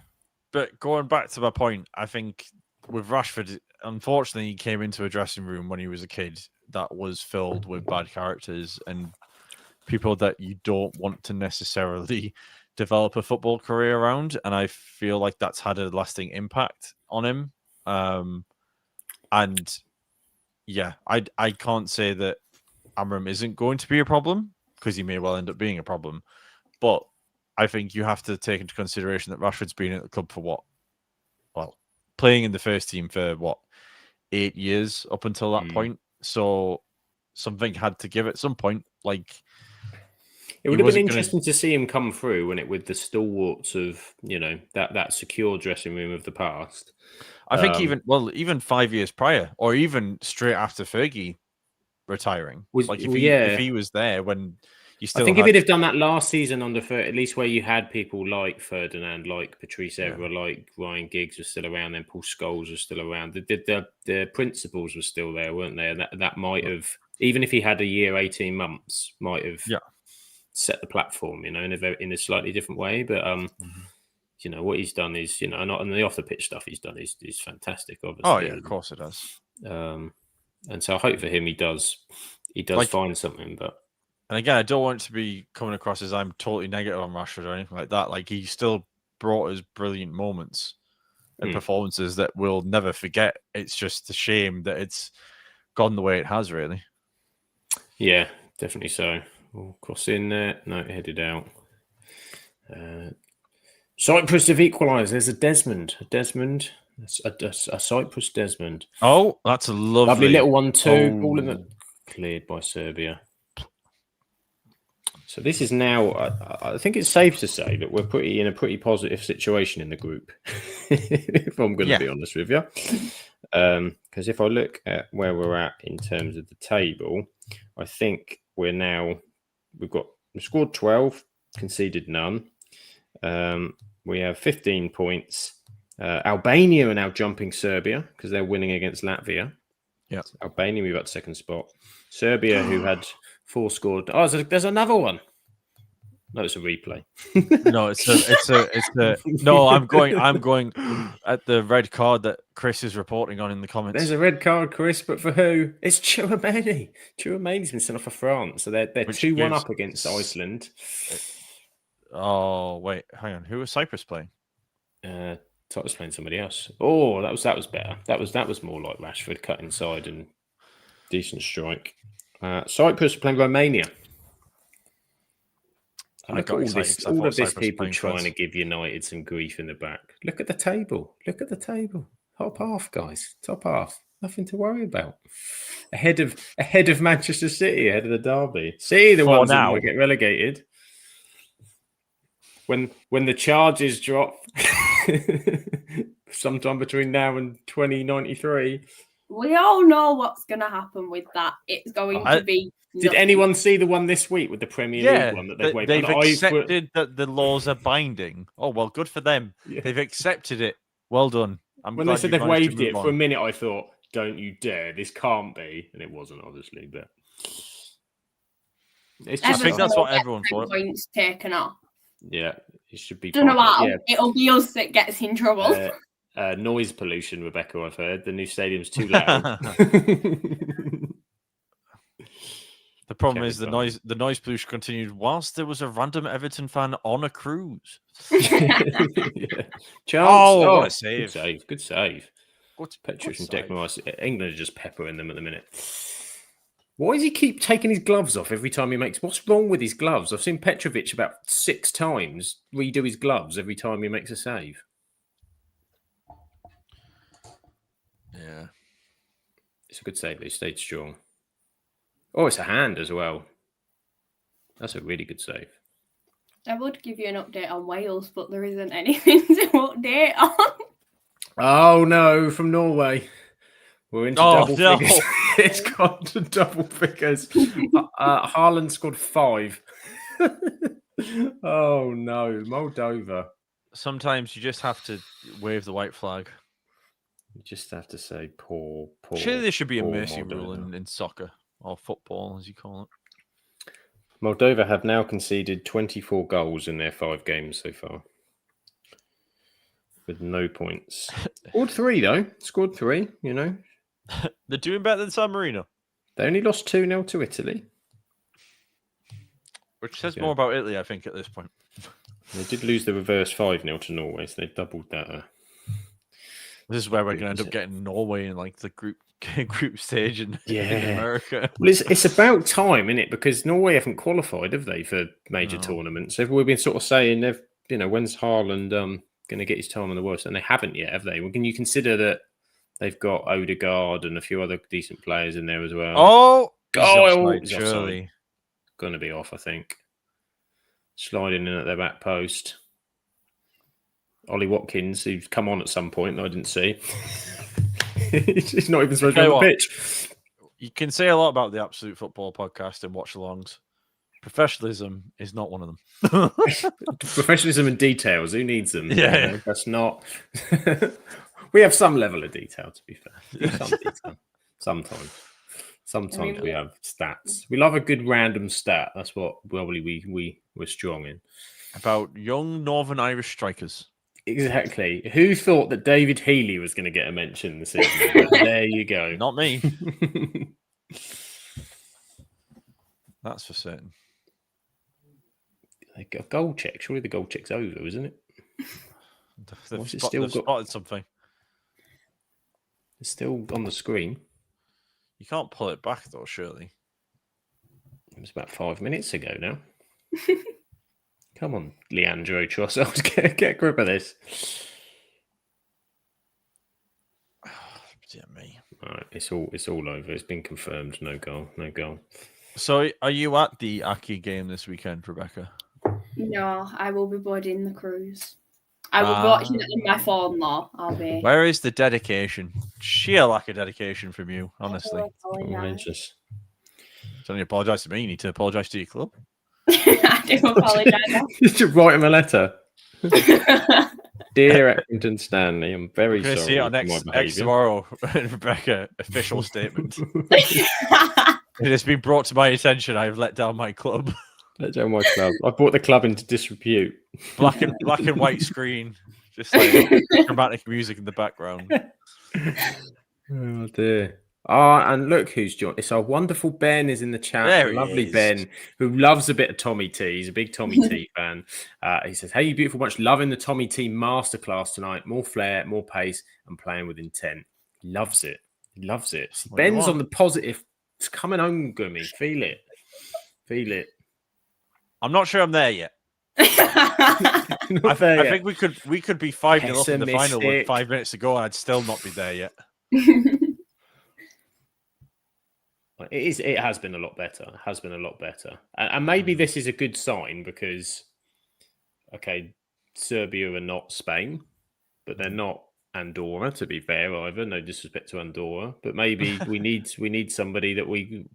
But going back to my point, I think with Rashford, unfortunately, he came into a dressing room when he was a kid that was filled with bad characters and people that you don't want to necessarily develop a football career around. And I feel like that's had a lasting impact on him. I can't say that Amorim isn't going to be a problem, because he may well end up being a problem. But I think you have to take into consideration that Rashford's been at the club for playing in the first team for 8 years up until that point. So something had to give at some point. Like, it would have been interesting to see him come through with the stalwarts of, that secure dressing room of the past. I think even 5 years prior, or even straight after Fergie retiring. Was- Like well, if he was there when you still I think had... if he'd have done that last season under at least where you had people like Ferdinand, like Patrice Evra, like Ryan Giggs was still around, then Paul Scholes was still around. The principles were still there, weren't they? And that might have, even if he had a year, 18 months, might have set the platform, in a slightly different way. But what he's done is, not on the off the pitch stuff he's done is fantastic, obviously. Oh yeah, of course it does. And so I hope for him he does find something, but. And again, I don't want it to be coming across as I'm totally negative on Rashford or anything like that. Like, he still brought us brilliant moments and performances that we'll never forget. It's just a shame that it's gone the way it has, really. Yeah, definitely so. We'll cross in there. No, headed out. Cyprus have equalised. There's a Desmond. A Cyprus Desmond. Oh, that's a lovely little one too. Oh. All of them cleared by Serbia. So this is now, I think it's safe to say that we're in a pretty positive situation in the group, if I'm going to be honest with you. Because if I look at where we're at in terms of the table, I think we've scored 12, conceded none. We have 15 points. Albania are now jumping Serbia because they're winning against Latvia. Yeah, so Albania, we've got second spot. Serbia, who had 4 scored. Oh, there's another one. No, it's a replay. No, it's a. No, I'm going at the red card that Chris is reporting on in the comments. There's a red card, Chris, but for who? It's Chouameni. Chouameni's been sent off for France, so they're 2-1 up against Iceland. Oh wait, hang on. Who was Cyprus playing? Cyprus playing somebody else. Oh, that was better. That was more like Rashford cut inside and decent strike. Cyprus playing Romania. Look at all of this people trying to give United some grief in the back. Look at the table. Top half, guys. Top half. Nothing to worry about. Ahead of Manchester City, ahead of the derby. City, the ones that might get relegated. When the charges drop, sometime between now and 2093. We all know what's going to happen with that. It's going to be. Did anyone see the one this week with the Premier League one that they've accepted that the laws are binding? Oh well, good for them. Yeah. They've accepted it. Well done. When they said they've waived it for a minute, I thought, "Don't you dare! This can't be," and it wasn't, obviously. But it's just, I think that's what everyone thought. Points taken off. Yeah, it should be. Don't know how. Yeah. It'll be us that gets in trouble. Noise pollution, Rebecca. I've heard the new stadium's too loud. The problem is the noise pollution continued whilst there was a random Everton fan on a cruise. Charles, what a save. Good save. Petrus and Declan Rice. England are just peppering them at the minute. Why does he keep taking his gloves off every time he makes... What's wrong with his gloves? I've seen Petrovic about 6 times redo his gloves every time he makes a save. Yeah. It's a good save. He stayed strong. Oh, it's a hand as well. That's a really good save. I would give you an update on Wales, but there isn't anything to update on. Oh, no, from Norway. We're into double figures. It's gone to double figures. Haaland scored 5. Oh, no. Moldova. Sometimes you just have to wave the white flag. You just have to say poor. Surely there should be a mercy rule in soccer. Or football, as you call it. Moldova have now conceded 24 goals in their 5 games so far. With no points. Scored 3, though. Scored 3, They're doing better than San Marino. They only lost 2-0 to Italy. Which says more about Italy, I think, at this point. They did lose the reverse 5-0 to Norway, so they doubled that. This is where we're going to end up getting Norway in like the group stage in America. Well, it's about time, isn't it? Because Norway haven't qualified, have they, for major tournaments? We've been sort of saying, when's Haaland going to get his time on the World? And they haven't yet, have they? Well, can you consider that they've got Odegaard and a few other decent players in there as well? Surely. Going to be off, I think. Sliding in at their back post. Ollie Watkins, who's come on at some point that I didn't see. He's not even supposed to be on the pitch. You can say a lot about the Absolute Football podcast and watch-alongs. Professionalism is not one of them. Professionalism and details. Who needs them? Yeah. That's not. We have some level of detail, to be fair. Some detail. Sometimes we have stats. We love a good random stat. That's what probably we're strong in. About young Northern Irish strikers. Exactly. Who thought that David Healy was going to get a mention this evening? But there you go. Not me. That's for certain. A goal check. Surely the goal check's over, isn't it? They've still spotted something. It's still on the screen. You can't pull it back, though, surely. It was about 5 minutes ago now. Come on, Leandro Trossard, get a grip of this. Dear me. All right, it's all over. It's been confirmed. No goal. So, are you at the Aki game this weekend, Rebecca? No, I will be boarding the cruise. I will be watching it on my phone, though. I'll be. Where is the dedication? Sheer lack of dedication from you, honestly. Just Don't apologise to me. You need to apologise to your club. I do apologise. You should write him a letter. Dear Accrington Stanley, I'm very sorry. See it on for my X behaviour. tomorrow, Rebecca. Official statement. It has been brought to my attention. I have let down my club. Let down my club. I brought the club into disrepute. Black and white screen, just like dramatic music in the background. Oh dear. And look who's joined. It's our wonderful Ben is in the chat. There he Lovely is. Ben, who loves a bit of Tommy T. He's a big Tommy T fan. He says, "Hey, you beautiful bunch, loving the Tommy T masterclass tonight. More flair, more pace, and playing with intent. He loves it. He loves it. See, What do you Ben's want? on the positive. It's coming home, Grimmy. Feel it. Feel it. I'm not sure I'm there yet. Not I there yet. think we could be 5-0 up in the final with Pessimistic. 5 minutes to go, and I'd still not be there yet. It has been a lot better. It has been a lot better. And maybe this is a good sign because, okay, Serbia are not Spain, but they're not Andorra, to be fair, either. No disrespect to Andorra. But maybe we need somebody that we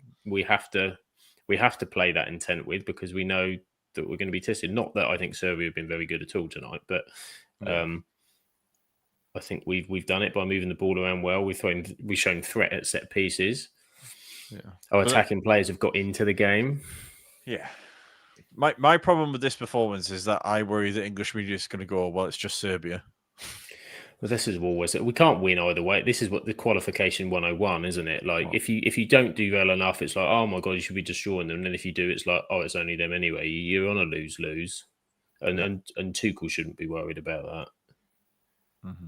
have to play that intent with because we know that we're going to be tested. Not that I think Serbia have been very good at all tonight, but I think we've done it by moving the ball around well. We've shown threat at set pieces. Yeah. Our attacking players have got into the game. Yeah. My problem with this performance is that I worry that English media is going to go, well, it's just Serbia. Well, this is always we can't win either way. This is what the qualification 101, isn't it? Like if you don't do well enough, it's like, oh my god, you should be destroying them. And then if you do, it's like, oh, it's only them anyway. You're on a lose-lose, and Tuchel shouldn't be worried about that. Mm-hmm.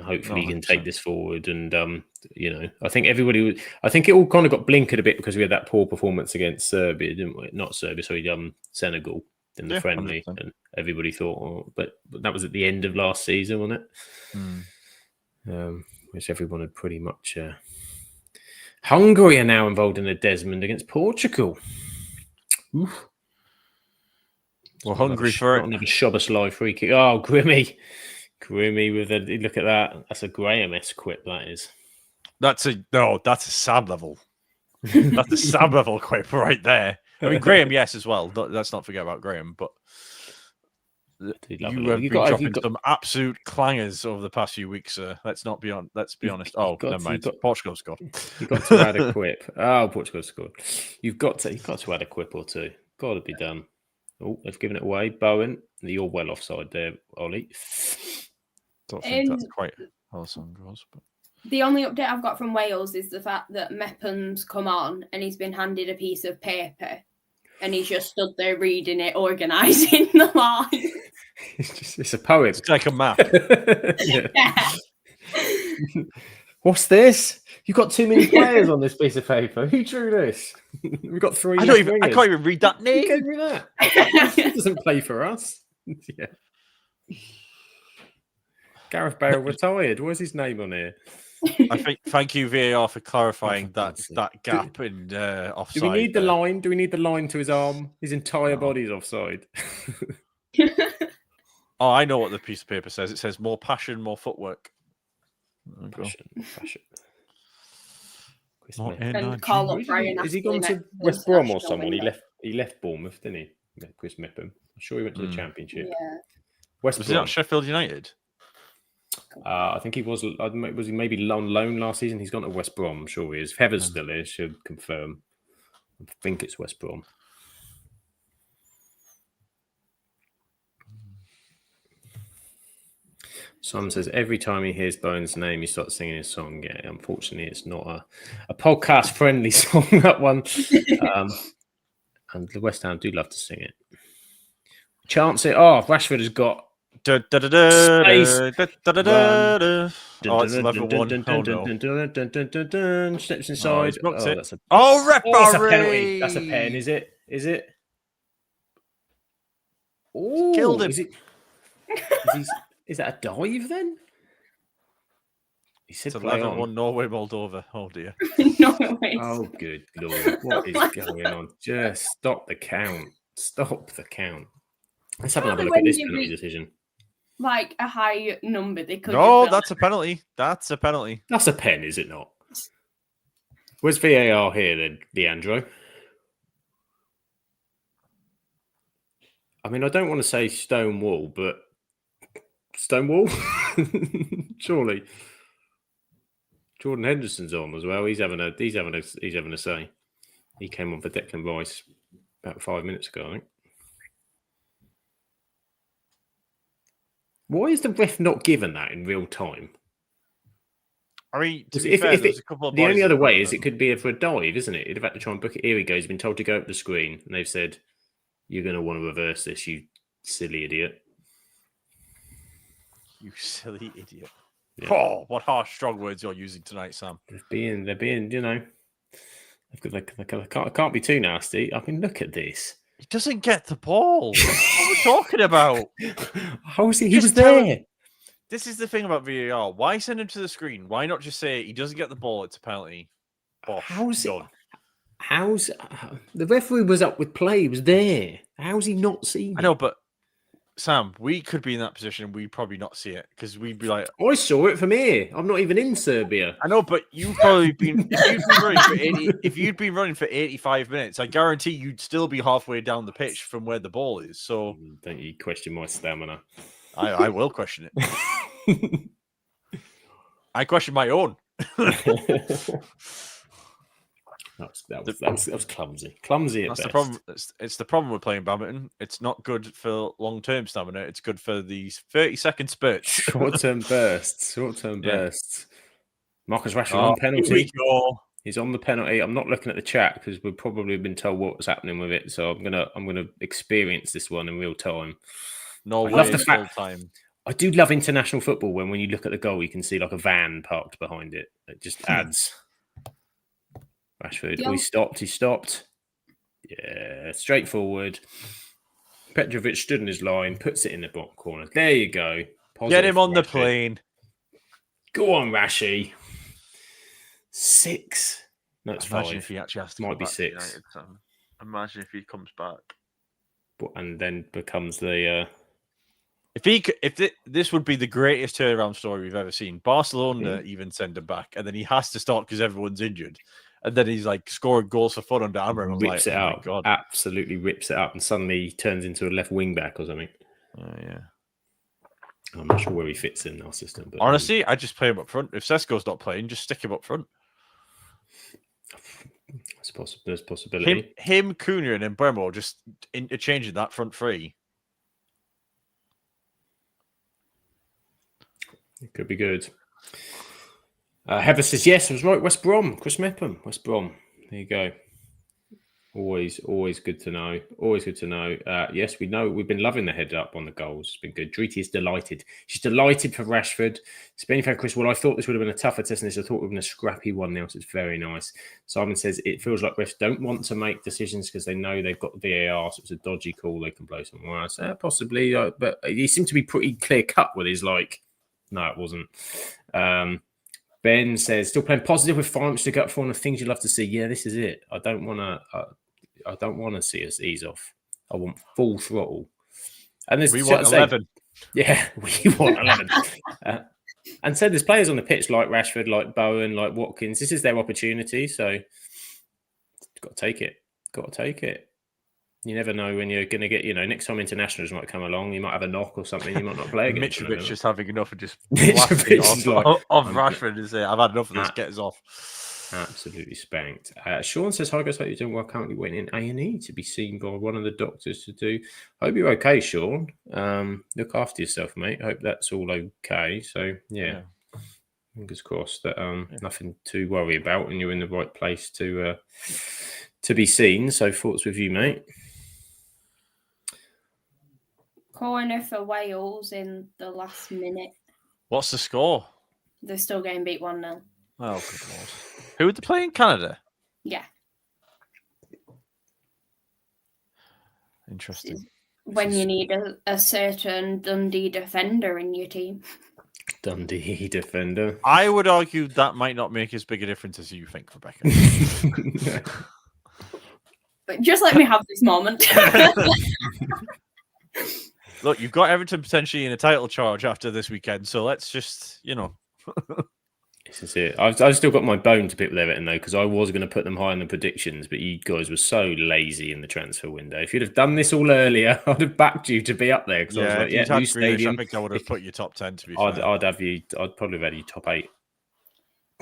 Hopefully, he can take this forward, and I think it all kind of got blinkered a bit because we had that poor performance against Serbia, didn't we? Not Serbia, sorry, Senegal in the friendly, 100%. And everybody thought, but that was at the end of last season, wasn't it? Which everyone had pretty much. Hungary are now involved in a Desmond against Portugal. Oof. Well, Hungary for it. Another Szoboszlai free kick. Oh, Grimmy with a look at that. That's a Graham-esque quip, that is. That's a Sam level. That's a Sam level quip right there. I mean, Graham, yes, as well. Let's not forget about Graham, but you have been dropping some absolute clangers over the past few weeks, sir. Let's be honest. Oh, never mind. Portugal scored. You've got to add a quip. Oh, Portugal scored. You've got to add a quip or two. Got to be done. Oh, they've given it away. Bowen, you're well offside there, Ollie. Don't think that's quite how the song goes. But the only update I've got from Wales is the fact that Mepham's come on and he's been handed a piece of paper and he's just stood there reading it, organising the line. It's a poem. It's like a map. Yeah. What's this? You've got too many players on this piece of paper. Who drew this? We've got three. I can't even read that name. You can't read that. He doesn't play for us. Yeah. Gareth Bale retired. Where's his name on here? I think. Thank you, VAR, for clarifying that gap in offside. Do we need the line? Do we need the line to his arm? His entire body's offside. Oh, I know what the piece of paper says. It says more passion, more footwork. Passion. Chris Not Mepham. in And our call gym. up Brian. Has he Astley gone to next West Brom or international someone? window. He left Bournemouth, didn't he? Chris Mepham. I'm sure he went to the Mm. Championship. Yeah. West Was he Brom. not Sheffield United? I think he was. Was he maybe on loan last season? He's gone to West Brom. I'm sure he is. If Heather's still here, should confirm. I think it's West Brom. Simon says every time he hears Bowen's name, he starts singing his song. Yeah, unfortunately, it's not a podcast-friendly song, that one. And the West Ham do love to sing it. Chance it off. Rashford has got space. Oh, it's 11-1. Oh, no. Steps Oh, inside. he's blocked it. That's a Referee! it's a penalty. That's a pen, is it? Is it? Oh, Killed him. Is that a dive then? He said It's play on. 11-1 Norway, Moldova. Oh, dear. No way. Oh, good Lord. What is going on? Just stop the count. Stop the count. Let's have another look at this penalty decision. Like a high number, they could. No, that's a penalty. That's a penalty. That's a pen, is it not? Where's VAR here then, Leandro? I mean, I don't want to say Stonewall, but Stonewall? Surely. Jordan Henderson's on as well. He's having a say. He came on for Declan Rice about 5 minutes ago, I think. Why is the ref not given that in real time? I mean, to be fair, there's a couple of the only other way is it could be for a dive, isn't it? He'd have had to try and book it. Here he goes. He's been told to go up the screen, and they've said, "You're going to want to reverse this, you silly idiot." You silly idiot. Yeah. Oh, what harsh, strong words you're using tonight, Sam. They're being, you know, they can't be too nasty. I mean, look at this. He doesn't get the ball. What are we talking about? How is he? He was there. This is the thing about VAR. Why send him to the screen? Why not just say he doesn't get the ball? It's a penalty. Bosh, How's done. The referee was up with play? He was there. How's he not seen it? I know, but Sam, we could be in that position. We'd probably not see it because we'd be like, I saw it from here. I'm not even in Serbia. I know, but you've probably been if you'd been running for 85 minutes, I guarantee you'd still be halfway down the pitch from where the ball is. So don't you question my stamina. I will question it. I question my own. That was clumsy. Clumsy at That's best. the problem. It's the problem with playing badminton. It's not good for long-term stamina. It's good for these 30-second spurts. Short-term bursts. Bursts. Marcus Rashford on penalty. He's on the penalty. I'm not looking at the chat because we've probably been told what's happening with it. So I'm gonna experience this one in real time. No, I love the full fact. time. I do love international football when you look at the goal, you can see like a van parked behind it. It just adds. Rashford. Yeah. He stopped. Yeah, straightforward. Petrovic stood in his line, puts it in the bottom corner. There you go. Get him on the plane. Go on, Rashi. 6. No, it's Imagine 5. if he actually has to Might be back 6. United, Sam. Imagine if he comes back. And then becomes the... This would be the greatest turnaround story we've ever seen. Barcelona even send him back, and then he has to start because everyone's injured. And then he's like scoring goals for fun under Amram. Rips it out. God. Absolutely rips it up and suddenly turns into a left wing back or something. Yeah. I'm not sure where he fits in our system. But honestly, I just play him up front. If Sesko's not playing, just stick him up front. There's a possibility. Him, Cunha, and Bremo just interchanging that front three. It could be good. Heather says, yes, I was right. West Brom. Chris Mepham. West Brom. There you go. Always good to know. Always good to know. Yes, we know. We've been loving the head up on the goals. It's been good. Driti is delighted. She's delighted for Rashford. Spain fan Chris, well, I thought this would have been a tougher test than this. I thought it would have been a scrappy one now, so it's very nice. Simon says, it feels like refs don't want to make decisions because they know they've got VAR, so it's a dodgy call. They can blow someone else. Possibly, but he seemed to be pretty clear cut with his no, it wasn't. Ben says, still playing positive with fine, to go up for one of the things you love to see. Yeah, this is it. I don't want to see us ease off. I want full throttle. And we want 11. Yeah, we want 11. And so there's players on the pitch like Rashford, like Bowen, like Watkins. This is their opportunity, so got to take it. Got to take it. You never know when you're going to get, next time internationals might come along, you might have a knock or something. You might not play against them. Mitrovic just having enough of just Mitrovic is off Rashford and say, I've had enough of this, get us off. Absolutely spanked. Sean says, hi guys, hope you're doing well. Currently waiting in A&E to be seen by one of the doctors to do. Hope you're okay, Sean. Look after yourself, mate. Hope that's all okay. So, yeah. Fingers crossed that nothing to worry about and you're in the right place to be seen. So, thoughts with you, mate? Corner for Wales in the last minute. What's the score? They're still getting beat 1-0. Oh, good lord. Who would they play in Canada? Yeah. Interesting. When you need a certain Dundee defender in your team. Dundee defender. I would argue that might not make as big a difference as you think, Rebecca. But just let me have this moment. Look, you've got Everton potentially in a title charge after this weekend, so let's just, This is it. I've still got my bone to pick with Everton, though, because I was going to put them high in the predictions, but you guys were so lazy in the transfer window. If you'd have done this all earlier, I'd have backed you to be up there. Because I was like, new stadium. I think I would have put you top 10, to be fair. I'd probably have had you top 8.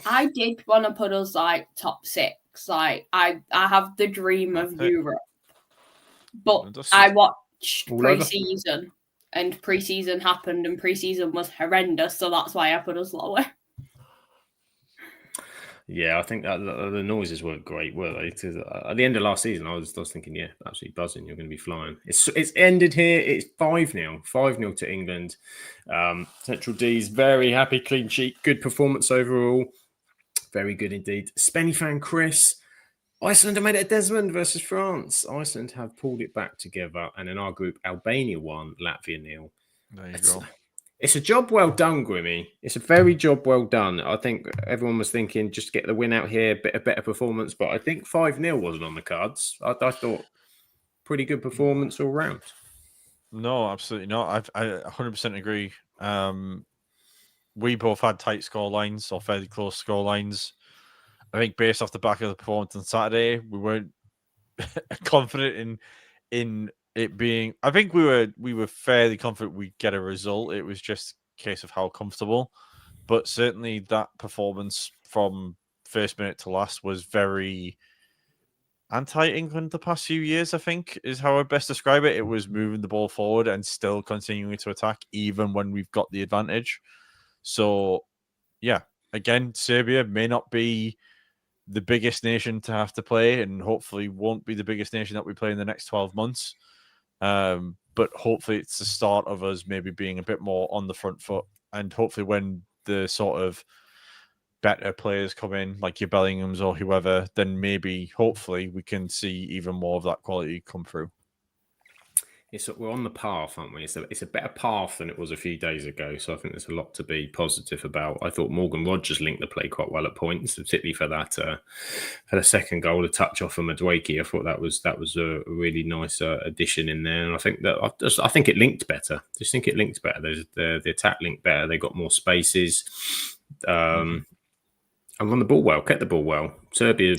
I did want to put us top 6. I have the dream of Europe. But I watched pre-season, and pre-season happened, and pre-season was horrendous, so that's why I put us lower. Yeah, I think that the noises weren't great, were they? Because at the end of last season, I was thinking, yeah, absolutely buzzing. You're going to be flying. It's ended here. It's 5-0. 5-0 to England. Central D's very happy, clean sheet, good performance overall. Very good indeed. Spenny fan Chris. Iceland have made it a Desmond versus France. Iceland have pulled it back together. And in our group, Albania won, Latvia 0. There you go. It's a job well done, Grimmy. It's a very job well done. I think everyone was thinking just get the win out here, a better performance. But I think 5-0 wasn't on the cards. I thought pretty good performance all round. No, absolutely not. I 100% agree. We both had tight score lines or fairly close score lines. I think based off the back of the performance on Saturday, we weren't confident in it being. I think we were fairly confident we'd get a result. It was just a case of how comfortable. But certainly that performance from first minute to last was very anti-England the past few years, I think, is how I best describe it. It was moving the ball forward and still continuing to attack, even when we've got the advantage. So, yeah, again, Serbia may not be the biggest nation to have to play, and hopefully won't be the biggest nation that we play in the next 12 months. But hopefully it's the start of us maybe being a bit more on the front foot, and hopefully when the sort of better players come in, like your Bellinghams or whoever, then maybe, hopefully, we can see even more of that quality come through. We're on the path, aren't we? It's a better path than it was a few days ago. So I think there's a lot to be positive about. I thought Morgan Rogers linked the play quite well at points, particularly for that for the second goal, a touch off of Madueke. I thought that was a really nice addition in there, and I think it linked better. Just think it linked better. The attack linked better. They got more spaces, and run the ball well, kept the ball well. Serbia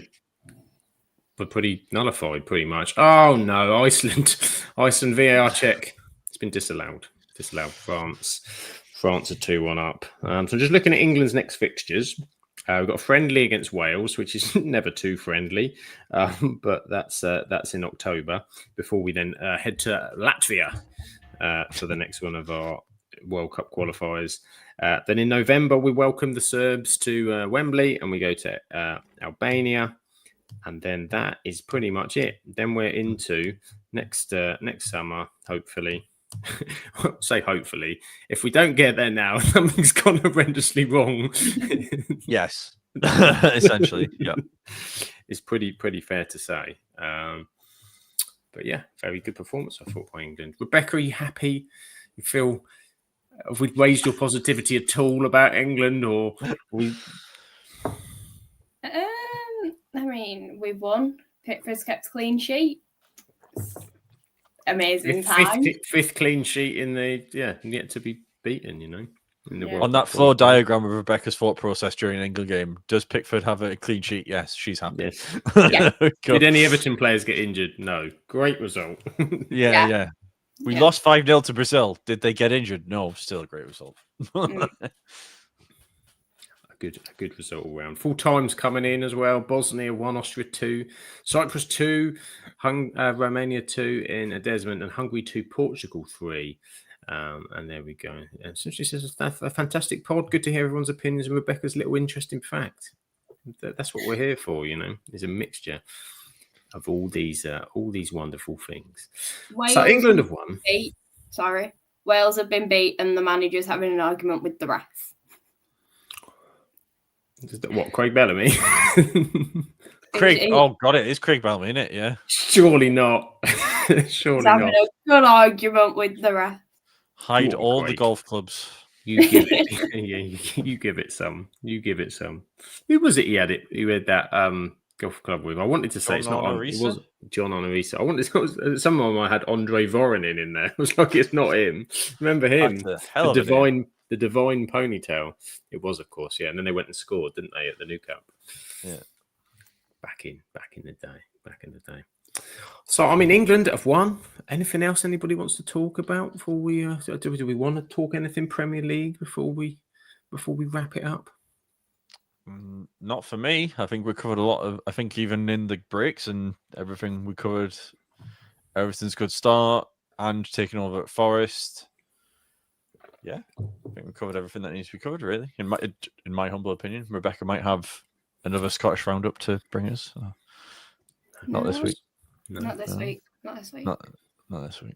were pretty nullified, pretty much. Oh no, Iceland VAR check. It's been disallowed. France are 2-1 up. So just looking at England's next fixtures, we've got a friendly against Wales, which is never too friendly, but that's in October. Before we then head to Latvia for the next one of our World Cup qualifiers. Then in November we welcome the Serbs to Wembley, and we go to Albania. And then that is pretty much it. Then we're into next summer, hopefully. Say hopefully. If we don't get there now, something's gone horrendously wrong. Yes, essentially. Yeah, it's pretty fair to say. But yeah, very good performance, I thought, by England. Rebecca, are you happy? You feel? Have we raised your positivity at all about England, or we? I mean, we won. Pickford's kept clean sheet. Amazing time. Fifth clean sheet in the yet to be beaten. in the Yeah. World On that Cup flow qualifier. diagram of Rebecca's thought process during an England game, does Pickford have a clean sheet? Yes, she's happy. Yes. Yeah. Go. Did any Everton players get injured? No. Great result. Yeah. We Yeah. lost 5-0 to Brazil. Did they get injured? No, still a great result. Mm. A good result all round. Full times coming in as well. Bosnia 1, Austria 2, Cyprus 2, Romania 2 in a Desmond, and Hungary 2, Portugal 3. And there we go. And so she says a fantastic pod. Good to hear everyone's opinions and Rebecca's little interesting fact. That's what we're here for, you know. There's a mixture of all these wonderful things. So England have won. Wales have been beat, and the manager's having an argument with the ref. What, Craig Bellamy? Craig, oh god, it is Craig Bellamy, isn't it? Yeah. Surely not. Surely He's having not. a good argument with the ref. Hide Go on, all Craig. the golf clubs. You give it. You give it some. You give it some. Who was it? He had that golf club with. I wanted to say John it's not. It Onorisa? was John Onorisa. I wanted to. Some of them I had Andre Voronin in there. It was like it's not him. Remember him? That's a hell of a name. The divine ponytail. It was, of course, yeah. And then they went and scored, didn't they, at the New Cup? Yeah. Back in the day. So, I mean, England have won. Anything else anybody wants to talk about before we? Do we want to talk anything Premier League before we wrap it up? Not for me. I think we covered a lot of. I think even in the breaks and everything, we covered. Everything's good start and taking over at Forest. Yeah, I think we covered everything that needs to be covered. Really, in my humble opinion, Rebecca might have another Scottish roundup to bring us. Not this week. Not this week. Not this week. Not this week.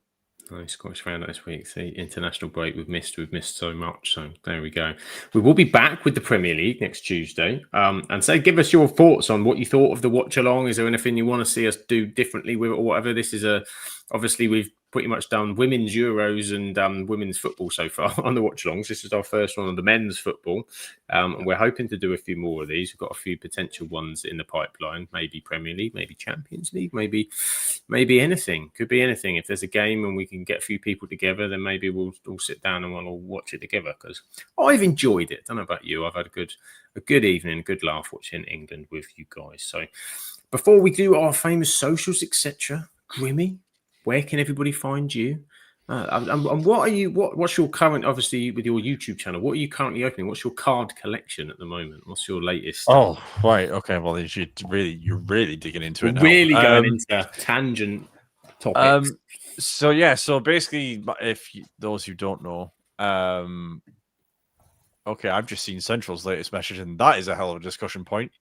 No Scottish round this week. See, international break we've missed so much. So there we go. We will be back with the Premier League next Tuesday. And so give us your thoughts on what you thought of the watch along. Is there anything you want to see us do differently with it or whatever? This is obviously we've pretty much done women's Euros and women's football so far on the watch alongs. This is our first one on the men's football. And we're hoping to do a few more of these. We've got a few potential ones in the pipeline. Maybe Premier League, maybe Champions League, maybe anything. Could be anything. If there's a game and we can get a few people together, then maybe we'll all sit down and we'll all watch it together, because I've enjoyed it. I don't know about you. I've had a good evening, a good laugh watching England with you guys. So before we do our famous socials, etc., Grimmy, where can everybody find you? And what's your current, obviously with your YouTube channel, what are you currently opening? What's your card collection at the moment? What's your latest? Oh, right. Okay. Well, you're really digging into it now. Really going into tangent topics. So basically, those who don't know, okay, I've just seen Central's latest message, and that is a hell of a discussion point.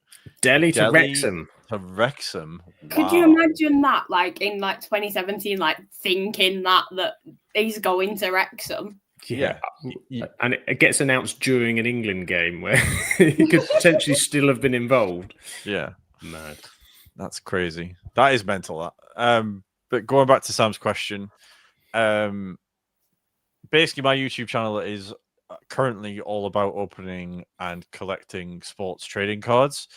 Delhi to Wrexham. Could you imagine that, like in 2017, like thinking that he's going to Wrexham? Yeah. And it gets announced during an England game where he could potentially still have been involved. Yeah, mad. That's crazy. That is mental. But going back to Sam's question, basically my YouTube channel is currently all about opening and collecting sports trading cards.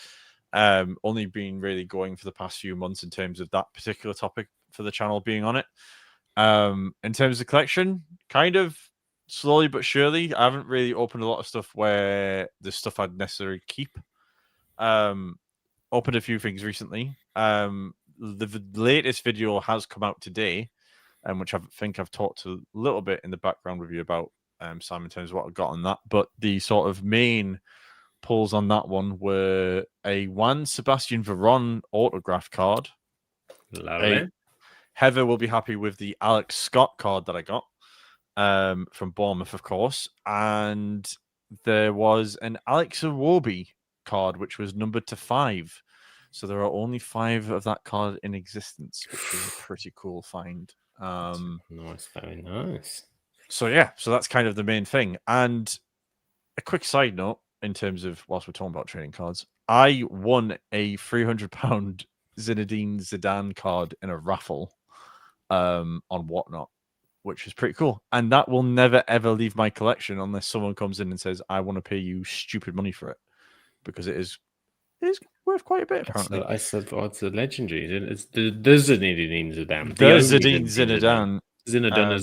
Only been really going for the past few months in terms of that particular topic for the channel being on it. In terms of collection, kind of slowly but surely. I haven't really opened a lot of stuff where the stuff I'd necessarily keep. Opened a few things recently. The latest video has come out today, which I think I've talked a little bit in the background review about, Sam, in terms of what I got on that. But the sort of main pulls on that one were a Juan Sebastian Veron autograph card. Lovely. Heather will be happy with the Alex Scott card that I got from Bournemouth, of course. And there was an Alex Iwobi card, which was numbered to 5. So there are only 5 of that card in existence, which is a pretty cool find. Nice, very nice. So that's kind of the main thing. And a quick side note, in terms of whilst we're talking about trading cards, I won a £300 Zinedine Zidane card in a raffle on Whatnot, which is pretty cool. And that will never ever leave my collection unless someone comes in and says, I want to pay you stupid money for it, because it is worth quite a bit, apparently. It's a legendary. It's the Zinedine Zidane. The Zinedine Zidane. Zinadun.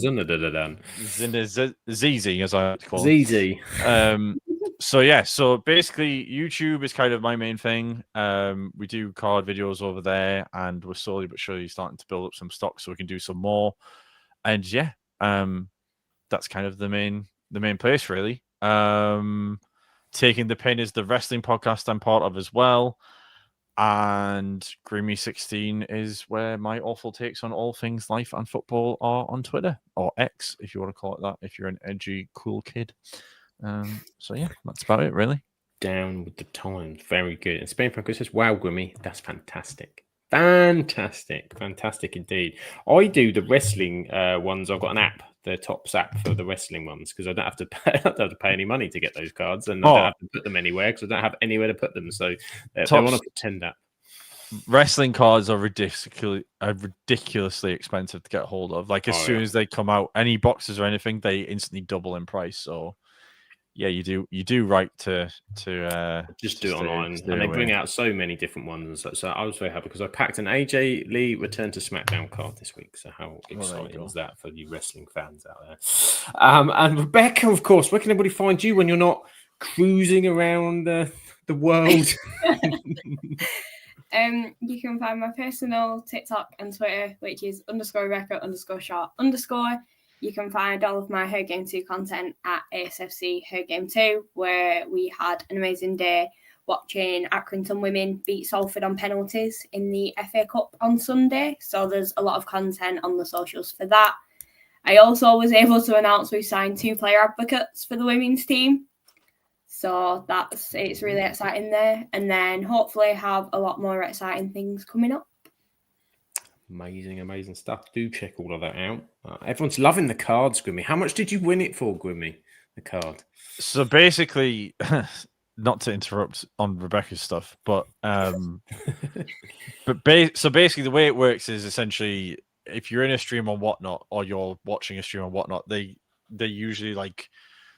Zizi, as I like to call it. ZZ. So basically YouTube is kind of my main thing. We do card videos over there, and we're slowly but surely starting to build up some stock so we can do some more. And that's kind of the main place really. Taking the Pin is the wrestling podcast I'm part of as well. And Grimmy 16 is where my awful takes on all things life and football are on Twitter, or X, if you want to call it that, if you're an edgy, cool kid. So yeah, that's about it, really. Down with the times. Very good. And Spain Franco says, wow, Grimmy, that's fantastic. Fantastic indeed. I do the wrestling ones. I've got an app, the Tops app for the wrestling ones, because I don't have to pay any money to get those cards, and I don't have to put them anywhere because I don't have anywhere to put them. So they want to pretend that wrestling cards are ridiculously expensive to get hold of. Like as soon as they come out, any boxes or anything, they instantly double in price. So yeah, you do right to just do it online, and they bring out so many different ones. So I was very happy because I packed an AJ Lee Return to SmackDown card this week. So how exciting is that for you wrestling fans out there? And Rebecca, of course, where can everybody find you when you're not cruising around the world? You can find my personal TikTok and Twitter, which is _Rebecca_Sharp_. You can find all of my Her Game 2 content at ASFC Her Game 2, where we had an amazing day watching Accrington women beat Salford on penalties in the FA Cup on Sunday. So there's a lot of content on the socials for that. I also was able to announce we signed 2 player advocates for the women's team. So it's really exciting there. And then hopefully have a lot more exciting things coming up. Amazing stuff. Do check all of that out. Everyone's loving the cards, Grimmy. How much did you win it for, Grimmy? The card. So basically, not to interrupt on Rebecca's stuff, but basically the way it works is essentially if you're in a stream or whatnot, or you're watching a stream or whatnot, they usually like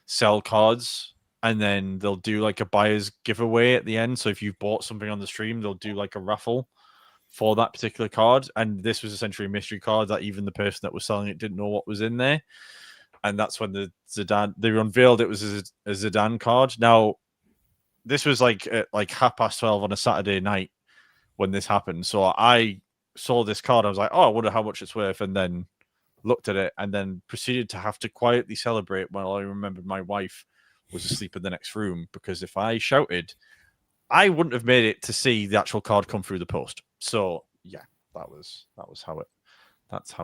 sell cards, and then they'll do like a buyer's giveaway at the end. So if you've bought something on the stream, they'll do like a raffle for that particular card. And this was essentially a mystery card that even the person that was selling it didn't know what was in there. And that's when they unveiled it was a Zidane card. Now, this was like at like 12:30 on a Saturday night when this happened. So I saw this card. I was like, oh, I wonder how much it's worth. And then looked at it and then proceeded to have to quietly celebrate while I remembered my wife was asleep in the next room, because if I shouted, I wouldn't have made it to see the actual card come through the post. So yeah, that's how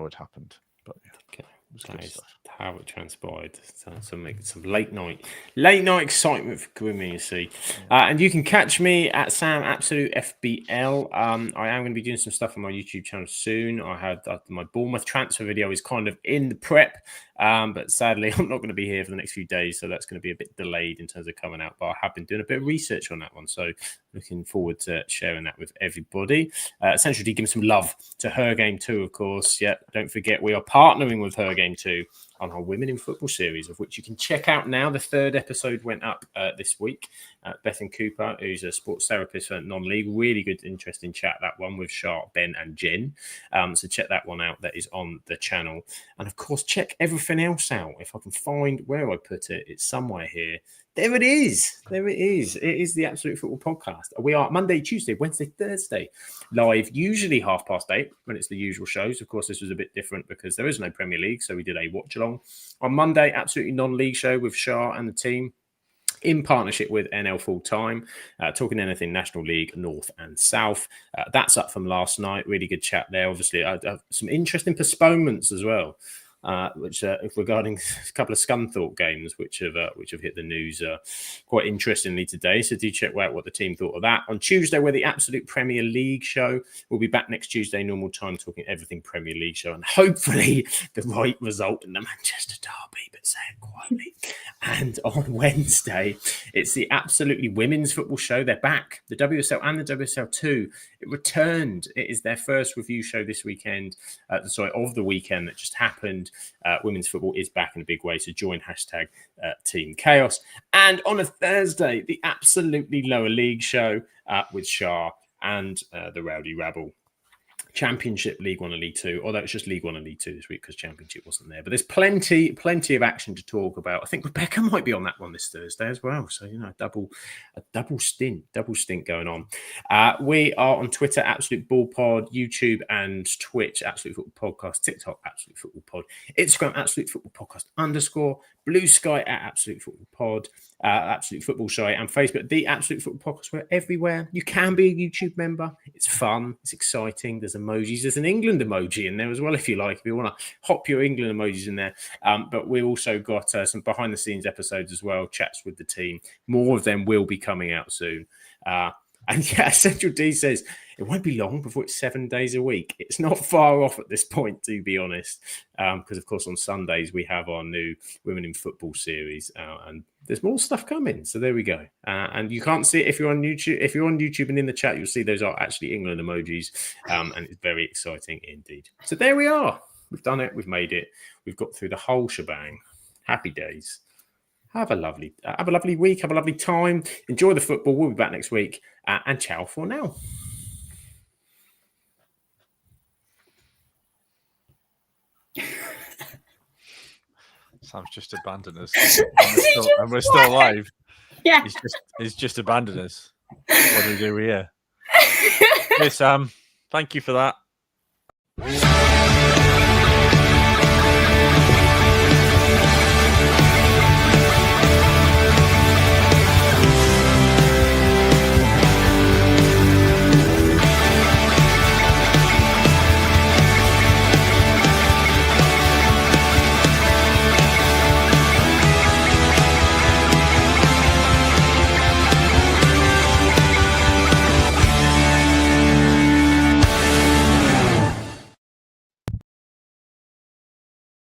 it happened. But yeah, okay. That is how it transpired. Some late night excitement for Grimmy, you see. And you can catch me at Sam Absolute FBL. I am going to be doing some stuff on my YouTube channel soon. I had my Bournemouth transfer video is kind of in the prep, but sadly I'm not going to be here for the next few days, so that's going to be a bit delayed in terms of coming out. But I have been doing a bit of research on that one, so looking forward to sharing that with everybody. Essentially, give some love to Her Game 2, of course. Yeah, don't forget we are partnering with Her Game 2 on our Women in Football series, of which you can check out now. The 3rd episode went up this week. Bethan Cooper, who's a sports therapist for non-league, really good, interesting chat, that one with Sharp, Ben and Jen. So check that one out. That is on the channel. And of course, check everything else out. If I can find where I put it, it's somewhere here. There it is. It is the Absolute Football Podcast. We are Monday, Tuesday, Wednesday, Thursday live, usually 8:30 when it's the usual shows. Of course, this was a bit different because there is no Premier League, so we did a watch along. On Monday, absolutely non-league show with Shah and the team in partnership with NL Full Time, talking anything National League, North and South. That's up from last night. Really good chat there. Obviously, some interesting postponements as well. Which regarding a couple of Scunthorpe games, which have hit the news quite interestingly today. So do check out what the team thought of that. On Tuesday, we're the Absolute Premier League show. We'll be back next Tuesday, normal time, talking everything Premier League show, and hopefully the right result in the Manchester derby, but say it quietly. And on Wednesday, it's the Absolutely Women's Football show. They're back. The WSL and the WSL2. It returned. It is their first review show this weekend. Of the weekend that just happened. Women's football is back in a big way. So join hashtag Team Chaos. And on a Thursday, the Absolutely Lower League show with Shah and the Rowdy Rabble. Championship, League One and League Two, although it's just League One and League Two this week because Championship wasn't there. But there's plenty of action to talk about. I think Rebecca might be on that one this Thursday as well. So, a double stint going on. We are on Twitter, Absolute Ball Pod, YouTube and Twitch, Absolute Football Podcast, TikTok, Absolute Football Pod, Instagram, Absolute Football Podcast _ Blue Sky at Absolute Football Pod, Absolute Football, and Facebook, The Absolute Football Podcast. We're everywhere. You can be a YouTube member. It's fun. It's exciting. There's emojis. There's an England emoji in there as well, if you like. If you want to hop your England emojis in there. But we also got some behind the scenes episodes as well, chats with the team. More of them will be coming out soon. And yeah, Central D says it won't be long before it's 7 days a week. It's not far off at this point, to be honest, because of course on Sundays we have our new Women in Football series, and there's more stuff coming. So there we go. And you can't see it if you're on YouTube. If you're on YouTube and in the chat, you'll see those are actually England emojis, and it's very exciting indeed. So there we are. We've done it. We've made it. We've got through the whole shebang. Happy days. Have a lovely week. Have a lovely time. Enjoy the football. We'll be back next week. And ciao for now. Sam's just abandoned us. And we're still alive. Yeah. He's just abandoned us. What do we do here? Hey, Sam. Thank you for that.